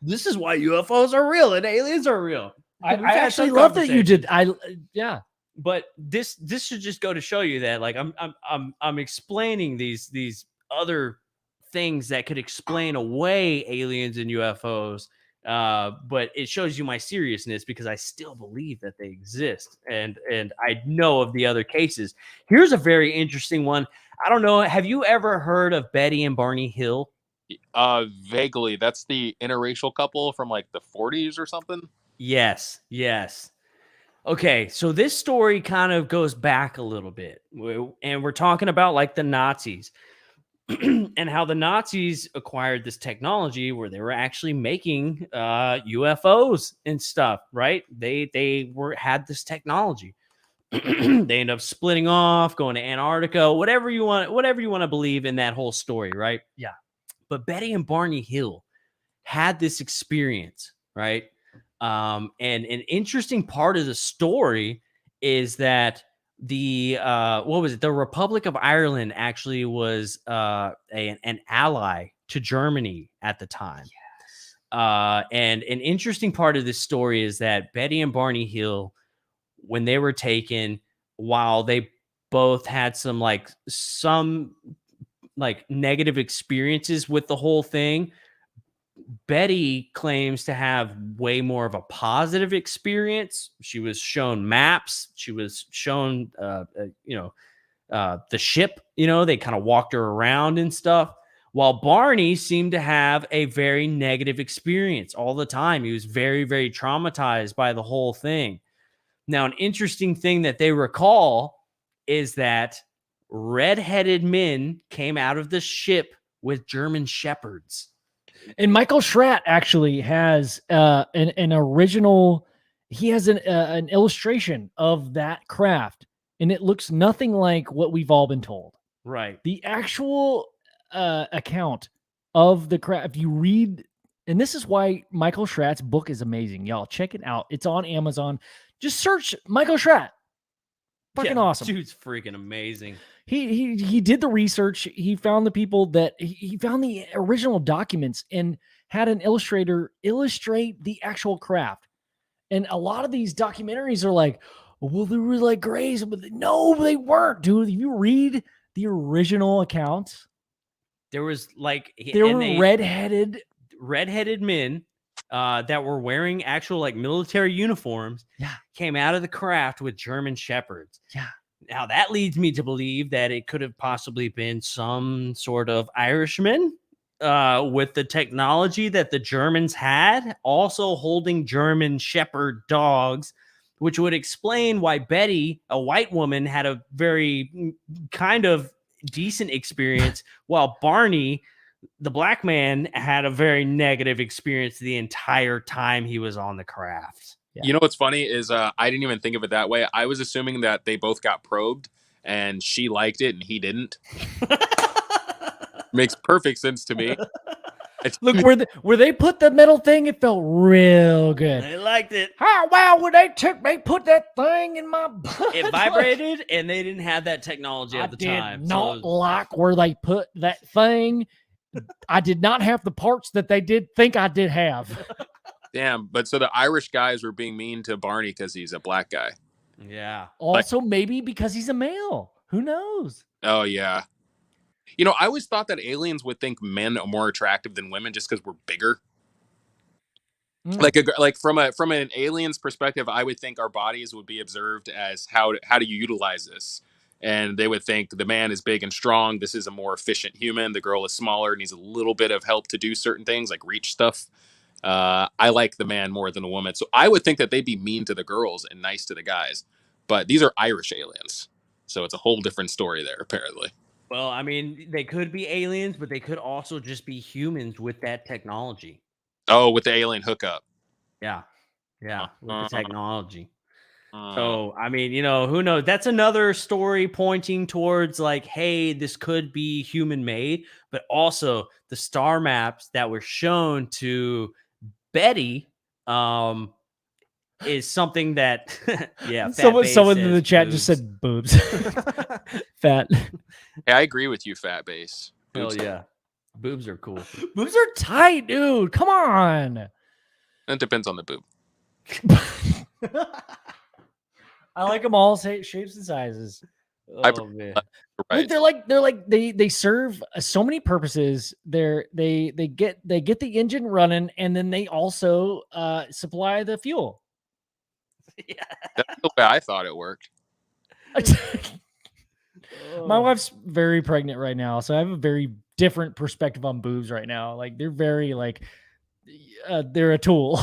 this is why UFOs are real and aliens are real. I We've had actually some love that you conversations. did. Yeah. But this should just go to show you that like I'm explaining these other things that could explain away aliens and UFOs. But it shows you my seriousness because I still believe that they exist, and I know of the other cases. Here's a very interesting one. I don't know. Have you ever heard of Betty and Barney Hill? Vaguely. That's the interracial couple from like the 40s or something. Yes. Okay, so this story kind of goes back a little bit, and we're talking about like the Nazis. And how the Nazis acquired this technology where they were actually making UFOs and stuff, right? They had this technology. They end up splitting off, going to Antarctica, whatever you want to believe in that whole story, right? Yeah. But Betty and Barney Hill had this experience, right? And an interesting part of the story is that the Republic of Ireland actually was an ally to Germany at the time. Yes. And an interesting part of this story is that Betty and Barney Hill, when they were taken, while they both had some negative experiences with the whole thing, Betty claims to have way more of a positive experience. She was shown maps. She was shown, the ship, they kind of walked her around and stuff. While Barney seemed to have a very negative experience all the time. He was very, very traumatized by the whole thing. Now, an interesting thing that they recall is that red-headed men came out of the ship with German shepherds. And Michael Schratt actually has an original. He has an illustration of that craft, and it looks nothing like what we've all been told. Right. The actual account of the craft. If you read, and this is why Michael Schratt's book is amazing, y'all. Check it out. It's on Amazon. Just search Michael Schratt. Fucking awesome. Dude's freaking amazing. He did the research. He found the people that he found the original documents and had an illustrator illustrate the actual craft. And a lot of these documentaries are like, well, they were like grays, but no, they weren't, dude. If you read the original accounts, there was like redheaded men that were wearing actual like military uniforms. Yeah, came out of the craft with German shepherds. Yeah. Now that leads me to believe that it could have possibly been some sort of Irishman with the technology that the Germans had, also holding German shepherd dogs, which would explain why Betty, a white woman, had a very kind of decent experience, while Barney, the black man, had a very negative experience the entire time he was on the craft. Yeah. You know what's funny is I didn't even think of it that way. I was assuming that they both got probed and she liked it and he didn't. Makes perfect sense to me. Look where they put the metal thing, it felt real good. They liked it. Oh wow, when they put that thing in my butt. It vibrated, and they didn't have that technology at the time. I did not like where they put that thing. I did not have the parts that they did think I did have. Damn, but so the Irish guys were being mean to Barney because he's a black guy. Yeah. Also, maybe because he's a male. Who knows? Oh yeah. You know, I always thought that aliens would think men are more attractive than women just because we're bigger. Like from an alien's perspective, I would think our bodies would be observed as how do you utilize this, and they would think the man is big and strong. This is a more efficient human. The girl is smaller, needs a little bit of help to do certain things like reach stuff. I like the man more than a woman, so I would think that they'd be mean to the girls and nice to the guys. But these are Irish aliens, so it's a whole different story there apparently. Well, I mean, they could be aliens, but they could also just be humans with that technology. Oh, with the alien hookup. Yeah. With the technology. So, I mean, you know, who knows? That's another story pointing towards like, hey, this could be human made, but also the star maps that were shown to Betty is something that, yeah. Someone in the chat just said boobs. Fat. Yeah, I agree with you, Fat Base. Hell yeah. Boobs are cool. Boobs are tight, dude. Come on. It depends on the boob. I like them all shapes and sizes. Oh man. Right. They serve so many purposes. They get the engine running, and then they also supply the fuel. Yeah. That's the way I thought it worked. My wife's very pregnant right now, so I have a very different perspective on boobs right now. Like they're very like they're a tool.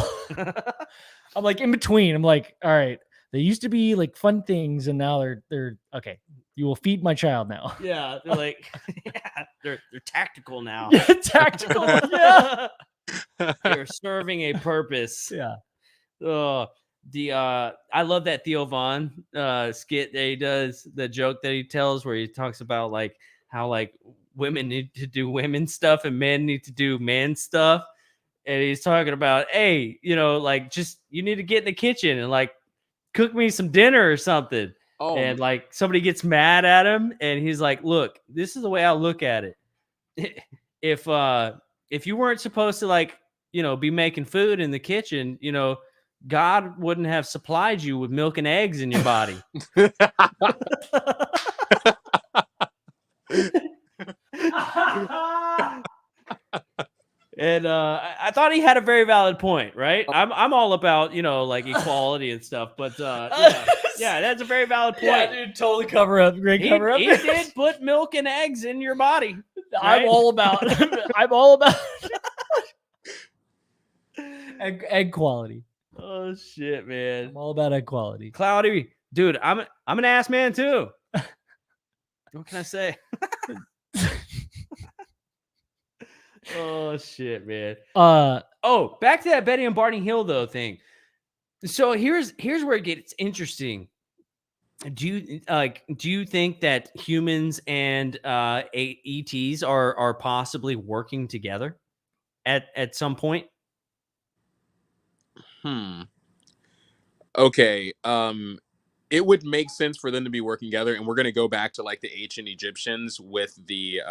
I'm like in between. I'm like, all right, they used to be like fun things, and now they're okay. You will feed my child now. Yeah, they're like, yeah, they're tactical now. Yeah, tactical. Yeah, they're serving a purpose. Yeah. I love that Theo Von skit that he does, the joke that he tells where he talks about like how like women need to do women stuff and men need to do men stuff. And he's talking about, hey, you know, like just you need to get in the kitchen and like cook me some dinner or something. Oh. And like somebody gets mad at him and he's like, look, this is the way I look at it. If you weren't supposed to like, you know, be making food in the kitchen, you know, God wouldn't have supplied you with milk and eggs in your body. And I thought he had a very valid point, right? I'm all about, you know, like equality and stuff, but yeah, that's a very valid point. Yeah, dude, totally cover up. Great cover up. He did put milk and eggs in your body. Right? I'm all about egg quality. Oh shit, man. I'm all about egg quality. Cloudy, dude, I'm an ass man too. What can I say? Oh shit, man. Back to that Betty and Barney Hill though thing. So here's where it gets interesting. Do you think that humans and ETs are possibly working together at some point? Okay. It would make sense for them to be working together, and we're going to go back to like the ancient Egyptians with the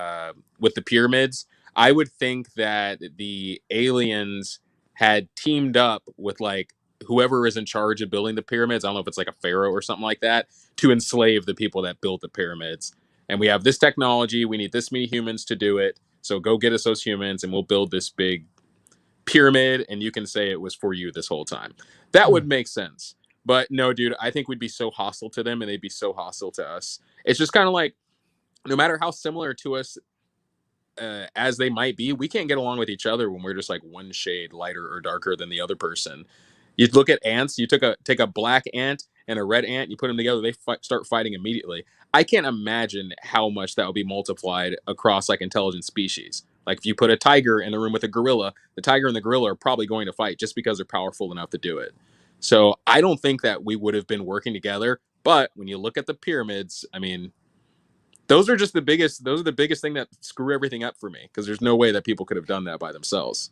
pyramids. I would think that the aliens had teamed up with like whoever is in charge of building the pyramids. I don't know if it's like a pharaoh or something like that, to enslave the people that built the pyramids. And we have this technology. We need this many humans to do it. So go get us those humans, and we'll build this big pyramid. And you can say it was for you this whole time. That would make sense. But no, dude, I think we'd be so hostile to them, and they'd be so hostile to us. It's just kind of like, no matter how similar to us as they might be, we can't get along with each other when we're just like one shade lighter or darker than the other person. You look at ants. You take a black ant and a red ant. You put them together, they start fighting immediately. I can't imagine how much that would be multiplied across like intelligent species. Like if you put a tiger in a room with a gorilla, the tiger and the gorilla are probably going to fight just because they're powerful enough to do it. So I don't think that we would have been working together. But when you look at the pyramids, I mean, those are the biggest thing that screw everything up for me, because there's no way that people could have done that by themselves.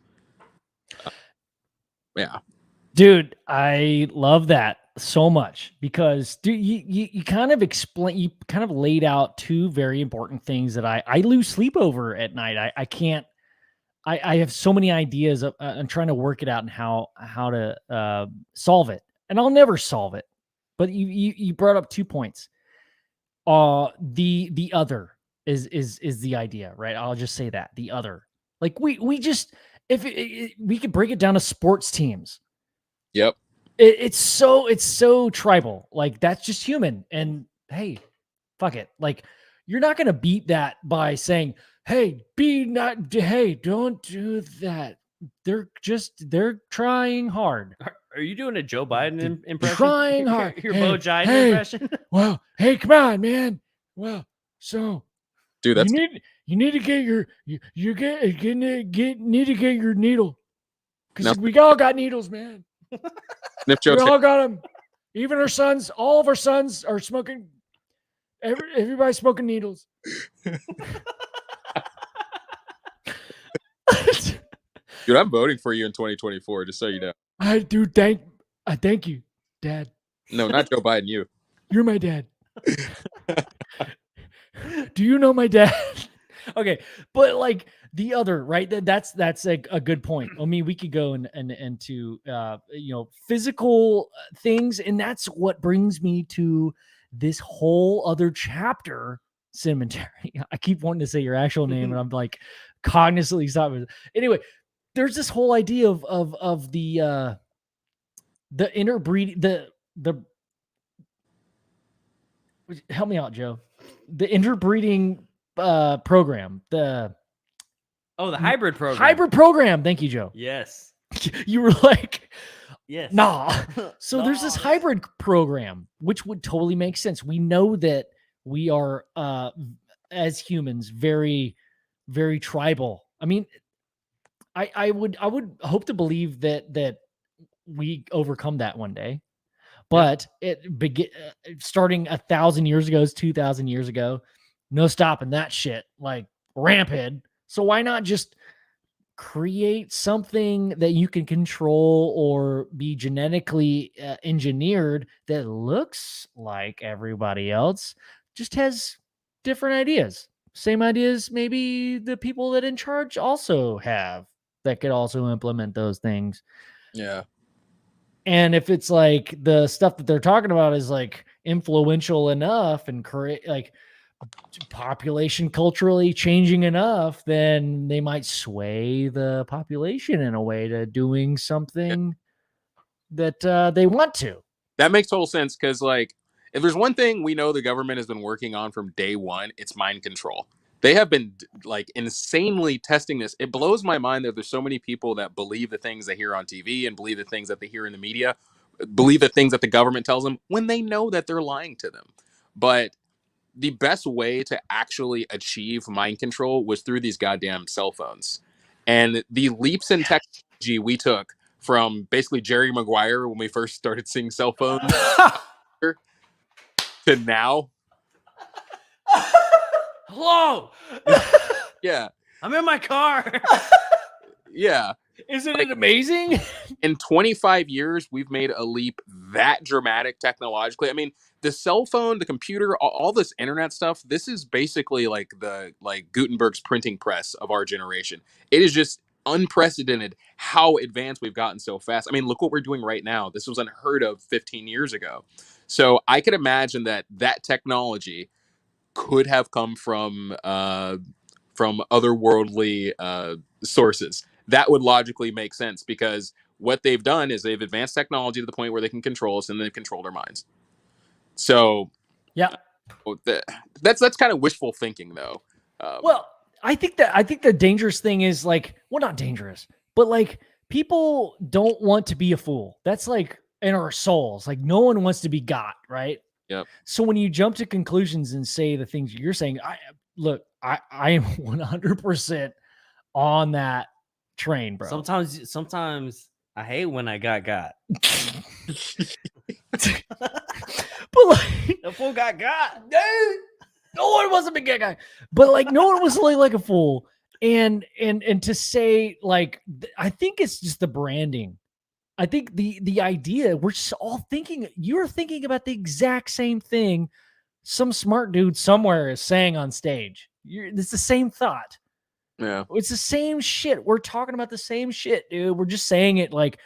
Yeah. Dude, I love that so much because you kind of laid out two very important things that I lose sleep over at night. I can't, I have so many ideas. I'm trying to work it out and how to solve it, and I'll never solve it. But you brought up 2 points. The other is the idea, right? I'll just say that the other, like we just, if we could break it down to sports teams. Yep. It's so tribal. Like, that's just human. And hey, fuck it. Like, you're not gonna beat that by saying, hey, don't do that. They're trying hard. Are you doing a Joe Biden impression? Trying hard. Your Hey, Bo Biden hey. impression? Well, hey, come on, man. Well, so Dude, that's you need to get your need to get your needle, because No. we all got needles, man. Sniff We Joe. all got them. Even our sons, all of our sons are smoking. Everybody's smoking needles. Dude, I'm voting for you in 2024, just so you know. I do thank you, Dad. No, not Joe Biden, you. You're my dad. Do you know my dad? Okay, but like the other, right? That's a good point. I mean, we could go into physical things, and that's what brings me to this whole other chapter, cemetery. I keep wanting to say your actual name, and I'm like cognizantly stopping. Anyway, there's this whole idea of the interbreeding, the help me out, Joe. The interbreeding program, the hybrid program. Hybrid program. Thank you, Joe. Yes. You were like, Yes. nah. So there's this Nah. hybrid program, which would totally make sense. We know that we are, as humans, very, very tribal. I mean, I would hope to believe that we overcome that one day. But starting 1,000 years ago, 2,000 years ago, no stopping that shit, like rampant. So why not just create something that you can control or be genetically engineered that looks like everybody else, just has different ideas, same ideas maybe the people that in charge also have, that could also implement those things. Yeah. And if it's like the stuff that they're talking about is like influential enough and create like population culturally changing enough, then they might sway the population in a way to doing something that they want to. That makes total sense, because, like, if there's one thing we know the government has been working on from day one, it's mind control. They have been, like, insanely testing this. It blows my mind that there's so many people that believe the things they hear on TV and believe the things that they hear in the media, believe the things that the government tells them when they know that they're lying to them. But the best way to actually achieve mind control was through these goddamn cell phones. And the leaps in technology we took from basically Jerry Maguire when we first started seeing cell phones to now. Hello. Yeah. I'm in my car. Yeah. Isn't it amazing? In 25 years, we've made a leap that dramatic technologically. I mean, the cell phone, the computer, all this internet stuff, this is basically like Gutenberg's printing press of our generation. It is just unprecedented how advanced we've gotten so fast. I mean, look what we're doing right now. This was unheard of 15 years ago. So I could imagine that technology could have come from otherworldly sources. That would logically make sense, because what they've done is they've advanced technology to the point where they can control us, and they've controlled our minds. So Yeah. That's kind of wishful thinking, though. Well, I think the dangerous thing is like, well, not dangerous, but like people don't want to be a fool. That's like in our souls. Like no one wants to be got, right? Yep. So when you jump to conclusions and say the things you're saying, I am 100% on that train, bro. Sometimes I hate when I got. But like, The fool got, dude. No one was a big guy, but like no one was like a fool. And to say like, I think it's just the branding. I think the idea, we're just all thinking, you're thinking about the exact same thing some smart dude somewhere is saying on stage. It's the same thought. Yeah. It's the same shit. We're talking about the same shit, dude. We're just saying it like,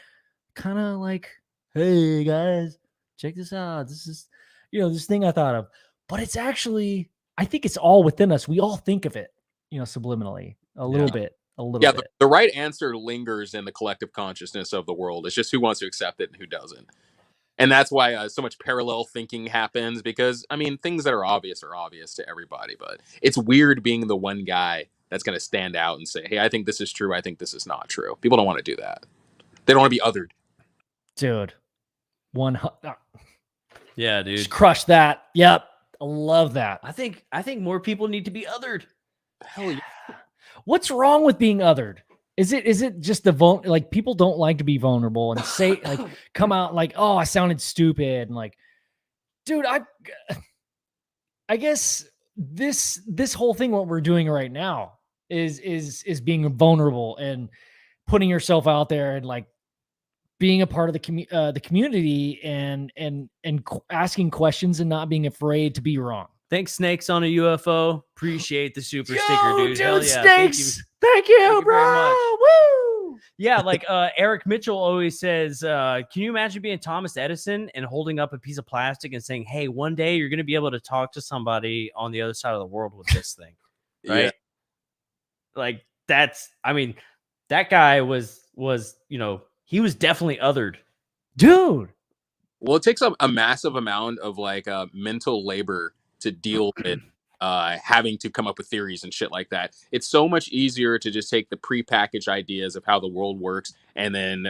kind of like, hey guys, check this out. This is, this thing I thought of. But it's actually, I think it's all within us. We all think of it, subliminally a little bit. Yeah, the right answer lingers in the collective consciousness of the world. It's just who wants to accept it and who doesn't. And that's why so much parallel thinking happens, because, I mean, things that are obvious to everybody. But it's weird being the one guy that's going to stand out and say, hey, I think this is true. I think this is not true. People don't want to do that. They don't want to be othered. Dude. Yeah, dude. Just crush that. Yep. I love that. I think more people need to be othered. Hell yeah. What's wrong with being othered? Is it just like people don't like to be vulnerable and say like come out like, oh, I sounded stupid and like, dude, I guess this whole thing, what we're doing right now is being vulnerable and putting yourself out there and like being a part of the community and asking questions and not being afraid to be wrong. Thanks, Snakes on a UFO. Appreciate the super sticker, dude. Hell yeah. Snakes. Thank you, bro. Very much. Woo! Yeah, like Eric Mitchell always says, can you imagine being Thomas Edison and holding up a piece of plastic and saying, hey, one day you're going to be able to talk to somebody on the other side of the world with this thing, right? Yeah. Like that guy was he was definitely othered. Dude. Well, it takes a massive amount of like mental labor to deal with having to come up with theories and shit like that. It's so much easier to just take the prepackaged ideas of how the world works and then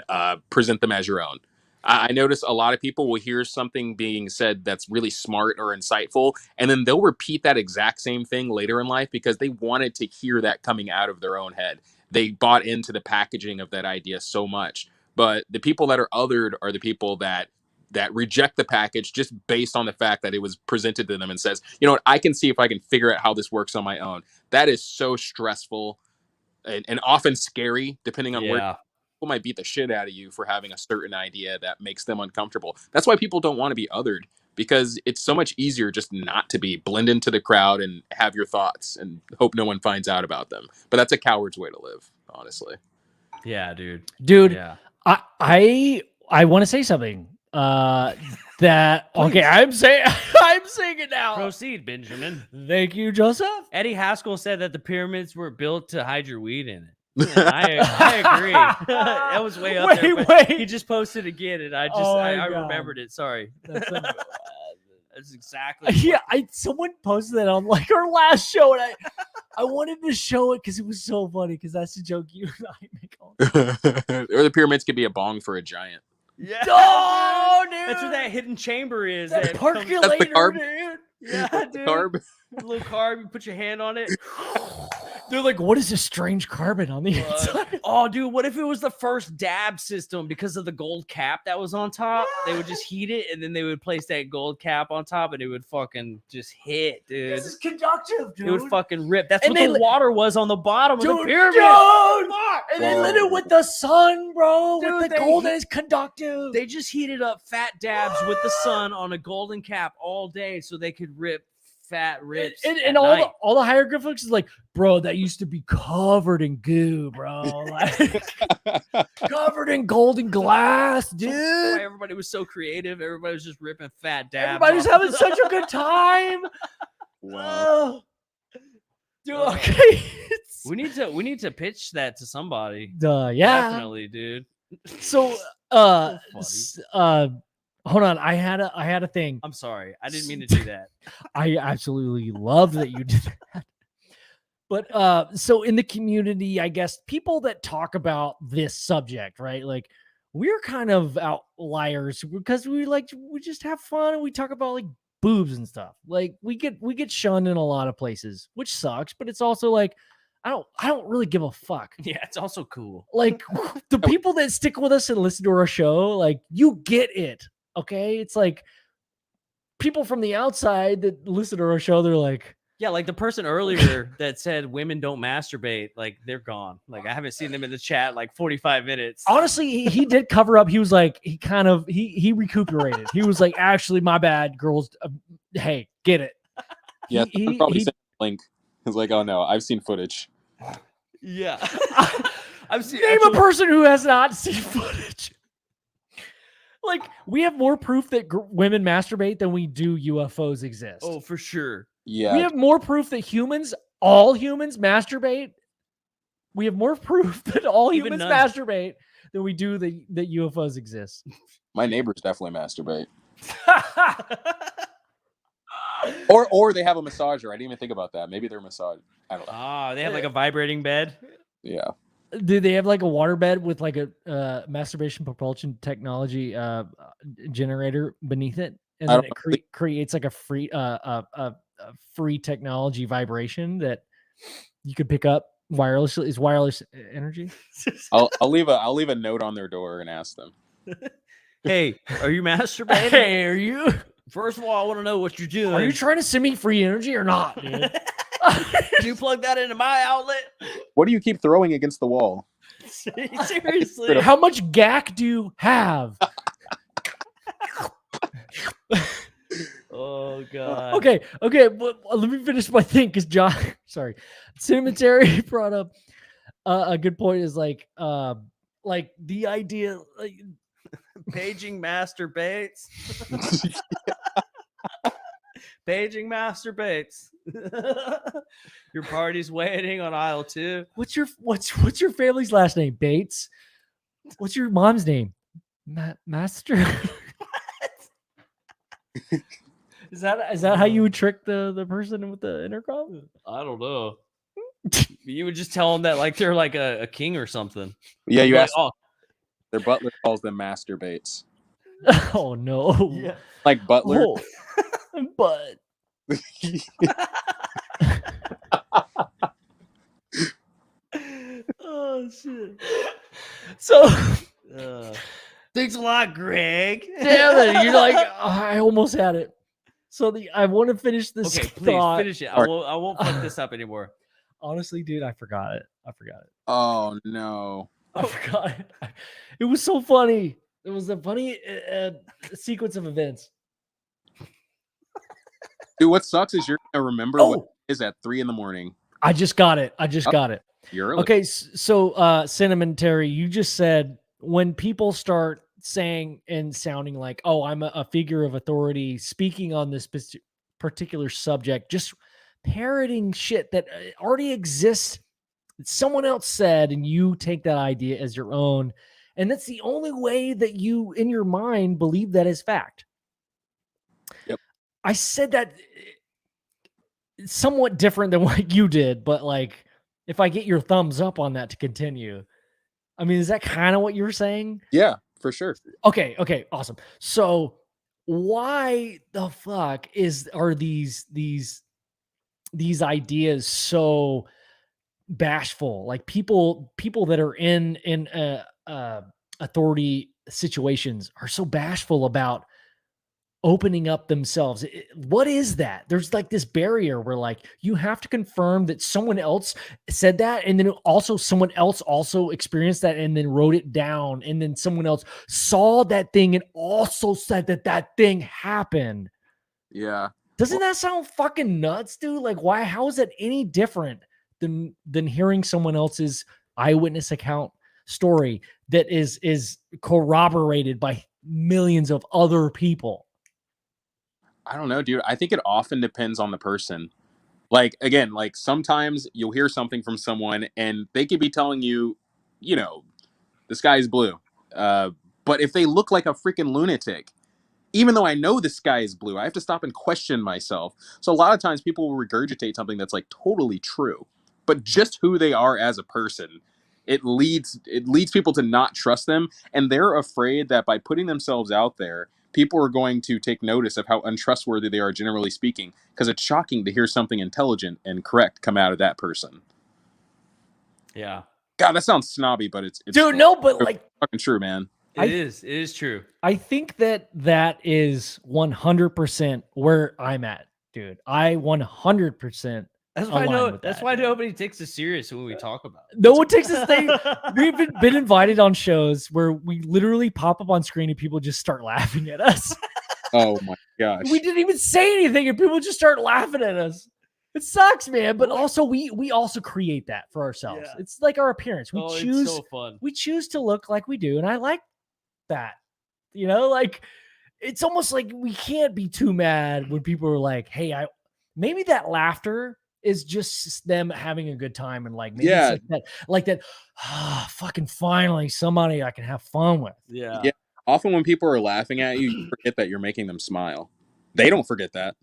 present them as your own. I notice a lot of people will hear something being said that's really smart or insightful, and then they'll repeat that exact same thing later in life because they wanted to hear that coming out of their own head. They bought into the packaging of that idea so much. But the people that are othered are the people that reject the package just based on the fact that it was presented to them and says, you know what, I can see if I can figure out how this works on my own. That is so stressful and often scary, depending on where people might beat the shit out of you for having a certain idea that makes them uncomfortable. That's why people don't want to be othered, because it's so much easier just not to be, blend into the crowd and have your thoughts and hope no one finds out about them. But that's a coward's way to live, honestly. Yeah, dude. Yeah. I want to say something. That okay, I'm saying it now. Proceed, Benjamin. Thank you, Joseph. Eddie Haskell said that the pyramids were built to hide your weed in it. I agree. That was way up there. But he just posted again, and I remembered it. Sorry. That's exactly. Yeah, someone posted that on like our last show, and I wanted to show it because it was so funny, because that's a joke you and I make all the time. Or the pyramids could be a bong for a giant. Yeah. Oh, dude. That's where that hidden chamber is. That percolator, that's the carb. dude. Yeah, dude. Carb. A little carb. You put your hand on it. They're like, what is this strange carbon on the inside? Oh, dude, what if it was the first dab system because of the gold cap that was on top? They would just heat it, and then they would place that gold cap on top, and it would fucking just hit, dude. This is conductive, dude. It would fucking rip. That's what the water was on the bottom of the pyramid. Dude! And they lit it with the sun, bro. Dude, with the gold is conductive. They just heated up fat dabs with the sun on a golden cap all day so they could rip fat rips. And all the hieroglyphics is like, bro, that used to be covered in goo, bro. Like, covered in golden glass, dude. Everybody was so creative. Everybody was just ripping fat dabs. Everybody was having such a good time. Wow. Dude, okay. We need to pitch that to somebody. Yeah. Definitely, dude. So hold on. I had a thing. I'm sorry. I didn't mean to do that. I absolutely love that you did that. But so in the community, I guess people that talk about this subject, right? Like, we're kind of outliers because we just have fun and we talk about like boobs and stuff. Like we get shunned in a lot of places, which sucks, but it's also like I don't really give a fuck. Yeah, it's also cool. Like the people that stick with us and listen to our show, like, you get it. Okay. It's like people from the outside that listen to our show, they're like, Yeah, like the person earlier that said women don't masturbate, like they're gone. Like I haven't seen them in the chat like 45 minutes. Honestly, he did cover up. He was like, he recuperated. He was like, actually, my bad, girls. Hey, get it. Yeah, someone probably sent a link. It's like, oh no, I've seen footage. Yeah. I've seen Name a person who has not seen footage. Like, we have more proof that women masturbate than we do UFOs exist. Oh, for sure. Yeah. We have more proof that all humans masturbate. We have more proof that all Even humans none. masturbate than we do that UFOs exist. My neighbors definitely masturbate. Or they have a massager. I didn't even think about that. Maybe they're massage. I don't know. Ah, they have like a vibrating bed. Yeah. Do they have like a waterbed with like a masturbation propulsion technology generator beneath it, and then it creates like a free technology vibration that you could pick up wirelessly? Is wireless energy? I'll leave a note on their door and ask them. Hey, are you masturbating? Hey, are you? First of all, I want to know what you're doing. Are you trying to send me free energy or not, dude? Did you plug that into my outlet? What do you keep throwing against the wall? Seriously. How much gack do you have? Oh god. Okay, but let me finish my thing because Cemetery brought up a good point. Is like the idea, like Paging masturbates. Paging masturbates. Your party's waiting on aisle 2. what's your family's last name? Bates. What's your mom's name? Master. Is that how you would trick the person with the intercom? I don't know. You would just tell them that like they're like a king or something. Yeah, you Like, ask. oh, Their butler calls them masturbates. Oh no. yeah. Like butler. Oh, but Oh shit. so Thanks a lot, Greg. damn it, you're like, oh, I almost had it. So I want to finish this Okay, please thought. finish it. I won't fuck this up anymore. Honestly, dude, I forgot it. Oh no. I forgot it. It was so funny. It was a funny sequence of events. Dude, what sucks is you're gonna remember what it is at 3 a.m. I just got it. You're early. Okay, so Cinnamon Terry, you just said when people start saying and sounding like, oh, I'm a figure of authority speaking on this particular subject, just parroting shit that already exists, that someone else said, and you take that idea as your own. And that's the only way that you, in your mind, believe that is fact. Yep. I said that somewhat different than what you did, but like, if I get your thumbs up on that to continue, I mean, is that kind of what you're saying? Yeah, for sure. Okay, awesome. So why the fuck are these ideas so bashful? Like people that are in authority situations are so bashful about opening up themselves. What is that? There's like this barrier where like you have to confirm that someone else said that, and then also someone else also experienced that and then wrote it down, and then someone else saw that thing and also said that thing happened. Yeah. Doesn't that sound fucking nuts, dude? Like, why? How is that any different than hearing someone else's eyewitness account story that is corroborated by millions of other people? I don't know, dude. I think it often depends on the person. Like, again, like sometimes you'll hear something from someone and they could be telling you, the sky is blue. But if they look like a freaking lunatic, even though I know the sky is blue, I have to stop and question myself. So a lot of times people will regurgitate something that's like totally true, but just who they are as a person, it leads people to not trust them. And they're afraid that by putting themselves out there, people are going to take notice of how untrustworthy they are, generally speaking, because it's shocking to hear something intelligent and correct come out of that person. Yeah. God, that sounds snobby, but it's dude, no, but like fucking true, man. It is true. I think that is 100% where I'm at, dude. I 100%. That's why align with that's that. why nobody takes us serious when we talk about it. No one takes this thing. We've been invited on shows where we literally pop up on screen and people just start laughing at us. Oh my gosh. We didn't even say anything and people just start laughing at us. It sucks, man. But also we also create that for ourselves. Yeah. It's like our appearance. We It's choose so fun. we choose to look like we do, and I like that. You know, like it's almost like we can't be too mad when people are like, "Hey, maybe that laughter is just them having a good time," and like maybe Yeah. it's like that. Fucking finally, somebody I can have fun with. Yeah. Yeah. Often when people are laughing at you, you forget that you're making them smile. They don't forget that.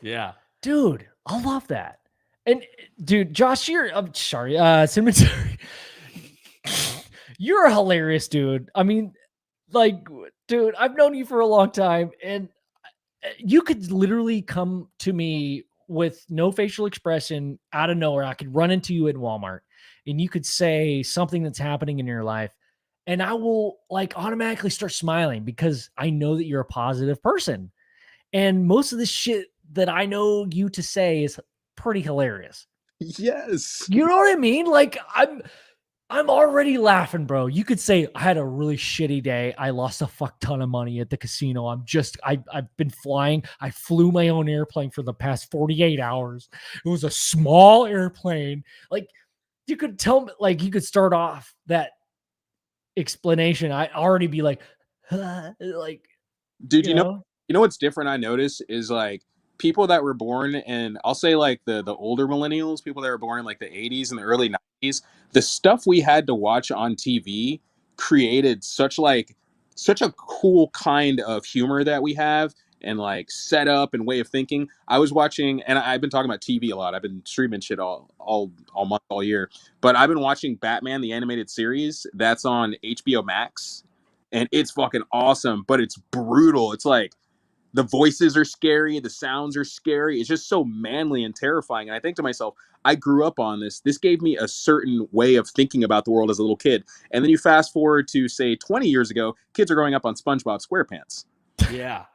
Yeah. Dude, I love that. And dude, Josh, I'm sorry, Cinnamon, you're a hilarious dude. I mean, like, dude, I've known you for a long time, and you could literally come to me with no facial expression out of nowhere. I could run into you at Walmart, and you could say something that's happening in your life, and I will like automatically start smiling because I know that you're a positive person. And most of the shit that I know you to say is pretty hilarious. Yes. You know what I mean? Like I'm already laughing, bro. You could say I had a really shitty day. I lost a fuck ton of money at the casino. I've been flying. I flew my own airplane for the past 48 hours. It was a small airplane. Like you could tell me, like you could start off that explanation. I already be like, like, Dude, you know what's different I notice is like people that were born in, I'll say like the older millennials, people that were born in like the 80s and the early 90s, the stuff we had to watch on TV created such a cool kind of humor that we have and like setup and way of thinking. I was watching, and I've been talking about TV a lot. I've been streaming shit all month, all year, but I've been watching Batman the animated series that's on HBO Max, and it's fucking awesome, but it's brutal. It's like the voices are scary, the sounds are scary. It's just so manly and terrifying. And I think to myself, I grew up on this. This gave me a certain way of thinking about the world as a little kid. And then you fast forward to say 20 years ago, kids are growing up on SpongeBob SquarePants. Yeah.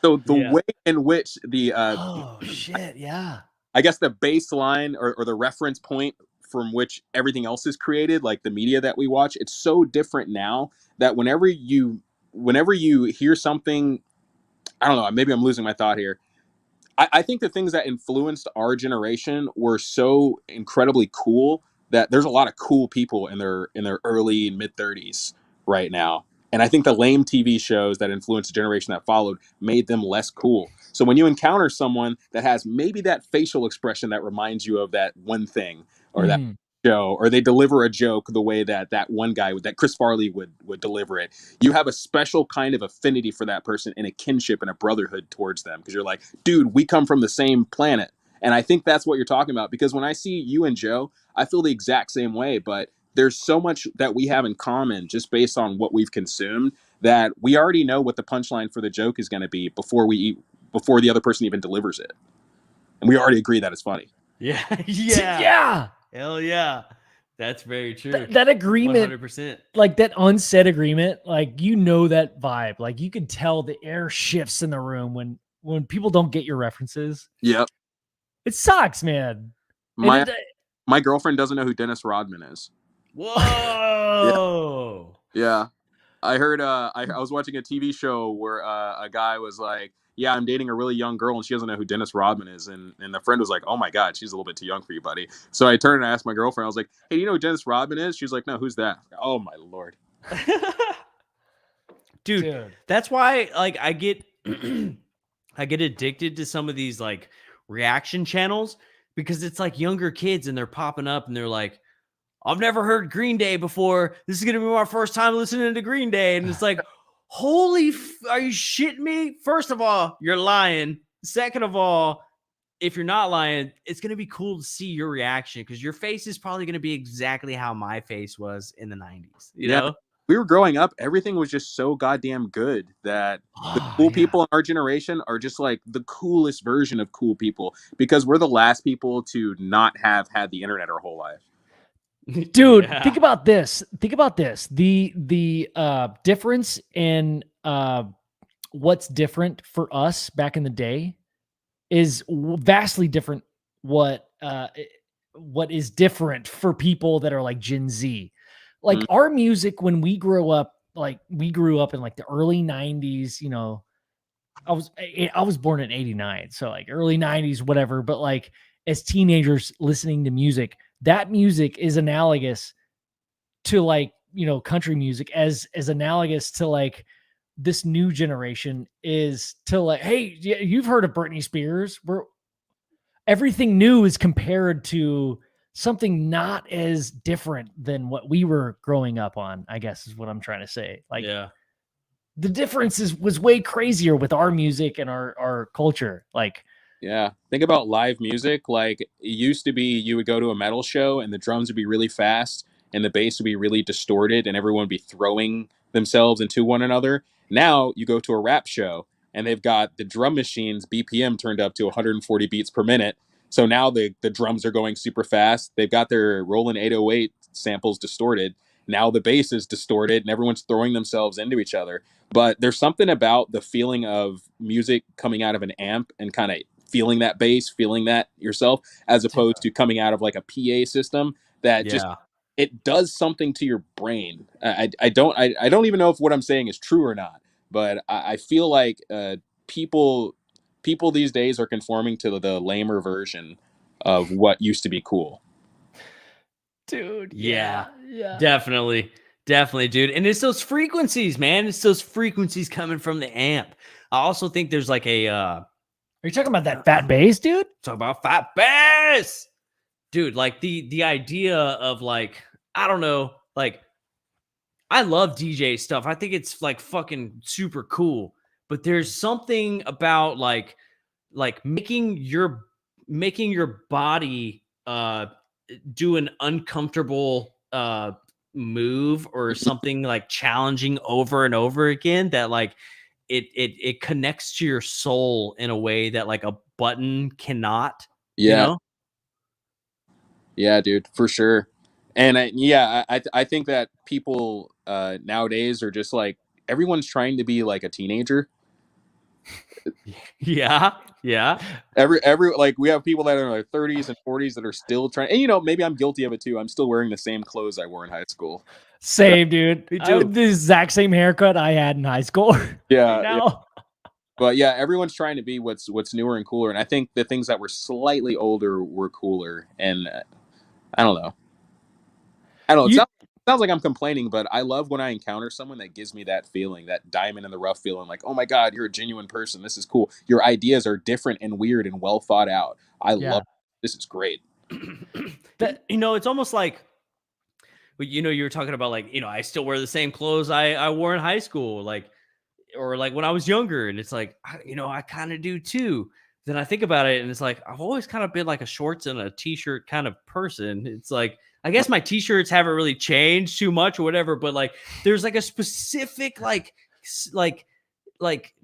So the way in which the oh shit, yeah. I guess the baseline or the reference point from which everything else is created, like the media that we watch, it's so different now that whenever you hear something, I don't know, maybe I'm losing my thought here. I think the things that influenced our generation were so incredibly cool that there's a lot of cool people in their early and mid 30s right now. And I think the lame TV shows that influenced the generation that followed made them less cool. So when you encounter someone that has maybe that facial expression that reminds you of that one thing or that show, or they deliver a joke the way that one guy that Chris Farley would deliver it, you have a special kind of affinity for that person and a kinship and a brotherhood towards them because you're like, dude, we come from the same planet. And I think that's what you're talking about, because when I see you and Joe, I feel the exact same way, but there's so much that we have in common just based on what we've consumed that we already know what the punchline for the joke is going to be before the other person even delivers it. And we already agree that it's funny. Yeah. Yeah. Hell yeah. That's very true. That agreement, 100%. like that unsaid agreement, like that vibe. Like you can tell the air shifts in the room when people don't get your references. Yep. It sucks, man. My girlfriend doesn't know who Dennis Rodman is. Whoa. Yeah. I heard I was watching a TV show where a guy was like, yeah, I'm dating a really young girl and she doesn't know who Dennis Rodman is. And the friend was like, oh my God, she's a little bit too young for you, buddy. So I turned and asked my girlfriend, I was like, hey, do you know who Dennis Rodman is? She was like, no, who's that? Oh my Lord. Dude, that's why like I get addicted to some of these like reaction channels, because it's like younger kids and they're popping up and they're like, I've never heard Green Day before. This is going to be my first time listening to Green Day. And it's like, are you shitting me? First of all, you're lying. Second of all, if you're not lying, it's going to be cool to see your reaction, because your face is probably going to be exactly how my face was in the 90s. You know? We were growing up, everything was just so goddamn good that the cool people in our generation are just like the coolest version of cool people, because we're the last people to not have had the internet our whole life. Dude, think about this. The difference in what's different for us back in the day is vastly different. What is different for people that are like Gen Z, like our music when we grew up, like we grew up in like the early 90s, you know, I was born in 89, so like early 90s, whatever. But like as teenagers listening to music, that music is analogous to like, you know, country music as analogous to like this new generation is to like, hey, you've heard of Britney Spears. Everything new is compared to something not as different than what we were growing up on, I guess is what I'm trying to say. Like, yeah. the difference was way crazier with our music and our culture. Like, Yeah. Think about live music. Like it used to be you would go to a metal show and the drums would be really fast and the bass would be really distorted and everyone would be throwing themselves into one another. Now you go to a rap show and they've got the drum machines BPM turned up to 140 beats per minute. So now the drums are going super fast. They've got their Roland 808 samples distorted. Now the bass is distorted and everyone's throwing themselves into each other. But there's something about the feeling of music coming out of an amp and kind of feeling that bass, feeling that yourself, as opposed to coming out of like a PA system that just it does something to your brain. I don't even know if what I'm saying is true or not, but I feel like people these days are conforming to the lamer version of what used to be cool. dude, Yeah. Definitely, dude. And it's those frequencies, man. It's those frequencies coming from the amp. I also think there's like a Are you talking about that fat bass, dude? talk about fat bass, dude. Like the idea of like, I don't know, like I love DJ stuff. I think it's like fucking super cool. But there's something about like making your body do an uncomfortable move or something like challenging over and over again that like it connects to your soul in a way that like a button cannot. Yeah. You know? Yeah, dude, for sure. And I think that people nowadays are just like everyone's trying to be like a teenager. Yeah. Every like we have people that are in their 30s and 40s that are still trying. And you know, maybe I'm guilty of it too. I'm still wearing the same clothes I wore in high school. Same, dude. Me too. The exact same haircut I had in high school. Yeah, right now. But yeah, everyone's trying to be what's newer and cooler. And I think the things that were slightly older were cooler. And I don't know. It sounds like I'm complaining, but I love when I encounter someone that gives me that feeling, that diamond in the rough feeling, like, oh my God, you're a genuine person. This is cool. Your ideas are different and weird and well thought out. I love it. This is great. That, you know, it's almost like, you know, you were talking about like, you know, I still wear the same clothes I wore in high school, like, or like when I was younger. And it's like, you know, I kind of do too. Then I think about it and it's like, I've always kind of been like a shorts and a t-shirt kind of person. It's like, I guess my t-shirts haven't really changed too much or whatever, but like there's like a specific like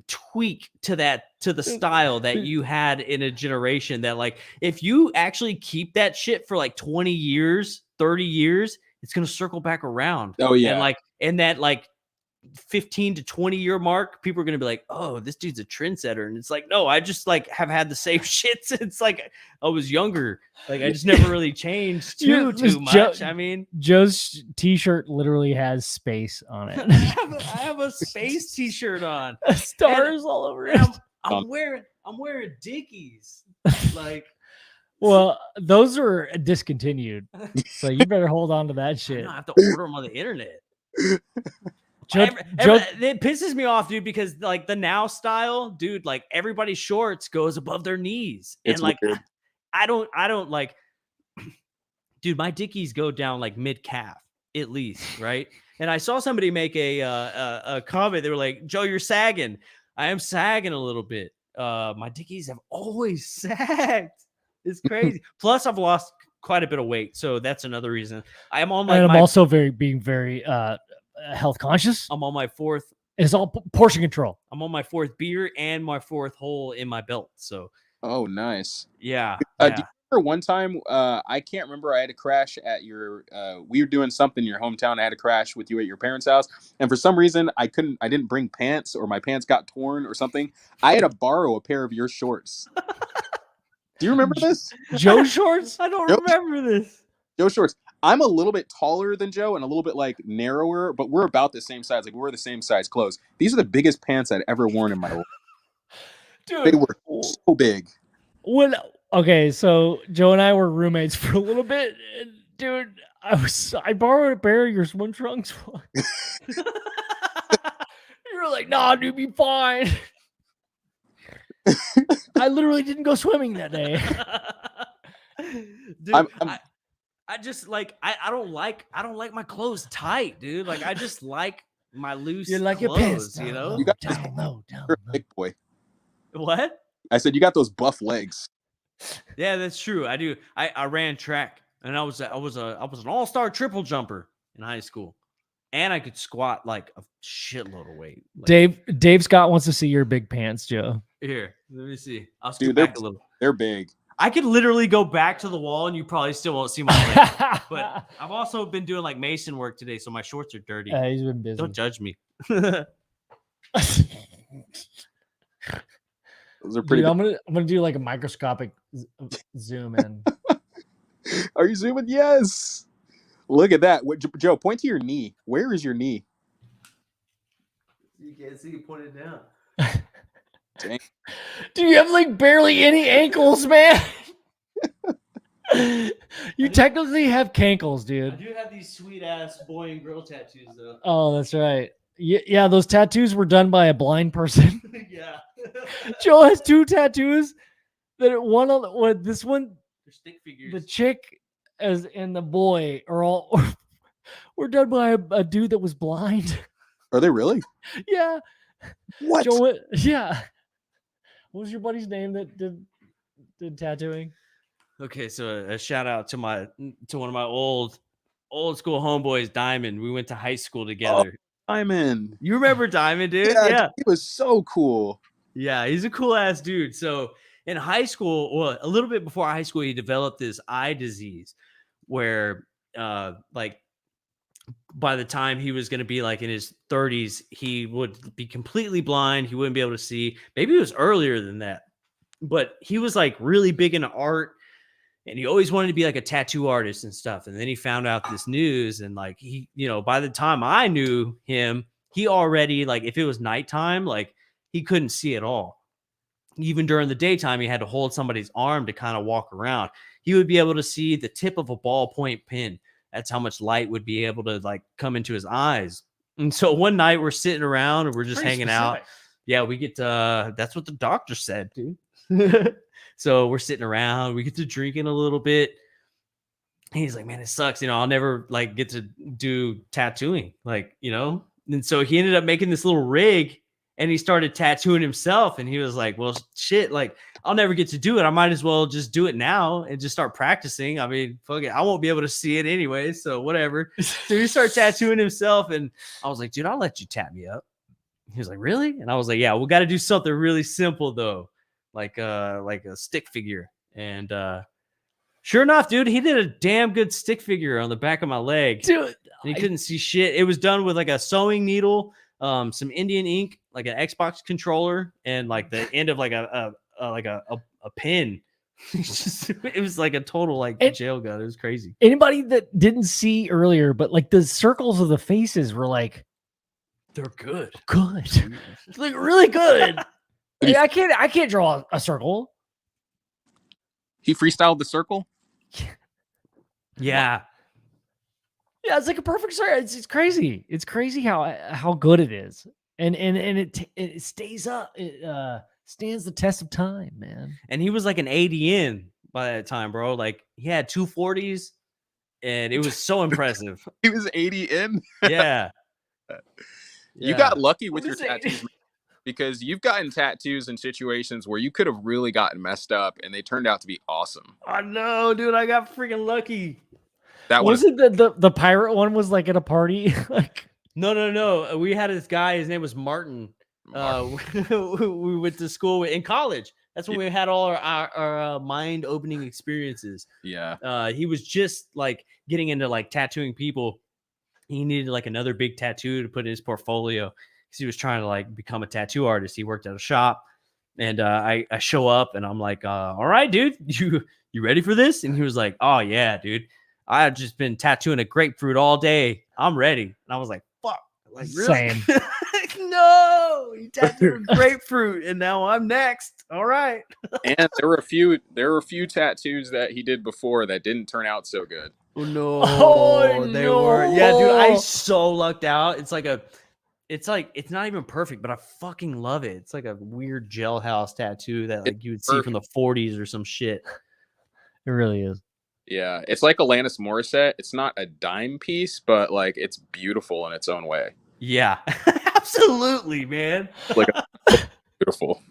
tweak to the style that you had in a generation that like if you actually keep that shit for like 20 years, 30 years, it's going to circle back around. Oh yeah. And like in that like 15 to 20 year mark, people are going to be like, oh, this dude's a trendsetter. And it's like, no, I just like have had the same shit since like I was younger. Like I just never really changed too much. I mean, Joe's t-shirt literally has space on it. I have a space t-shirt on. Stars all over it. I'm wearing Dickies. Like, well, those are discontinued. So you better hold on to that shit. I have to order them on the internet. It pisses me off, dude, because like the now style, dude, like everybody's shorts goes above their knees. It's and like weird. I don't like, dude, my Dickies go down like mid calf at least, right? And I saw somebody make a comment. They were like, Joe, you're sagging. I am sagging a little bit. My Dickies have always sagged. It's crazy. Plus, I've lost quite a bit of weight, so that's another reason. I'm on like. And I'm also being very health conscious. I'm on my fourth. It's all portion control. I'm on my fourth beer and my fourth hole in my belt. So. Oh, nice. Yeah. Do remember one time, I can't remember. I had to crash at your. We were doing something in your hometown. I had to crash with you at your parents' house, and for some reason, I didn't bring pants, or my pants got torn, or something. I had to borrow a pair of your shorts. Do you remember this? Joe shorts? I don't Joe- remember this. Joe shorts. I'm a little bit taller than Joe and a little bit like narrower, but we're about the same size. Like we're the same size clothes. These are the biggest pants I'd ever worn in my life. They Dude, were so big. Okay, so Joe and I were roommates for a little bit. And dude, I borrowed a pair of your swim trunks. You were like, nah, dude, be fine. I literally didn't go swimming that day. Dude, I just like I don't like my clothes tight, dude. Like I just like my loose You're like your clothes, pants. you know? You got Down You're a big boy. What? I said you got those buff legs. Yeah, that's true. I do. I ran track, and I was an all-star triple jumper in high school, and I could squat like a shitload of weight. Like, Dave Scott wants to see your big pants, Joe. here, let me see. I'll scoot Dude, back a little. They're big. I could literally go back to the wall, and you probably still won't see my legs. But I've also been doing like mason work today, so my shorts are dirty. He's been busy. Don't judge me. Those are pretty. Dude, I'm gonna do like a microscopic zoom in. Are you zooming? Yes. Look at that. Joe, point to your knee. Where is your knee? You can't see. Point it down. Dang. Do you have like barely any ankles, man? You technically have cankles, I dude. do have these sweet ass boy and girl tattoos though. Oh, that's right. Yeah, those tattoos were done by a blind person. Yeah. Joe has 2 tattoos. That one on this one, They're stick figures. the chick as and the boy are all were done by a dude that was blind. Are they really? Yeah. What? Joe, yeah. What was your buddy's name that did tattooing? Okay, so a shout out to one of my old school homeboys, Diamond. We went to high school together. Simon. You remember Diamond, dude? Yeah, he was so cool. Yeah, he's a cool ass dude. So in high school, well, a little bit before high school, he developed this eye disease where like by the time he was going to be like in his 30s, he would be completely blind. He wouldn't be able to see. Maybe it was earlier than that, but he was like really big into art. And he always wanted to be like a tattoo artist and stuff. And then he found out this news, and like he, by the time I knew him, he already, like, if it was nighttime, like he couldn't see at all. Even during the daytime, he had to hold somebody's arm to kind of walk around. He would be able to see the tip of a ballpoint pen. That's how much light would be able to like come into his eyes. And so one night we're sitting around and we're just hanging out. Yeah, we get that's what the doctor said, dude. So we're sitting around, we get to drinking a little bit. And he's like, man, it sucks. I'll never like get to do tattooing, like, And so he ended up making this little rig and he started tattooing himself. And he was like, well, shit, like I'll never get to do it. I might as well just do it now and just start practicing. I mean, fuck it. I won't be able to see it anyway. So whatever. So he started tattooing himself. And I was like, dude, I'll let you tat me up. He was like, really? And I was like, yeah, we got to do something really simple though. Like a stick figure. And sure enough, dude, he did a damn good stick figure on the back of my leg. Dude, and he couldn't see shit. It was done with like a sewing needle, some Indian ink, like an Xbox controller, and like the end of like a pin. It was like a total like jail gun. It was crazy. Anybody that didn't see earlier, but like the circles of the faces were like, they're good. Like really good. I can't draw a circle. He freestyled the circle. Yeah. Yeah, it's like a perfect circle. It's crazy. It's crazy how good it is, and it stays up. It stands the test of time, man. And he was like an ADN by that time, bro. Like he had 240s, and it was so impressive. He was 80 in. Yeah. You got lucky with your tattoos. Because you've gotten tattoos in situations where you could have really gotten messed up and they turned out to be awesome. I know, dude. I got freaking lucky. That wasn't the pirate one was like at a party. Like no. We had this guy. His name was Martin. We went to school in college That's when we had all our mind-opening experiences. Yeah. He was just like getting into like tattooing people. He needed like another big tattoo to put in his portfolio because he was trying to like become a tattoo artist. He worked at a shop, and I show up and I'm like, all right, dude, you ready for this? And he was like, oh yeah, dude, I've just been tattooing a grapefruit all day. I'm ready. And I was like, fuck, like really? Same. No, you tattooed a grapefruit, and now I'm next. All right. And there were a few tattoos that he did before that didn't turn out so good. Oh no. Oh, They were. Yeah, dude, I no. so lucked out. It's it's not even perfect, but I fucking love it. It's like a weird jailhouse tattoo that like you would see from the 40s or some shit. It really is. Yeah, it's like Alanis Morissette. It's not a dime piece, but like it's beautiful in its own way. Yeah. Absolutely, man. Like beautiful.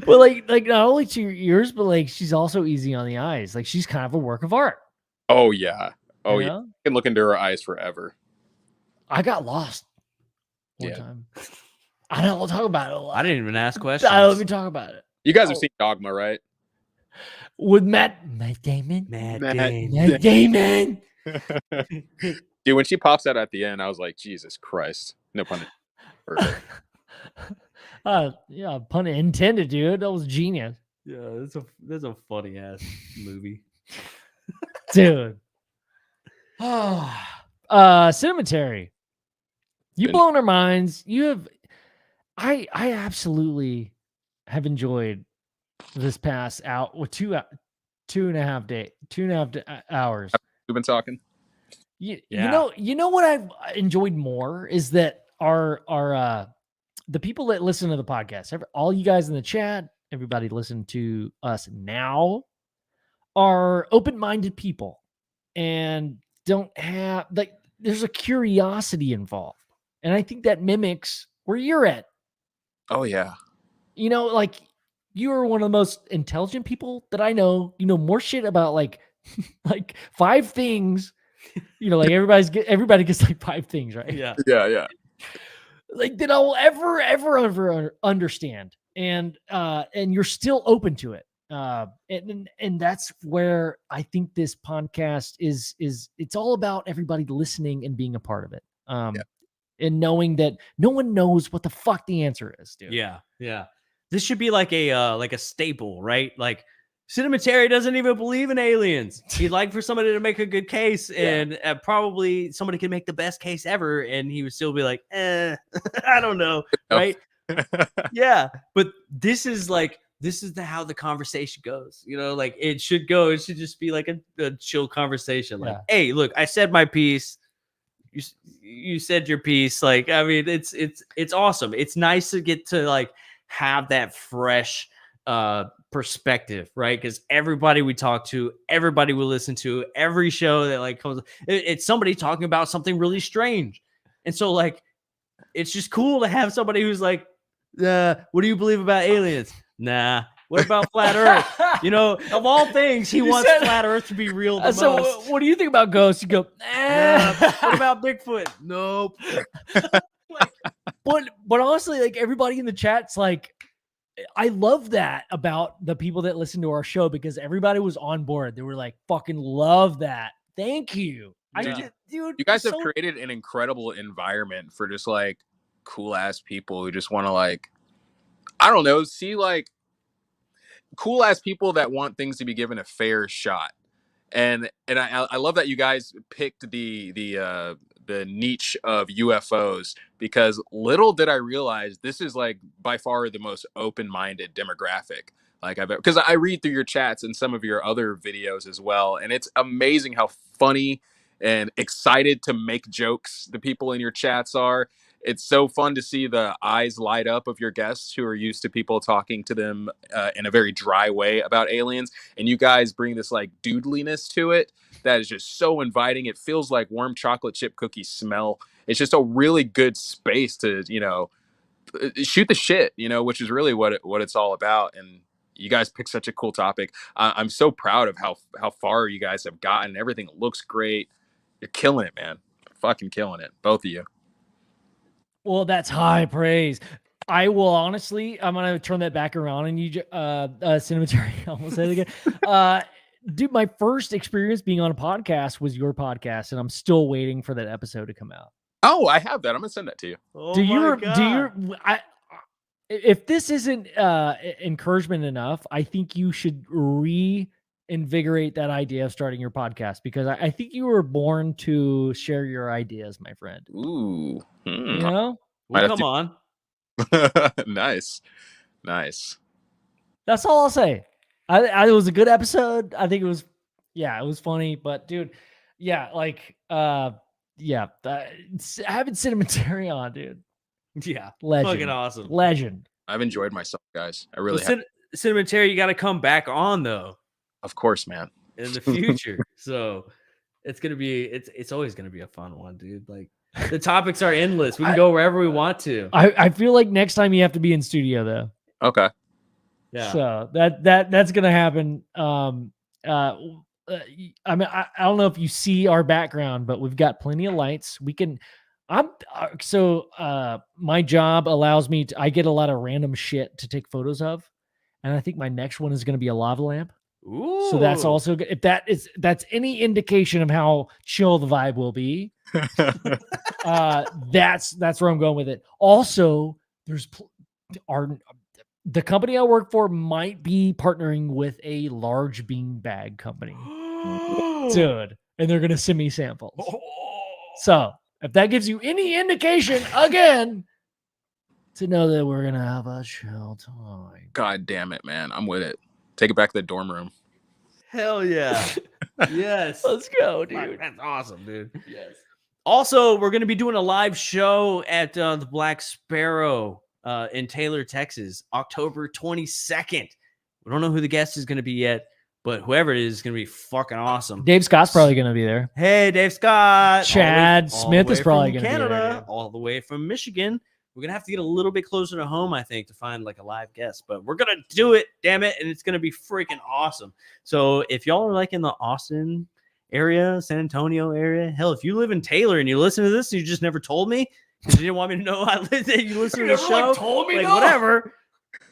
Well, like not only to yours, but like she's also easy on the eyes. Like she's kind of a work of art. Oh yeah. Oh you yeah. know? You can look into her eyes forever. I got lost one Yeah. time. I don't talk about it a lot. I didn't even ask questions. Let me talk about it. You guys have seen Dogma, right? With Matt Damon. Matt Matt Damon. Matt Damon. Dude, when she pops out at the end, I was like, Jesus Christ. No pun intended. Yeah, pun intended, dude. That was genius. Yeah, that's a funny ass movie. Dude. Cemetery. You've blown our minds. You have I absolutely have enjoyed this past out with 2.5 hours. We've been talking. You Yeah. know what I've enjoyed more is that our the people that listen to the podcast, all you guys in the chat, everybody listen to us now, are open-minded people and don't have like there's a curiosity involved. And I think that mimics where you're at. Oh yeah. You know, like you are one of the most intelligent people that I know. You know more shit about like like 5 things. You know, like everybody gets like 5 things, right? Yeah. Yeah. Like that I'll ever understand. And you're still open to it. And that's where I think this podcast is it's all about everybody listening and being a part of it. And knowing that no one knows what the fuck the answer is, dude. Yeah. This should be like a staple, right? Like Cinematary doesn't even believe in aliens. He'd like for somebody to make a good case, and probably somebody could make the best case ever, and he would still be like, I don't know, right? Yeah, but this is how the conversation goes. You know, like it should just be like a chill conversation. Like, hey, look, I said my piece. You said your piece. Like, I mean, it's awesome. It's nice to get to like have that fresh perspective, right? Because everybody we talk to, everybody we listen to, every show that like comes, it's somebody talking about something really strange, and so like it's just cool to have somebody who's like, what do you believe about aliens? Nah. What about flat Earth? You know, of all things, he wants flat Earth to be real the so most. What do you think about ghosts? You go, What about Bigfoot? Nope. But honestly, like everybody in the chat's like, I love that about the people that listen to our show because everybody was on board. They were like, fucking love that. Thank you. Dude, you guys have created an incredible environment for just like cool ass people who just want to like, I don't know, see like cool ass people that want things to be given a fair shot. And I love that you guys picked the niche of UFOs, because little did I realize this is like by far the most open-minded demographic like I've ever, because I read through your chats and some of your other videos as well, and it's amazing how funny and excited to make jokes the people in your chats are. It's so fun to see the eyes light up of your guests who are used to people talking to them in a very dry way about aliens. And you guys bring this like doodliness to it that is just so inviting. It feels like warm chocolate chip cookie smell. It's just a really good space to, you know, shoot the shit, you know, which is really what it's all about. And you guys picked such a cool topic. I'm so proud of how far you guys have gotten. Everything looks great. You're killing it, man. Fucking killing it. Both of you. Well, that's high praise. I will honestly, I'm gonna turn that back around and you, Cinematary. I almost said it again. Dude, my first experience being on a podcast was your podcast, and I'm still waiting for that episode to come out. Oh, I have that. I'm gonna send that to you. Oh do my you? God. Do you? If this isn't encouragement enough, I think you should reinvigorate that idea of starting your podcast, because I think you were born to share your ideas, my friend. Ooh. You know? Might have Well, come on. Nice. That's all I'll say. It was a good episode. I think it was, it was funny. But dude, having Cinematary on, dude. Yeah. Legend. Fucking awesome. Legend. I've enjoyed myself, guys. I really have. Cinematary, you got to come back on though Of course, man. in the future. So it's gonna be it's always gonna be a fun one, dude. Like the topics are endless. We can go wherever we want to. I feel like next time you have to be in studio though. Okay. Yeah. So that's gonna happen. I mean, I don't know if you see our background, but we've got plenty of lights. We can. My job allows me to. I get a lot of random shit to take photos of, and I think my next one is going to be a lava lamp. Ooh. So that's also good. If that's any indication of how chill the vibe will be, that's where I'm going with it. Also, the company I work for might be partnering with a large beanbag company, dude, and they're gonna send me samples. So if that gives you any indication, again, to know that we're gonna have a chill time. God damn it, man. I'm with it. Take it back to the dorm room. Hell yeah. Yes. Let's go, dude. That's awesome, dude. Yes. Also, we're going to be doing a live show at the Black Sparrow in Taylor, Texas, October 22nd. We don't know who the guest is going to be yet, but whoever it is going to be fucking awesome. Dave Scott's probably gonna be there. Hey, Dave Scott. Chad all the Smith way is probably from gonna be there, Canada, dude. all the way from Michigan. We're gonna have to get a little bit closer to home, I think, to find like a live guest, but we're gonna do it, damn it, and it's gonna be freaking awesome. So if y'all are like in the Austin area, San Antonio area, hell, if you live in Taylor and you listen to this and you just never told me because you didn't want me to know that you listen to the show, told me whatever,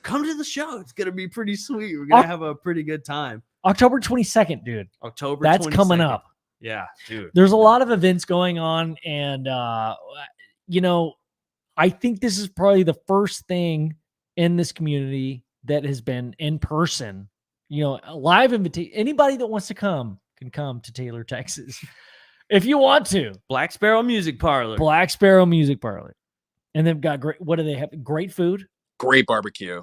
come to the show. It's gonna be pretty sweet. We're gonna have a pretty good time. October 22nd, dude. October. That's 22nd. coming up. Yeah, dude. There's a lot of events going on, and I think this is probably the first thing in this community that has been in person. A live invitation. Anybody that wants to come can come to Taylor, Texas, if you want to. Black Sparrow Music Parlor. Black Sparrow Music Parlor, and they've got great. What do they have? Great food. Great barbecue.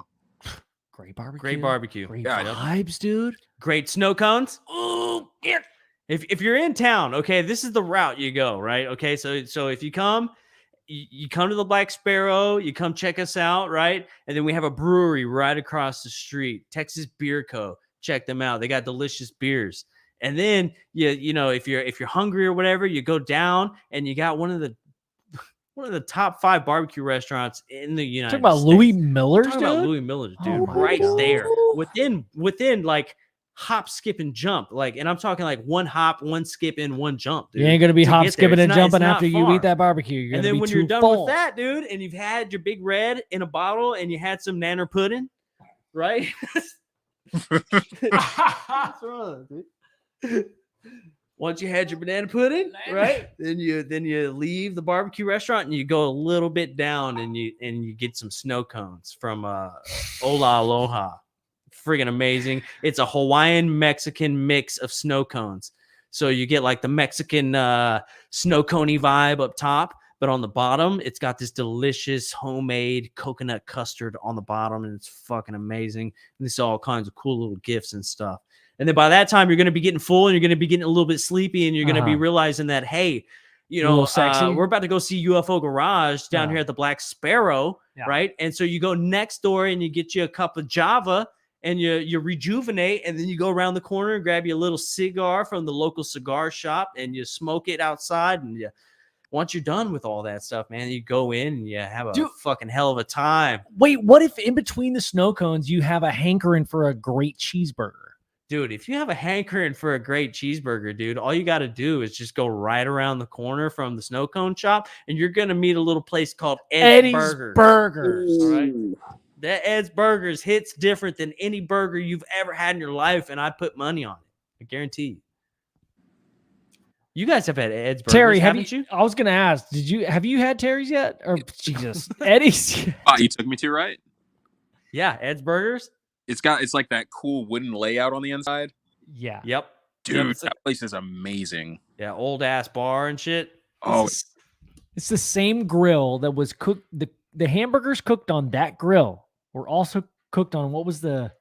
Great barbecue. Great barbecue. Great Yeah, vibes, dude. Great snow cones. Oh, yeah. If you're in town, okay, this is the route you go, right? Okay, so if you come, you come to the Black Sparrow, you come check us out, right? And then we have a brewery right across the street, Texas Beer Co. Check them out. They got delicious beers. And then if you're hungry or whatever, you go down and you got one of the top 5 barbecue restaurants in the United Talking about States. Louis Miller's, Talking dude. about Louis Miller's, dude, Oh my right God. there, within like hop, skip, and jump, and I'm talking like one hop, one skip, and one jump, dude. You ain't gonna be to hop, get there. skipping, It's and not- jumping it's not after you far. eat that barbecue. You're And gonna then be when too you're done full. with that, dude, and you've had your Big Red in a bottle, and you had some nanner pudding, right? What's wrong, dude? Once you had your banana pudding, right? Then you leave the barbecue restaurant and you go a little bit down and you get some snow cones from Ola Aloha. Friggin' amazing. It's a Hawaiian Mexican mix of snow cones. So you get like the Mexican snow coney vibe up top, but on the bottom, it's got this delicious homemade coconut custard on the bottom, and it's fucking amazing. And this is all kinds of cool little gifts and stuff. And then by that time, you're going to be getting full and you're going to be getting a little bit sleepy and you're going to be realizing that, hey, we're about to go see UFO Garage down here at the Black Sparrow, right? And so you go next door and you get you a cup of Java and you rejuvenate, and then you go around the corner and grab you a little cigar from the local cigar shop and you smoke it outside. And once you're done with all that stuff, man, you go in and you have a fucking hell of a time. Wait, what if in between the snow cones you have a hankering for a great cheeseburger? Dude, if you have a hankering for a great cheeseburger, dude, all you got to do is just go right around the corner from the snow cone shop, and you're going to meet a little place called Ed's Eddie's Burgers. Burgers. All right? That Ed's Burgers hits different than any burger you've ever had in your life, and I put money on it. I guarantee you. You guys have had Ed's Burgers, Terry, haven't you? I was gonna ask, have you had Terry's yet? Or Jesus, Eddie's. Oh, you took me to right. Yeah, Ed's Burgers. It's like that cool wooden layout on the inside. Yeah. Yep. Dude, Yep, that place is amazing. Yeah, old ass bar and shit. Oh, It's the same grill that was cooked. The hamburgers cooked on that grill were also cooked on what was the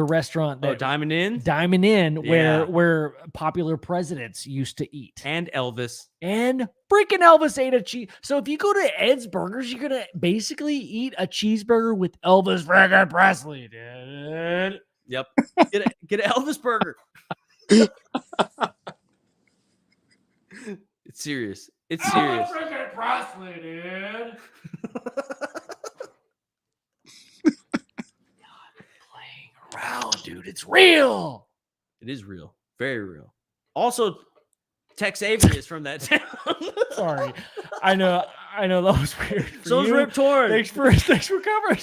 restaurant that Diamond Inn Diamond Inn Yeah. where popular presidents used to eat. and Elvis. And freaking Elvis ate a cheese. So if you go to Ed's Burgers, you're gonna basically eat a cheeseburger with Elvis freaking Presley, dude. Yep. Get an Elvis burger. It's serious. It's serious. Freaking Presley, dude. Playing around, dude. It's real. It is real. Very real. Also, Tex Avery is from that town. Sorry. I know that was weird. For So is you. Rip Torn. Thanks for covering.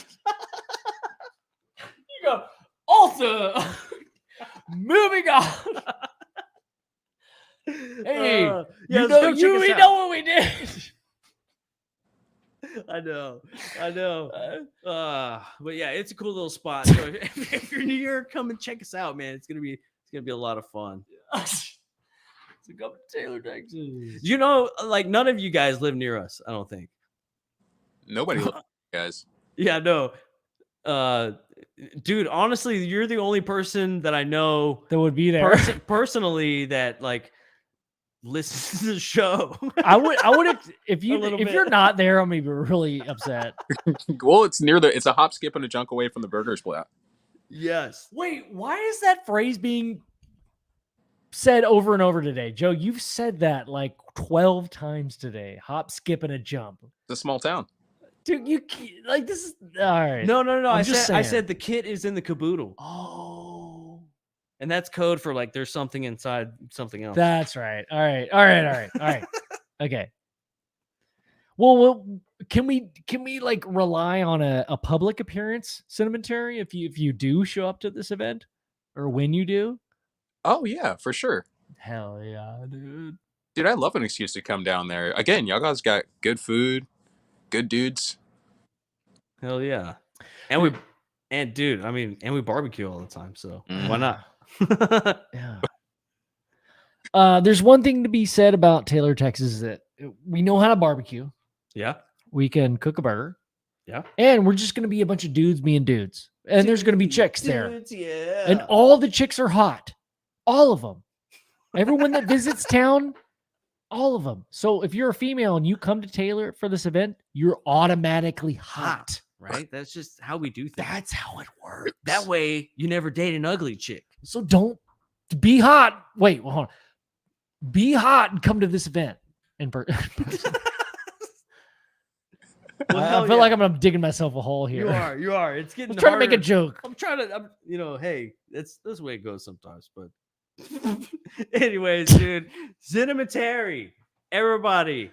You go, also, moving on. Hey, yeah, we let's go check us out. know what we did. I know. But yeah, it's a cool little spot. So if you're near here, come and check us out, man. It's gonna be a lot of fun. To come to Taylor, Texas. You know, like none of you guys live near us, I don't think. nobody loves you guys. Yeah, no. Dude, honestly, you're the only person that I know That would be there. personally that like listens to the show. I would if A little bit. you're not there, I'm gonna be really upset. Well, it's a hop, skip, and a junk away from the burger splat. Yes. Wait, why is that phrase being said over and over today? Joe, you've said that like 12 times today. Hop, skip, and a jump. It's a small town. Dude, you like this is all right. No. I'm I just said saying. the kit is in the caboodle. Oh, And that's code for like there's something inside something else. that's right. All right. Okay. Well, can we like rely on a public appearance, Cinematary, if you do show up to this event, or when you do? Oh yeah, for sure. Hell yeah, dude. Dude, I love an excuse to come down there. Again, y'all guys got good food, good dudes. Hell yeah. And we barbecue all the time, so why not? Yeah. There's one thing to be said about Taylor, Texas, that we know how to barbecue. Yeah. We can cook a burger. Yeah. And we're just going to be a bunch of dudes being dudes. And there's going to be chicks there. Dudes, yeah. And all the chicks are hot. All of them. Everyone that visits town, all of them. So if you're a female and you come to Taylor for this event, you're automatically hot. Right? That's just how we do things. That's how it works. That way you never date an ugly chick. So don't be hot. Wait, well, hold on. Be hot and come to this event. I feel like I'm digging myself a hole here. You are. It's getting I'm trying to make a harder. joke. Hey, that's the way it goes sometimes. But anyways, dude, Cinematary, everybody,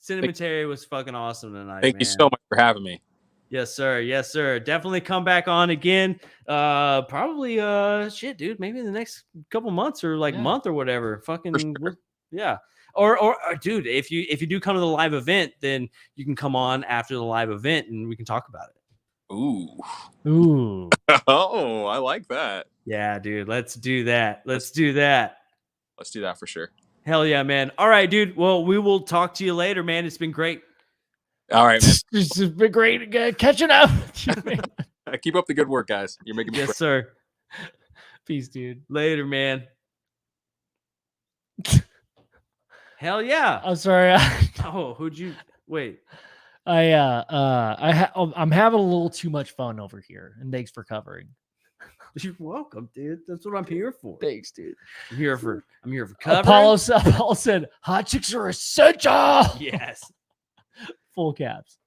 Cinematary was fucking awesome tonight. Thank you so much for having me. Yes, sir. Yes, sir. Definitely come back on again. Probably shit, dude. Maybe in the next couple months or like month or whatever. Fucking sure. yeah. Or dude, if you do come to the live event, then you can come on after the live event and we can talk about it. Ooh. Oh, I like that. Yeah, dude. Let's do that. Let's do that For sure. Hell yeah, man. All right, dude. Well, we will talk to you later, man. It's been great. All right, man. It's been great catching up. Keep up the good work, guys. You're making me Yes, sir. Peace, dude. Later, man. Hell yeah. I'm sorry. Oh, who'd you wait? I'm having a little too much fun over here, and thanks for covering. You're welcome, dude. That's what I'm here for. Thanks, dude. I'm here for covering. Apollo said, "Hot chicks are essential." Yes. Full caps.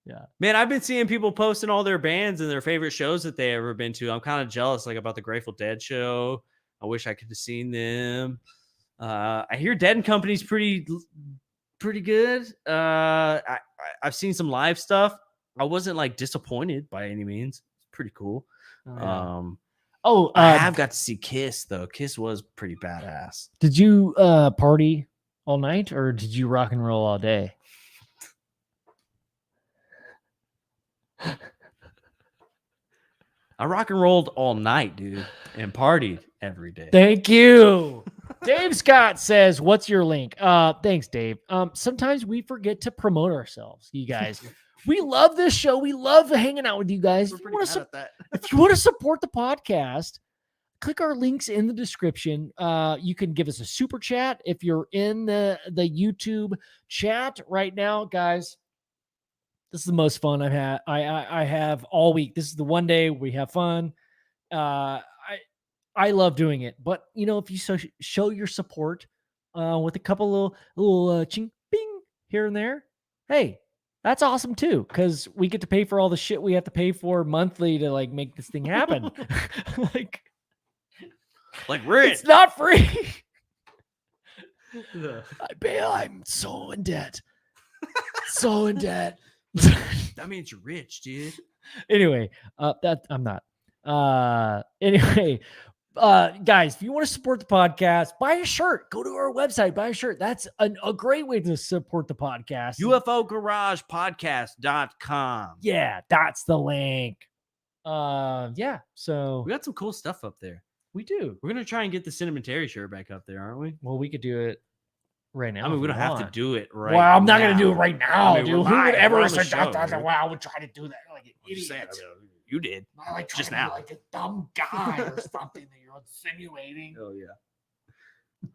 Yeah. Man, I've been seeing people posting all their bands and their favorite shows that they ever been to. I'm kind of jealous, like about the Grateful Dead show. I wish I could have seen them. I hear Dead and Company's pretty good. I've seen some live stuff. I wasn't like disappointed by any means. It's pretty cool. I have got to see Kiss though. Kiss was pretty badass. Did you party all night or did you rock and roll all day? I rock and rolled all night, dude, and partied every day. Thank you. Dave Scott says, "What's your link?" Thanks, Dave. Sometimes we forget to promote ourselves, you guys. We love this show. We love hanging out with you guys. If you want to support the podcast, click our links in the description. You can give us a super chat if you're in the YouTube chat right now, guys. This is the most fun I've had. I have all week. This is the one day we have fun. I love doing it. But you know, if you show your support with a couple little ching bing here and there, hey, that's awesome too. Because we get to pay for all the shit we have to pay for monthly to like make this thing happen. like rent. It's not free. I'm so in debt. So in debt. That means you're rich, dude. Anyway, that I'm not. Anyway, guys, if you want to support the podcast, buy a shirt. Go to our website, buy a shirt. That's a great way to support the podcast. UFO Garage Podcast.com. Yeah, that's the link. Yeah, so we got some cool stuff up there. We do. We're gonna try and get the Cinematary shirt back up there, aren't we? Well, we could do it right now. I mean, we don't have to do it right. Well, I'm not gonna do it right now, dude. Who would ever suggest that? Wow, I would try to do that like an idiot. You did. I like just to now, be like a dumb guy or something that you're insinuating. Oh yeah.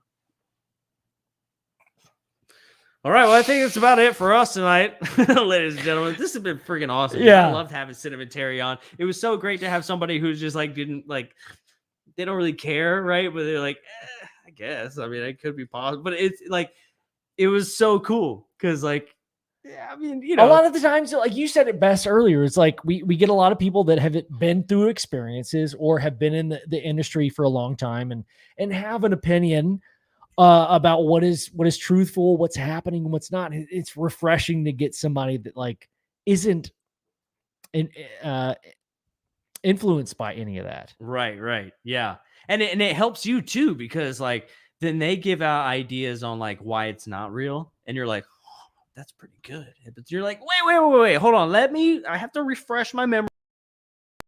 All right, well, I think that's about it for us tonight, ladies and gentlemen. This has been freaking awesome. Yeah, I loved having Cinematary on. It was so great to have somebody who's just like didn't like. They don't really care, right? But they're like, I guess. I mean, it could be possible, but it's like, it was so cool because, like, yeah, I mean, you know, a lot of the times, like you said it best earlier, it's like we get a lot of people that have been through experiences or have been in the industry for a long time and have an opinion about what is truthful, what's happening, and what's not. It's refreshing to get somebody that like isn't influenced by any of that. Right. Yeah. And it helps you too, because like then they give out ideas on like why it's not real. And you're like, oh, that's pretty good. But you're like, wait, hold on. I have to refresh my memory.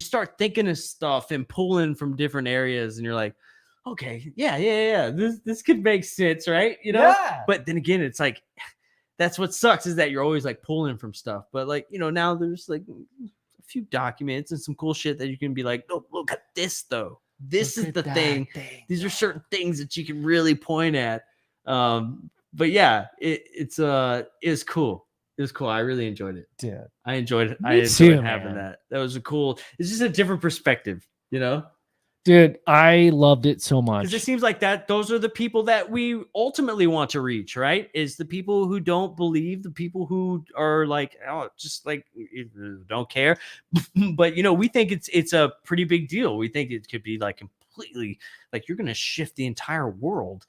You start thinking of stuff and pulling from different areas. And you're like, okay, yeah. This could make sense, right? You know? Yeah. But then again, it's like, that's what sucks is that you're always like pulling from stuff. But like, you know, now there's like few documents and some cool shit that you can be like, oh, look at this though. This is the thing. These are certain things that you can really point at. But yeah, it's cool. It was cool. I really enjoyed it. Dude. I enjoyed it. Me too, having man. that was a cool. It's just a different perspective, you know. Dude, I loved it so much. Because it seems like those are the people that we ultimately want to reach, right? Is the people who don't believe, the people who are like, oh, just like don't care. But you know, we think it's a pretty big deal. We think it could be like completely like you're gonna shift the entire world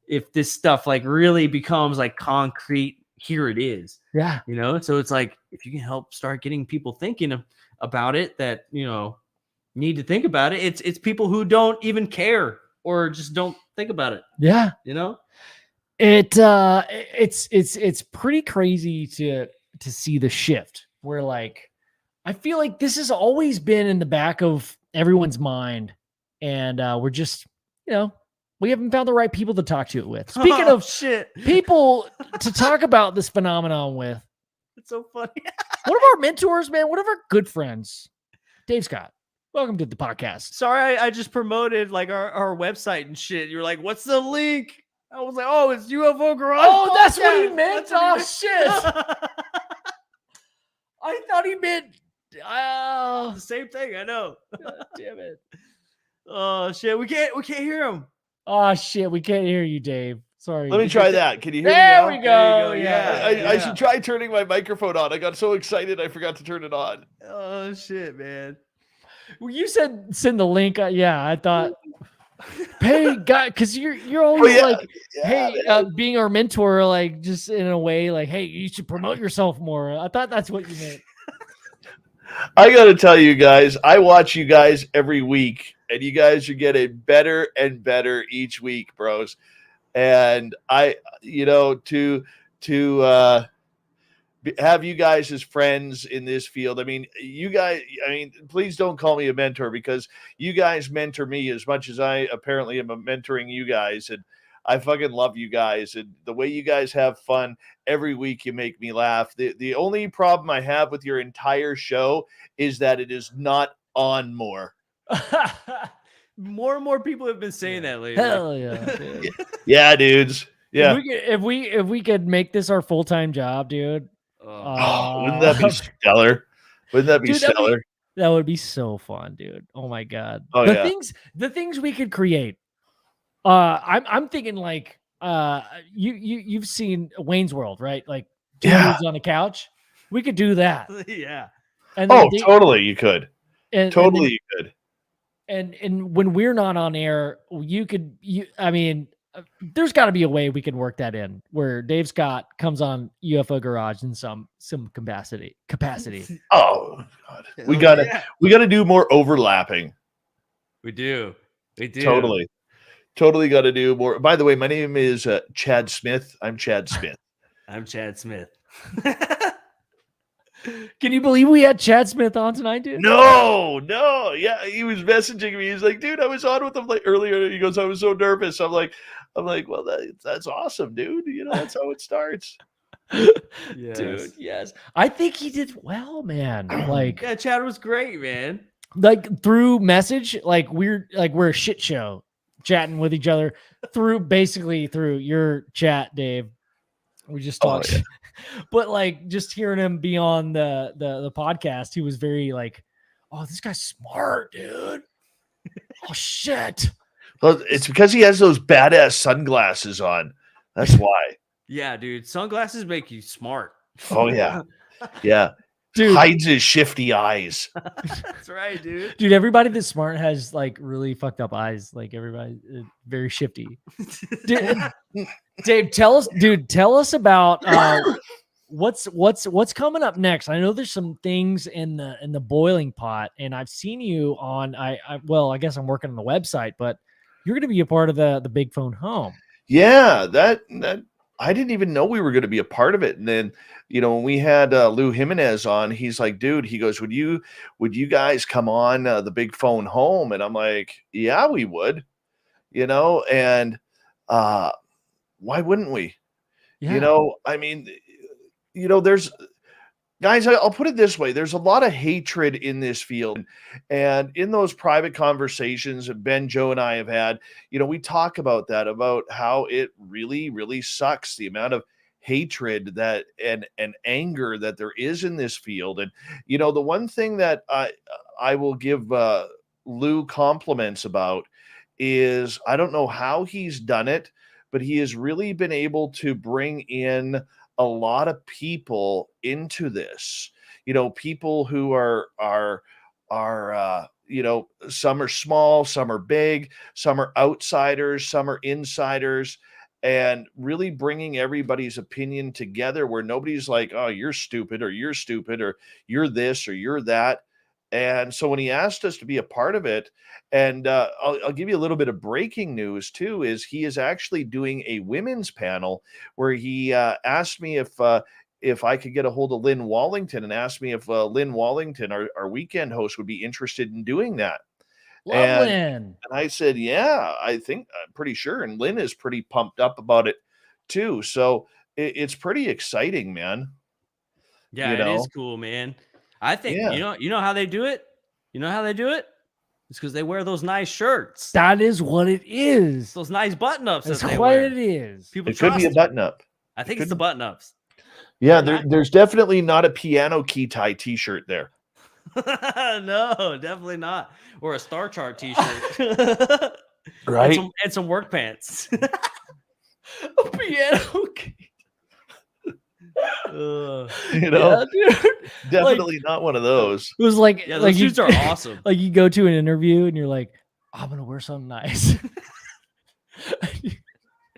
if this stuff like really becomes like concrete. Here it is. Yeah. You know, so it's like if you can help start getting people thinking about it, that you know. Need to think about it. It's people who don't even care or just don't think about it. Yeah, you know, it's pretty crazy to see the shift where like I feel like this has always been in the back of everyone's mind, and we're just we haven't found the right people to talk to it with. Speaking of shit, people to talk about this phenomenon with, it's so funny. One of our mentors, man, one of our good friends, Dave Scott. Welcome to the podcast. Sorry, I just promoted like our website and shit. You're like, what's the link? I was like, oh, it's UFO Garage. Oh, that's what he meant. Shit. I thought he meant the same thing. I know. God damn it. Oh shit, we can't hear him. Oh shit, we can't hear you, Dave. Sorry. Let me try that. Can you hear There me we now? go. There you go, Yeah. I should try turning my microphone on. I got so excited I forgot to turn it on. Oh shit, man. Well, you said send the link. Yeah, I thought. Hey, guy, because you're Oh always yeah, like, yeah, hey, man. being our mentor, like just in a way, like, hey, you should promote yourself more. I thought that's what you meant. I got to tell you guys, I watch you guys every week, and you guys are getting better and better each week, bros. And I, to have you guys as friends in this field. I mean, please don't call me a mentor, because you guys mentor me as much as I apparently am mentoring you guys. And I fucking love you guys. And the way you guys have fun every week, you make me laugh. The only problem I have with your entire show is that it is not on more. More and more people have been saying that lately. Hell yeah, dude. Yeah, dudes. Yeah. If we could make this our full-time job, dude. Oh, wouldn't that be stellar? Wouldn't that be Dude, stellar? that would be so fun, dude. Oh my god. Oh, the yeah. things we could create. I'm thinking like you've seen Wayne's World, right? Like two Yeah. dudes on a couch. We could do that. Yeah. And then Totally you could. You could. And when we're not on air, there's got to be a way we can work that in where Dave Scott comes on UFO Garage in some capacity. Oh God. We gotta do more overlapping. We do. Totally got to do more. By the way, my name is Chad Smith. I'm Chad Smith. I'm Chad Smith. Can you believe we had Chad Smith on tonight, dude? No. Yeah, he was messaging me. He's like, dude, I was on with him like earlier. He goes, I was so nervous. I'm like, well, that's awesome, dude. That's how it starts. Yes. Dude, yes. I think he did well, man. Like, yeah, Chad was great, man. Like through message, we're a shit show chatting with each other through your chat, Dave. We just talked. Yeah. But like just hearing him be on the podcast, he was very like, oh, this guy's smart, dude. Oh shit. Well, it's because he has those badass sunglasses on. That's why. Yeah, dude. Sunglasses make you smart. Oh yeah. Yeah. Dude. Hides his shifty eyes. That's right, dude. Dude, everybody that's smart has like really fucked up eyes. Like everybody very shifty. Dave, tell us about what's coming up next. I know there's some things in the boiling pot, and I've seen you on I guess I'm working on the website, but you're going to be a part of the Big Phone Home. Yeah, that I didn't even know we were going to be a part of it. And then, when we had Lou Jimenez on, he's like, dude, he goes, would you guys come on the Big Phone Home? And I'm like, yeah, we would, and why wouldn't we? Yeah. There's guys, I'll put it this way. There's a lot of hatred in this field. And in those private conversations that Ben, Joe, and I have had, we talk about that, about how it really, really sucks, the amount of hatred that and anger that there is in this field. And, the one thing that I will give Lou compliments about is, I don't know how he's done it, but he has really been able to bring in a lot of people into this, people who are some are small, some are big, some are outsiders, some are insiders, and really bringing everybody's opinion together where nobody's like, oh, you're stupid, or you're this, or you're that. And so when he asked us to be a part of it, and I'll give you a little bit of breaking news too, is he is actually doing a women's panel where he asked me if I could get a hold of Lynn Wallington, and asked me if Lynn Wallington, our weekend host, would be interested in doing that. Lynn. And I said, yeah, I'm pretty sure. And Lynn is pretty pumped up about it too. So it's pretty exciting, man. Yeah, it is cool, man. I think, you know how they do it? It's because they wear those nice shirts. That is what it is. Those nice button-ups. That's what it is. It could be a button-up. I think it's the button-ups. Yeah, there's definitely not a piano key tie t-shirt there. No, definitely not. Or a Star Chart t-shirt. Right. And some work pants. A piano case. You know, yeah, dude. definitely not one of those. It was like, Yeah, like those dudes are awesome. Like you go to an interview and you're like, I'm gonna wear something nice.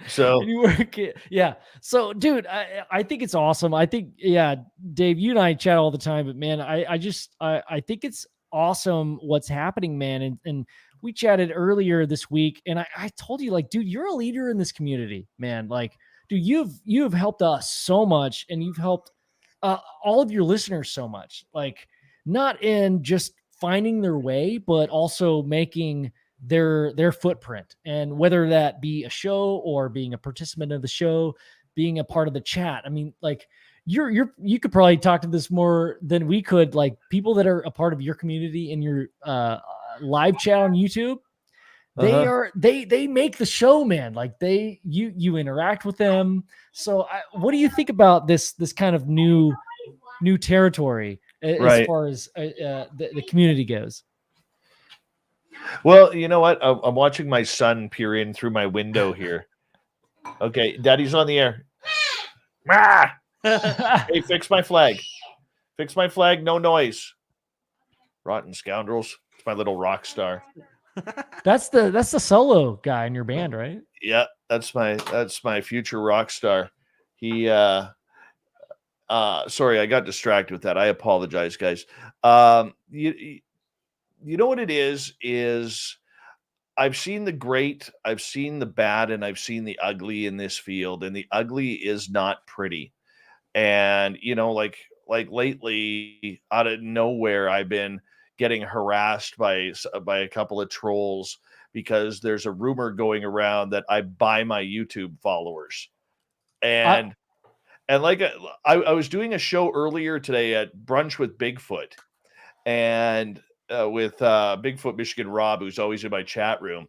So And you work it. Yeah. So, dude, I think it's awesome. I think, yeah, Dave, you and I chat all the time, but man, I think it's awesome what's happening, man. And we chatted earlier this week, and I told you, like, dude, you're a leader in this community, man. Like, dude, you've helped us so much, and you've helped all of your listeners so much. Like, not in just finding their way, but also making their footprint, and whether that be a show or being a participant of the show, being a part of the chat. I mean, like you could probably talk to this more than we could, like people that are a part of your community in your live chat on YouTube. They make the show, man. Like you interact with them. So what do you think about this kind of new territory as Right. far as the community goes? Well, you know what? I'm watching my son peer in through my window here. Okay, Daddy's on the air. Ah! Hey, fix my flag. Fix my flag. No noise. Rotten scoundrels. It's my little rock star. That's the solo guy in your band, right? Yeah, that's my future rock star. He sorry, I got distracted with that. I apologize, guys. You know what it is I've seen the great, I've seen the bad, and I've seen the ugly in this field, and the ugly is not pretty. And you know, like lately, out of nowhere, I've been getting harassed by a couple of trolls because there's a rumor going around that I buy my YouTube followers. And like I was doing a show earlier today at Brunch with Bigfoot, and with Bigfoot Michigan Rob, who's always in my chat room.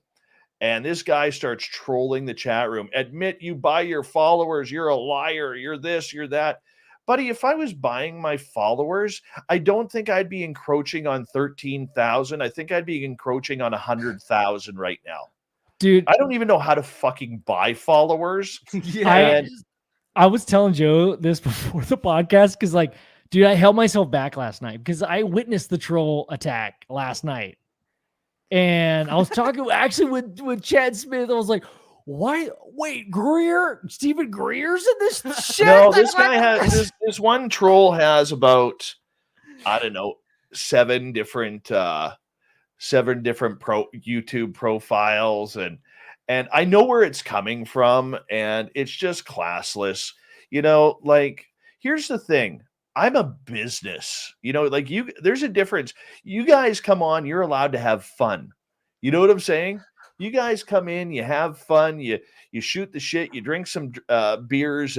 And this guy starts trolling the chat room. Admit you buy your followers. You're a liar. You're this, you're that. Buddy, if I was buying my followers, I don't think I'd be encroaching on 13,000. I think I'd be encroaching on 100,000 right now. Dude, I don't even know how to fucking buy followers. Yeah. I was telling Joe this before the podcast because, like, dude, I held myself back last night because I witnessed the troll attack last night. And I was talking actually with Chad Smith. I was like, why? Wait, Stephen Greer's in this shit? No, this guy has this one troll has about, I don't know, seven different YouTube profiles, and I know where it's coming from, and it's just classless. You know, like, here's the thing. I'm a business, you know, like there's a difference. You guys come on, you're allowed to have fun. You know what I'm saying? You guys come in, you have fun, you shoot the shit, you drink some beers,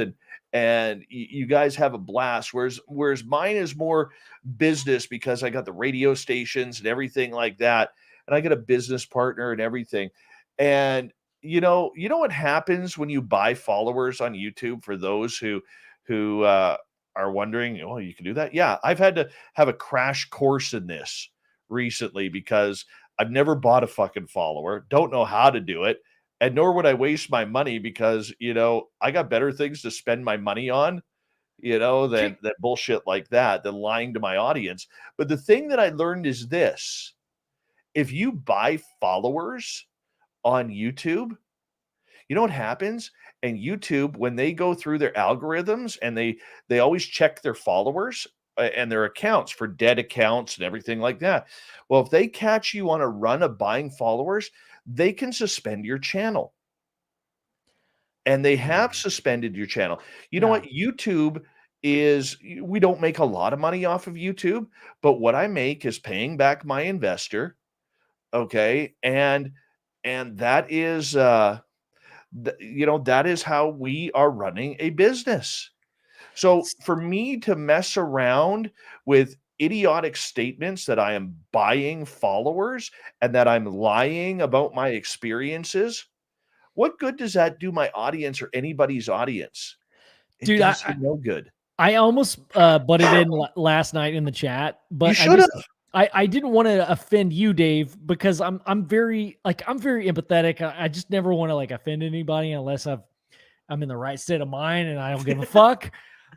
and you guys have a blast. Whereas mine is more business because I got the radio stations and everything like that. And I got a business partner and everything. And you know what happens when you buy followers on YouTube, for those who are wondering, oh, you can do that? Yeah, I've had to have a crash course in this recently because I've never bought a fucking follower, don't know how to do it, and nor would I waste my money because, you know, I got better things to spend my money on, you know, than bullshit like that, than lying to my audience. But the thing that I learned is this: if you buy followers on YouTube, you know what happens? And YouTube, when they go through their algorithms and they always check their followers and their accounts for dead accounts and everything like that. Well, if they catch you on a run of buying followers, they can suspend your channel. And they have suspended your channel. You know what? YouTube is, we don't make a lot of money off of YouTube, but what I make is paying back my investor. Okay. And that is, you know, that is how we are running a business. So for me to mess around with idiotic statements that I am buying followers and that I'm lying about my experiences, what good does that do my audience or anybody's audience? It Dude, does no good. I almost butted in last night in the chat, but You should have. I didn't want to offend you, Dave, because I'm very empathetic. I just never want to like offend anybody unless I've I'm in the right state of mind and I don't give a fuck.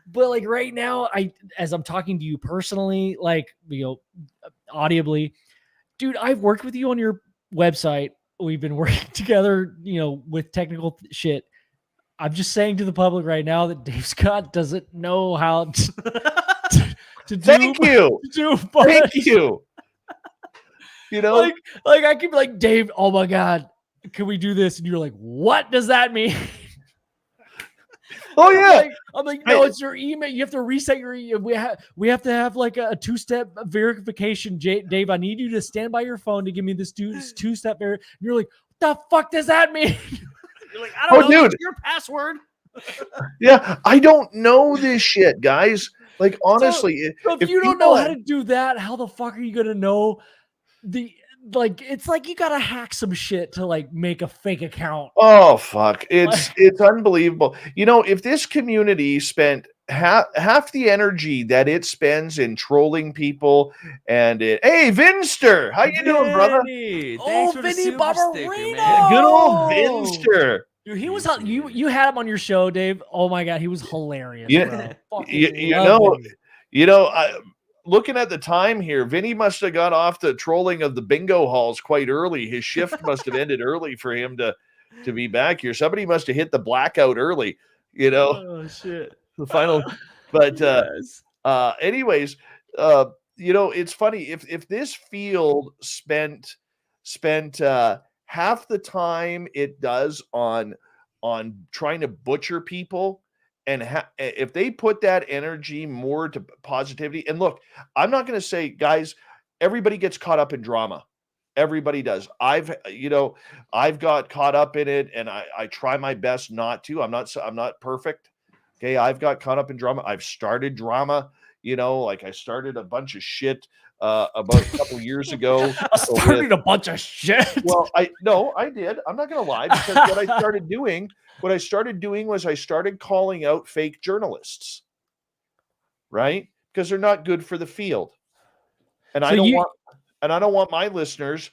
But like right now, as I'm talking to you personally, like, audibly, dude, I've worked with you on your website. We've been working together, with technical shit. I'm just saying to the public right now that Dave Scott doesn't know how to do. Thank you. Thank you. Like I could be like, Dave, oh my God, can we do this? And you're like, what does that mean? Oh yeah. I'm like, no, it's your email. You have to reset your email. We have to have like a 2-step verification. Dave, I need you to stand by your phone to give me this 2-step verification. You're like, what the fuck does that mean? You're like, I don't know. Dude. What's your password? Yeah, I don't know this shit, guys. Like, honestly, so if you don't know how to do that, how the fuck are you gonna know it's like you gotta hack some shit to like make a fake account. Oh fuck. It's unbelievable. If this community spent half the energy that it spends in trolling people hey, Vinster, how you doing, brother? Thanks for the Vinny super sticker, Barbarino! man. Good old Vinster. Dude, he was you had him on your show, Dave. Oh my God, he was hilarious, Yeah, bro. Looking at the time here, Vinny must have got off the trolling of the bingo halls quite early. His shift must have ended early for him to be back here. Somebody must have hit the blackout early, Oh shit. the final. But Yes. anyways, it's funny if this field spent half the time it does on trying to butcher people, and if they put that energy more to positivity. And look, I'm not going to say, guys, everybody gets caught up in drama. Everybody does. I've got caught up in it, and I try my best not to. I'm not perfect. Okay, I've got caught up in drama. I've started drama. Like I started a bunch of shit about a couple years ago. I started a bunch of shit. Well, I did. I'm not going to lie, because what I started doing was I started calling out fake journalists, right? Because they're not good for the field, and I don't want my listeners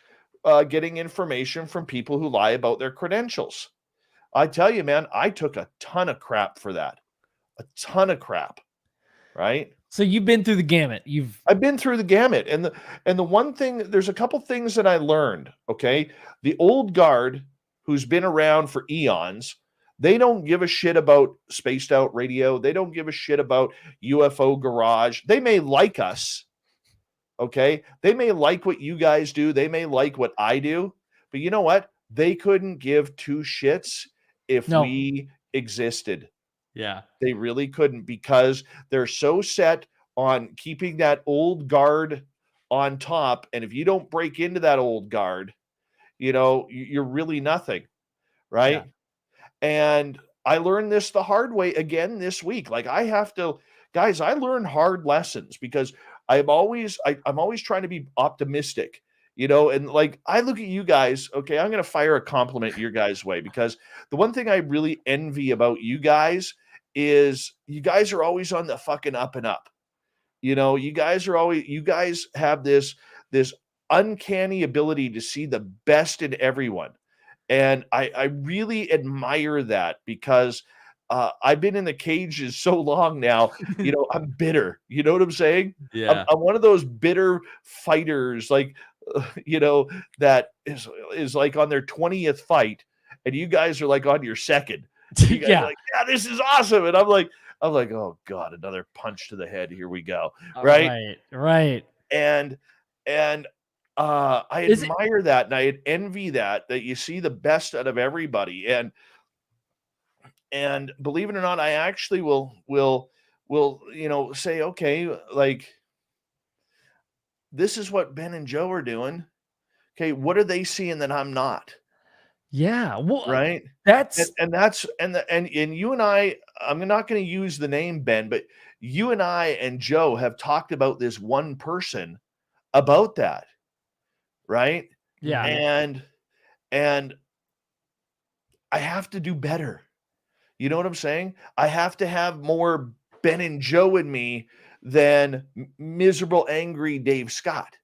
getting information from people who lie about their credentials. I tell you, man, I took a ton of crap for that. A ton of crap, right? So you've been through the gamut. I've been through the gamut, and the one thing, there's a couple things that I learned. Okay, the old guard who's been around for eons, they don't give a shit about spaced out radio. They don't give a shit about UFO Garage. They may like us, okay? They may like what you guys do. They may like what I do, but you know what? They couldn't give two shits if we existed. Yeah. They really couldn't, because they're so set on keeping that old guard on top. And if you don't break into that old guard, you're really nothing, right? Yeah. And I learned this the hard way again this week. Like, I have to, guys, I learn hard lessons, because I'm always trying to be optimistic, and like, I look at you guys. Okay, I'm going to fire a compliment your guys' way, because the one thing I really envy about you guys is you guys are always on the fucking up and up. You guys have this uncanny ability to see the best in everyone. And I really admire that, because I've been in the cages so long now, I'm bitter. You know what I'm saying? Yeah. I'm one of those bitter fighters, like, that is like on their 20th fight, and you guys are like on your second. You guys are like, yeah, this is awesome. And I'm like, oh God, another punch to the head. Here we go. Right. And I admire that, and I envy that you see the best out of everybody. And believe it or not, I actually will say, okay, like, this is what Ben and Joe are doing. Okay, what are they seeing that I'm not? Yeah, well, right. That's and you and I'm not going to use the name Ben, but you and I and Joe have talked about this one person about that, right? Yeah. And I have to do better. You know what I'm saying? I have to have more Ben and Joe in me than miserable, angry Dave Scott.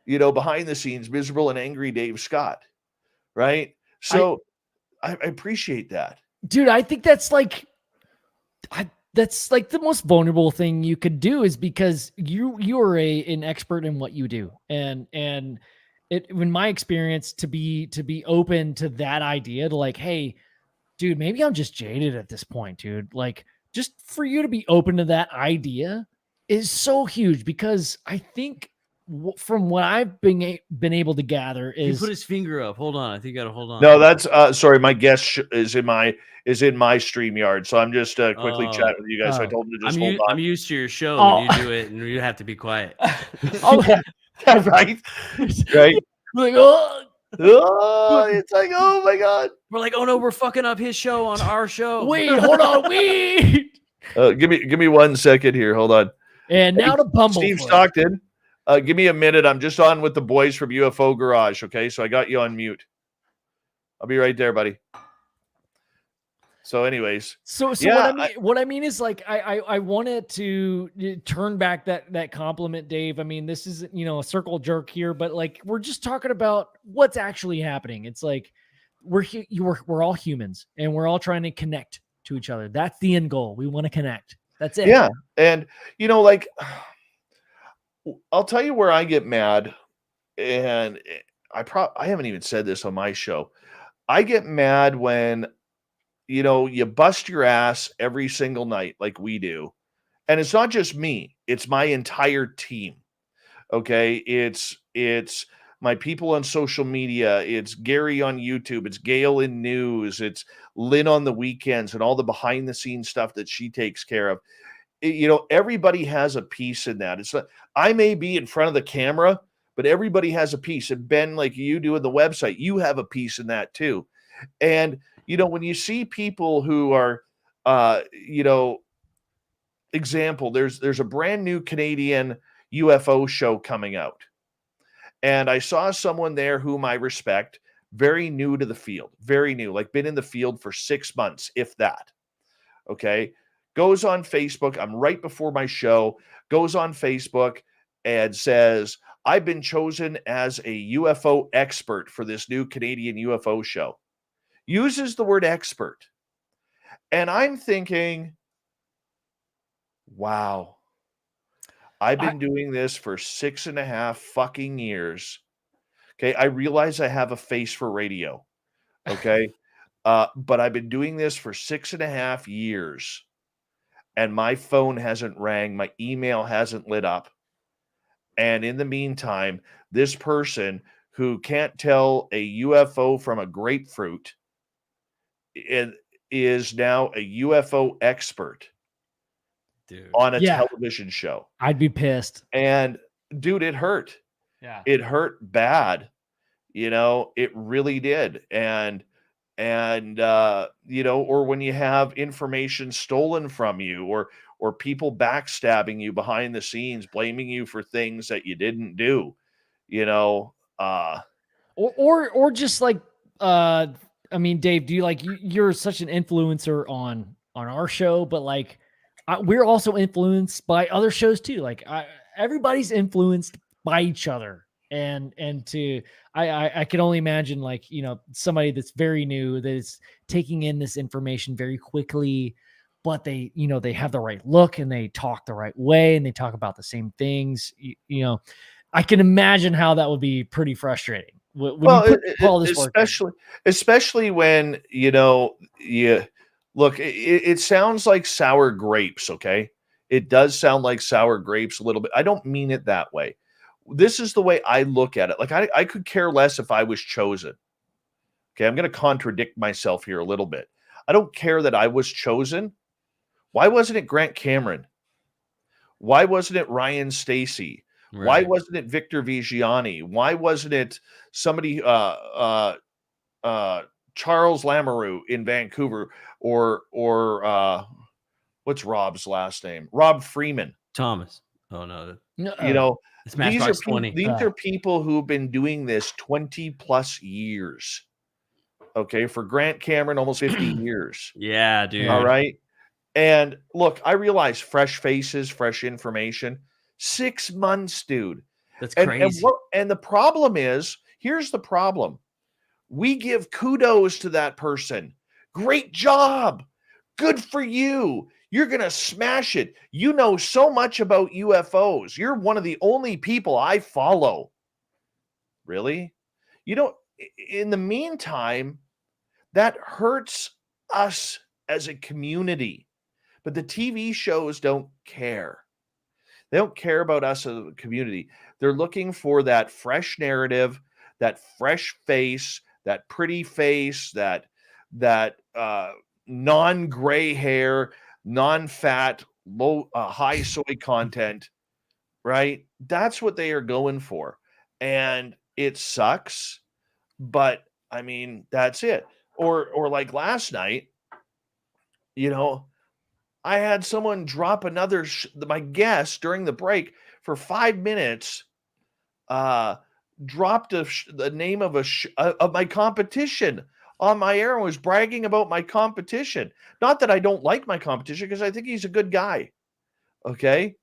Behind the scenes, miserable and angry Dave Scott. Right. So I appreciate that. dude, I think that's like, that's like the most vulnerable thing you could do, is because you are an expert in what you do, and it, in my experience, to be open to that idea, to like, hey, dude, maybe I'm just jaded at this point, dude. Like, just for you to be open to that idea is so huge, because I think from what I've been able to gather He is, put his finger up. Hold on. I think you got to hold on. No, that's sorry. My guest is in my StreamYard, so I'm just quickly Oh. chatting with you guys. So I told him to just hold I'm on. used to your show Oh. when you do it, and you have to be quiet. oh, Right, right. like, oh, Oh, it's like, oh my god. We're like, oh no, we're fucking up his show on our show. wait, hold on, wait. Give me 1 second here. Hold on. And now to Bumblefoot. Steve Stockton, give me a minute. I'm just on with the boys from UFO Garage. Okay, so I got you on mute. I'll be right there, buddy. So, anyways, So yeah, what I mean is, like, I wanted to turn back that compliment, Dave. I mean, this is, a circle jerk here, but like, we're just talking about what's actually happening. It's like we're all humans, and we're all trying to connect to each other. That's the end goal. We want to connect. That's it. yeah, and like, I'll tell you where I get mad, and I haven't even said this on my show. I get mad when you bust your ass every single night like we do. And it's not just me, it's my entire team. Okay. It's my people on social media. It's Gary on YouTube. It's Gail in news. It's Lynn on the weekends and all the behind the scenes stuff that she takes care of. Everybody has a piece in that. It's not, I may be in front of the camera, but everybody has a piece. And Ben, like you do in the website, you have a piece in that too. And when you see people who are, example, there's a brand new Canadian UFO show coming out. And I saw someone there whom I respect, very new to the field, very new, like been in the field for 6 months, if that. Okay. Goes on Facebook. I'm right before my show, goes on Facebook and says, I've been chosen as a UFO expert for this new Canadian UFO show. Uses the word expert. And I'm thinking, wow, I've been doing this for 6.5 fucking years. Okay. I realize I have a face for radio. Okay. But I've been doing this for 6.5 years, and my phone hasn't rang. My email hasn't lit up. And in the meantime, this person who can't tell a UFO from a grapefruit is now a UFO expert, dude, on a television show. I'd be pissed. And dude, it hurt. Yeah. It hurt bad. It really did. And or when you have information stolen from you, or people backstabbing you behind the scenes, blaming you for things that you didn't do, or just like, I mean, Dave, do you you're such an influencer on our show, but like, we're also influenced by other shows too. Like, everybody's influenced by each other. And I can only imagine, like, somebody that's very new, that is taking in this information very quickly, but they have the right look, and they talk the right way, and they talk about the same things. I can imagine how that would be pretty frustrating. Especially when you look. It sounds like sour grapes. Okay, it does sound like sour grapes a little bit. I don't mean it that way. This is the way I look at it. Like, I could care less if I was chosen. Okay, I'm going to contradict myself here a little bit. I don't care that I was chosen. Why wasn't it Grant Cameron? Why wasn't it Ryan Stacy? Right. Why wasn't it Victor Vigiani? Why wasn't it somebody, Charles Lamoureux in Vancouver, or what's Rob's last name? Rob Freeman. Thomas. Oh no. These are people who've been doing this 20 plus years. Okay, for Grant Cameron, almost 50 years. Yeah, dude. All right. And look, I realize fresh faces, fresh information. 6 months, dude. That's crazy. And the problem is, here's the problem. We give kudos to that person. Great job. Good for you. You're going to smash it. You know so much about UFOs. You're one of the only people I follow. Really? You know, in the meantime, that hurts us as a community. But the TV shows don't care. They don't care about us as a community. They're looking for that fresh narrative, that fresh face, that pretty face, that non-gray hair, non-fat, low high soy content, right? That's what they are going for. And it sucks, but I mean, that's it. Or like last night, you know, I had someone drop another my guest during the break for 5 minutes dropped the name of of my competition on my air and was bragging about my competition. Not that I don't like my competition, because I think he's a good guy. Okay?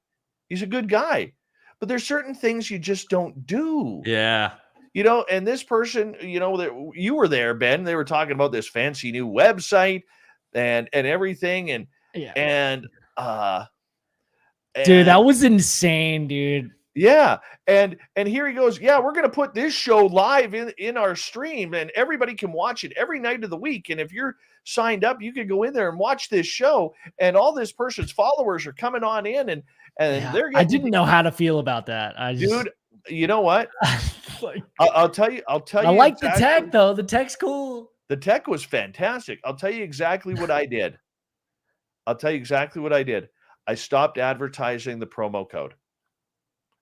He's a good guy. But there's certain things you just don't do. Yeah. You know, and this person, you know, that you were there, Ben, they were talking about this fancy new website and everything, and Yeah. dude, that was insane, dude. Yeah. And here he goes, yeah, we're going to put this show live in our stream, and everybody can watch it every night of the week. And if you're signed up, you can go in there and watch this show, and all this person's followers are coming on in, and they're I didn't know how to feel about that. Dude, you know what? Like, I'll tell you. I like the tech though. The tech's cool. The tech was fantastic. I'll tell you exactly what I did. I stopped advertising the promo code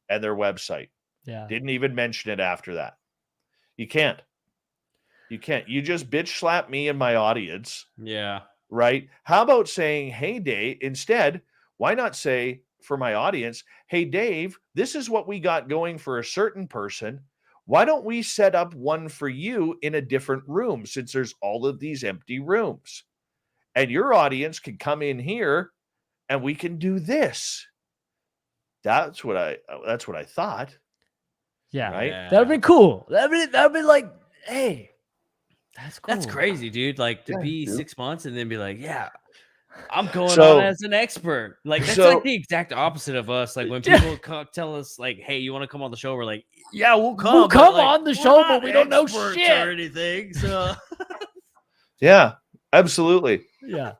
and their website. Yeah. Didn't even mention it after that. You can't. You just bitch slap me and my audience. Yeah. Right? How about saying, hey, Dave, instead, why not say for my audience, hey, Dave, this is what we got going for a certain person. Why don't we set up one for you in a different room, since there's all of these empty rooms? And your audience can come in here and we can do this. That's what I thought. Yeah. Right? Yeah. That'd be cool. That'd be like, hey, that's cool. That's crazy, dude. Like to Yeah, be dude. 6 months and then be like, yeah, I'm going So- on as an expert. Like that's so- like the exact opposite of us. Like when people tell us like, hey, you want to come on the show? We're like, yeah, we'll come. We'll but, come like, on the we're show, not but we don't know experts shit. or anything. So Yeah, absolutely. Yeah.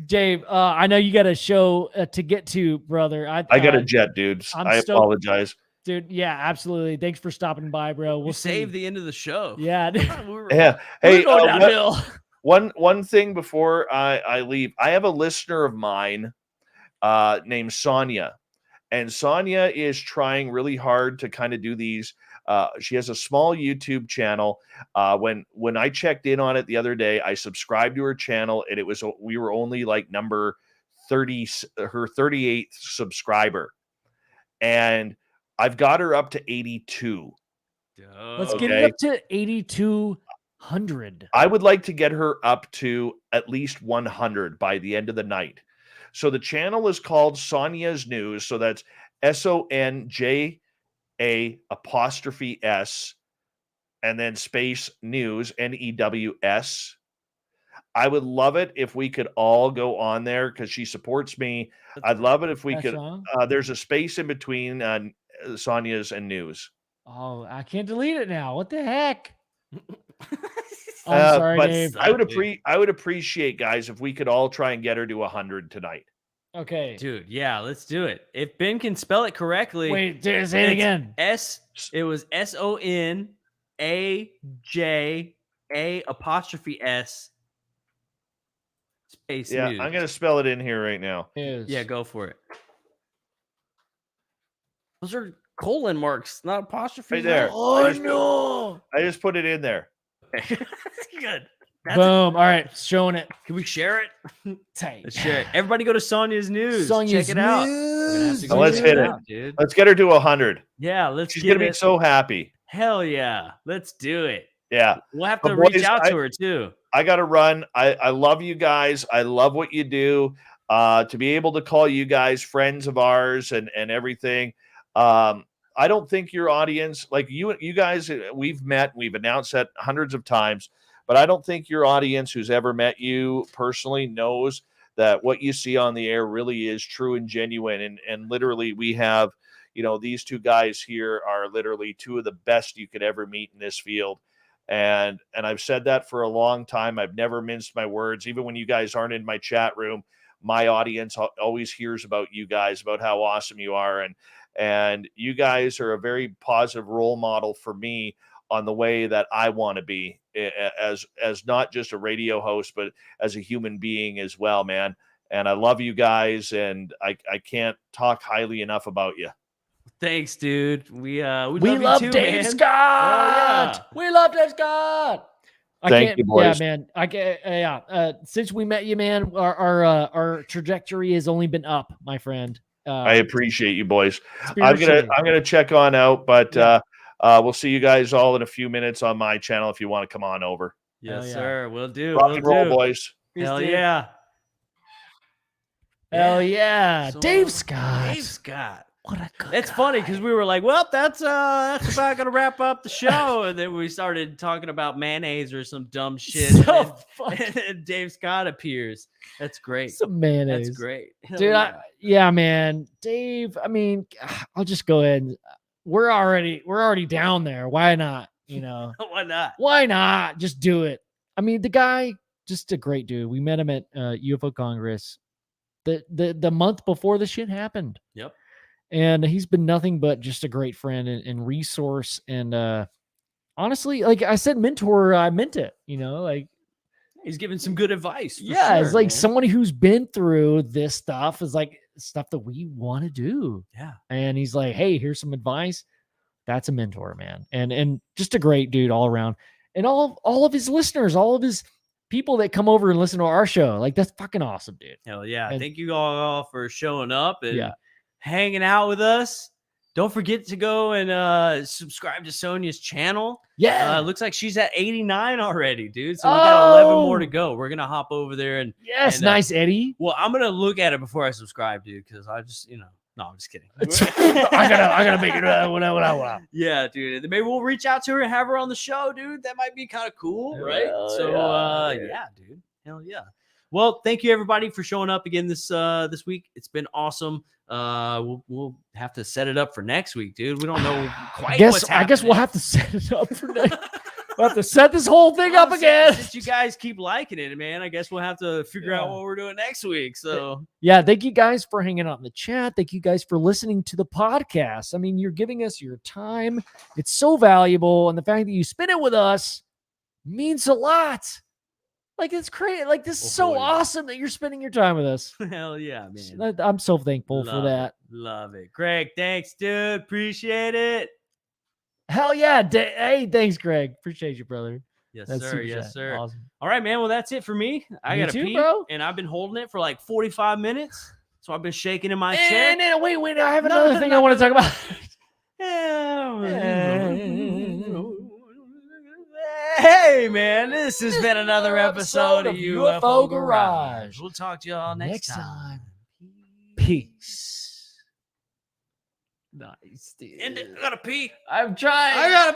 Dave, I know you got a show to get to, brother. I got a jet, dude. I'm I stoked. apologize. Dude, yeah, absolutely. Thanks for stopping by, bro. we'll We'll save see. the end of the show. Yeah. Yeah. We're Hey, going downhill. one thing before I leave, I have a listener of mine named Sonia, and Sonia is trying really hard to kind of do these. She has a small YouTube channel. When I checked in on it the other day, I subscribed to her channel, and we were only like number 30, her 38th subscriber, and I've got her up to 82. Let's get it up to 8,200. I would like to get her up to at least 100 by the end of the night. So the channel is called Sonia's News. So that's SONJA apostrophe S and then space news, NEWS. I would love it if we could all go on there because she supports me. I'd love it if we That could. song? There's a space in between Sonia's and news. Oh, I can't delete it now. What the heck? I'm sorry, but Dave. I would appreciate, guys, if we could all try and get her to 100 tonight. Okay. Dude, yeah, let's do it. If Ben can spell it correctly. Wait, say it again. It was SONAJA apostrophe S space Yeah, news. I'm gonna spell it in here right now. Yeah, go for it. Those are colon marks, not apostrophes. Right there. Oh, no. I just put it in there. Good. That's Boom. All right. Showing it. Can we share it? Tight. Let's share it. Everybody go to Sonia's News. Sonia's Check it out. We're gonna have to News. go Let's check hit it. out, dude. Let's get her to 100. Yeah, let's She's get gonna be it. so happy. Hell yeah. Let's do it. Yeah. We'll have But to reach boys, out to her too. I gotta run. I love you guys. I love what you do. To be able to call you guys friends of ours and everything. I don't think your audience, like you guys, we've met, we've announced that hundreds of times. But I don't think your audience who's ever met you personally knows that what you see on the air really is true and genuine. And literally we have, these two guys here are literally two of the best you could ever meet in this field. And I've said that for a long time. I've never minced my words. Even when you guys aren't in my chat room, my audience always hears about you guys, about how awesome you are. And you guys are a very positive role model for me on the way that I want to be as not just a radio host, but as a human being as well, man. And I love you guys, and I can't talk highly enough about you. Thanks, dude. We love you too, Dave man. Scott. Yeah. We love Dave Scott. Thank you, boys. Yeah, man. Since we met you, man, our trajectory has only been up, my friend. I appreciate you, boys. I'm gonna check on out, but we'll see you guys all in a few minutes on my channel if you want to come on over. Yes, sir. We'll do. Rock and roll, boys. Hell yeah. Hell yeah. So, Dave Scott. Dave Scott. What a good It's guy. funny because we were like, well, that's about gonna wrap up the show, and then we started talking about mayonnaise or some dumb shit. So and Dave Scott appears. That's great. Some mayonnaise. That's great. Hell Dude, yeah. Man. Dave, I mean, I'll just go ahead and we're already down there. Why not? Why not? Why not? Just do it. I mean, the guy, just a great dude. We met him at UFO Congress the month before the shit happened. Yep. And he's been nothing but just a great friend and resource. And honestly, like I said, mentor, I meant it, like he's giving some good advice. it's like somebody who's been through this stuff is like stuff that we want to do. Yeah. And he's like, hey, here's some advice. That's a mentor, man. And just a great dude all around. And all of his listeners, all of his people that come over and listen to our show, like that's fucking awesome, dude. Hell yeah. And thank you all for showing up and yeah. hanging out with us. Don't forget to go and subscribe to Sonia's channel. Yeah. Looks like she's at 89 already, dude. So we got 11 more to go. We're going to hop over there. And yes, nice, Eddie. Well, I'm going to look at it before I subscribe, dude, because I just, no, I'm just kidding. I gotta make it whatever. Yeah, dude. Maybe we'll reach out to her and have her on the show, dude. That might be kind of cool, right? So, yeah, dude. Hell yeah. Well, thank you everybody for showing up again this week. It's been awesome. We'll have to set it up for next week, dude. We don't know quite. I guess we'll have to set it up for next. We'll have to set this whole thing up again. Since you guys keep liking it, man, I guess we'll have to figure out what we're doing next week. So yeah, thank you guys for hanging out in the chat. Thank you guys for listening to the podcast. I mean, you're giving us your time. It's so valuable, and the fact that you spend it with us means a lot. Like it's crazy. Like this is so awesome that you're spending your time with us. Hell yeah, man. I'm so thankful for that. Love it. Greg, thanks, dude. Appreciate it. Hell yeah. Hey, thanks, Greg. Appreciate you, brother. Yes, sir. Yes, sir. Awesome. All right, man. Well, that's it for me. I got to pee, bro. And I've been holding it for like 45 minutes. So I've been shaking in my chair. And wait. I have another thing I want to talk about. Hey, man. This has been another episode of UFO Garage. We'll talk to y'all next time. Peace. Nice, dude. I gotta pee. I'm trying. I gotta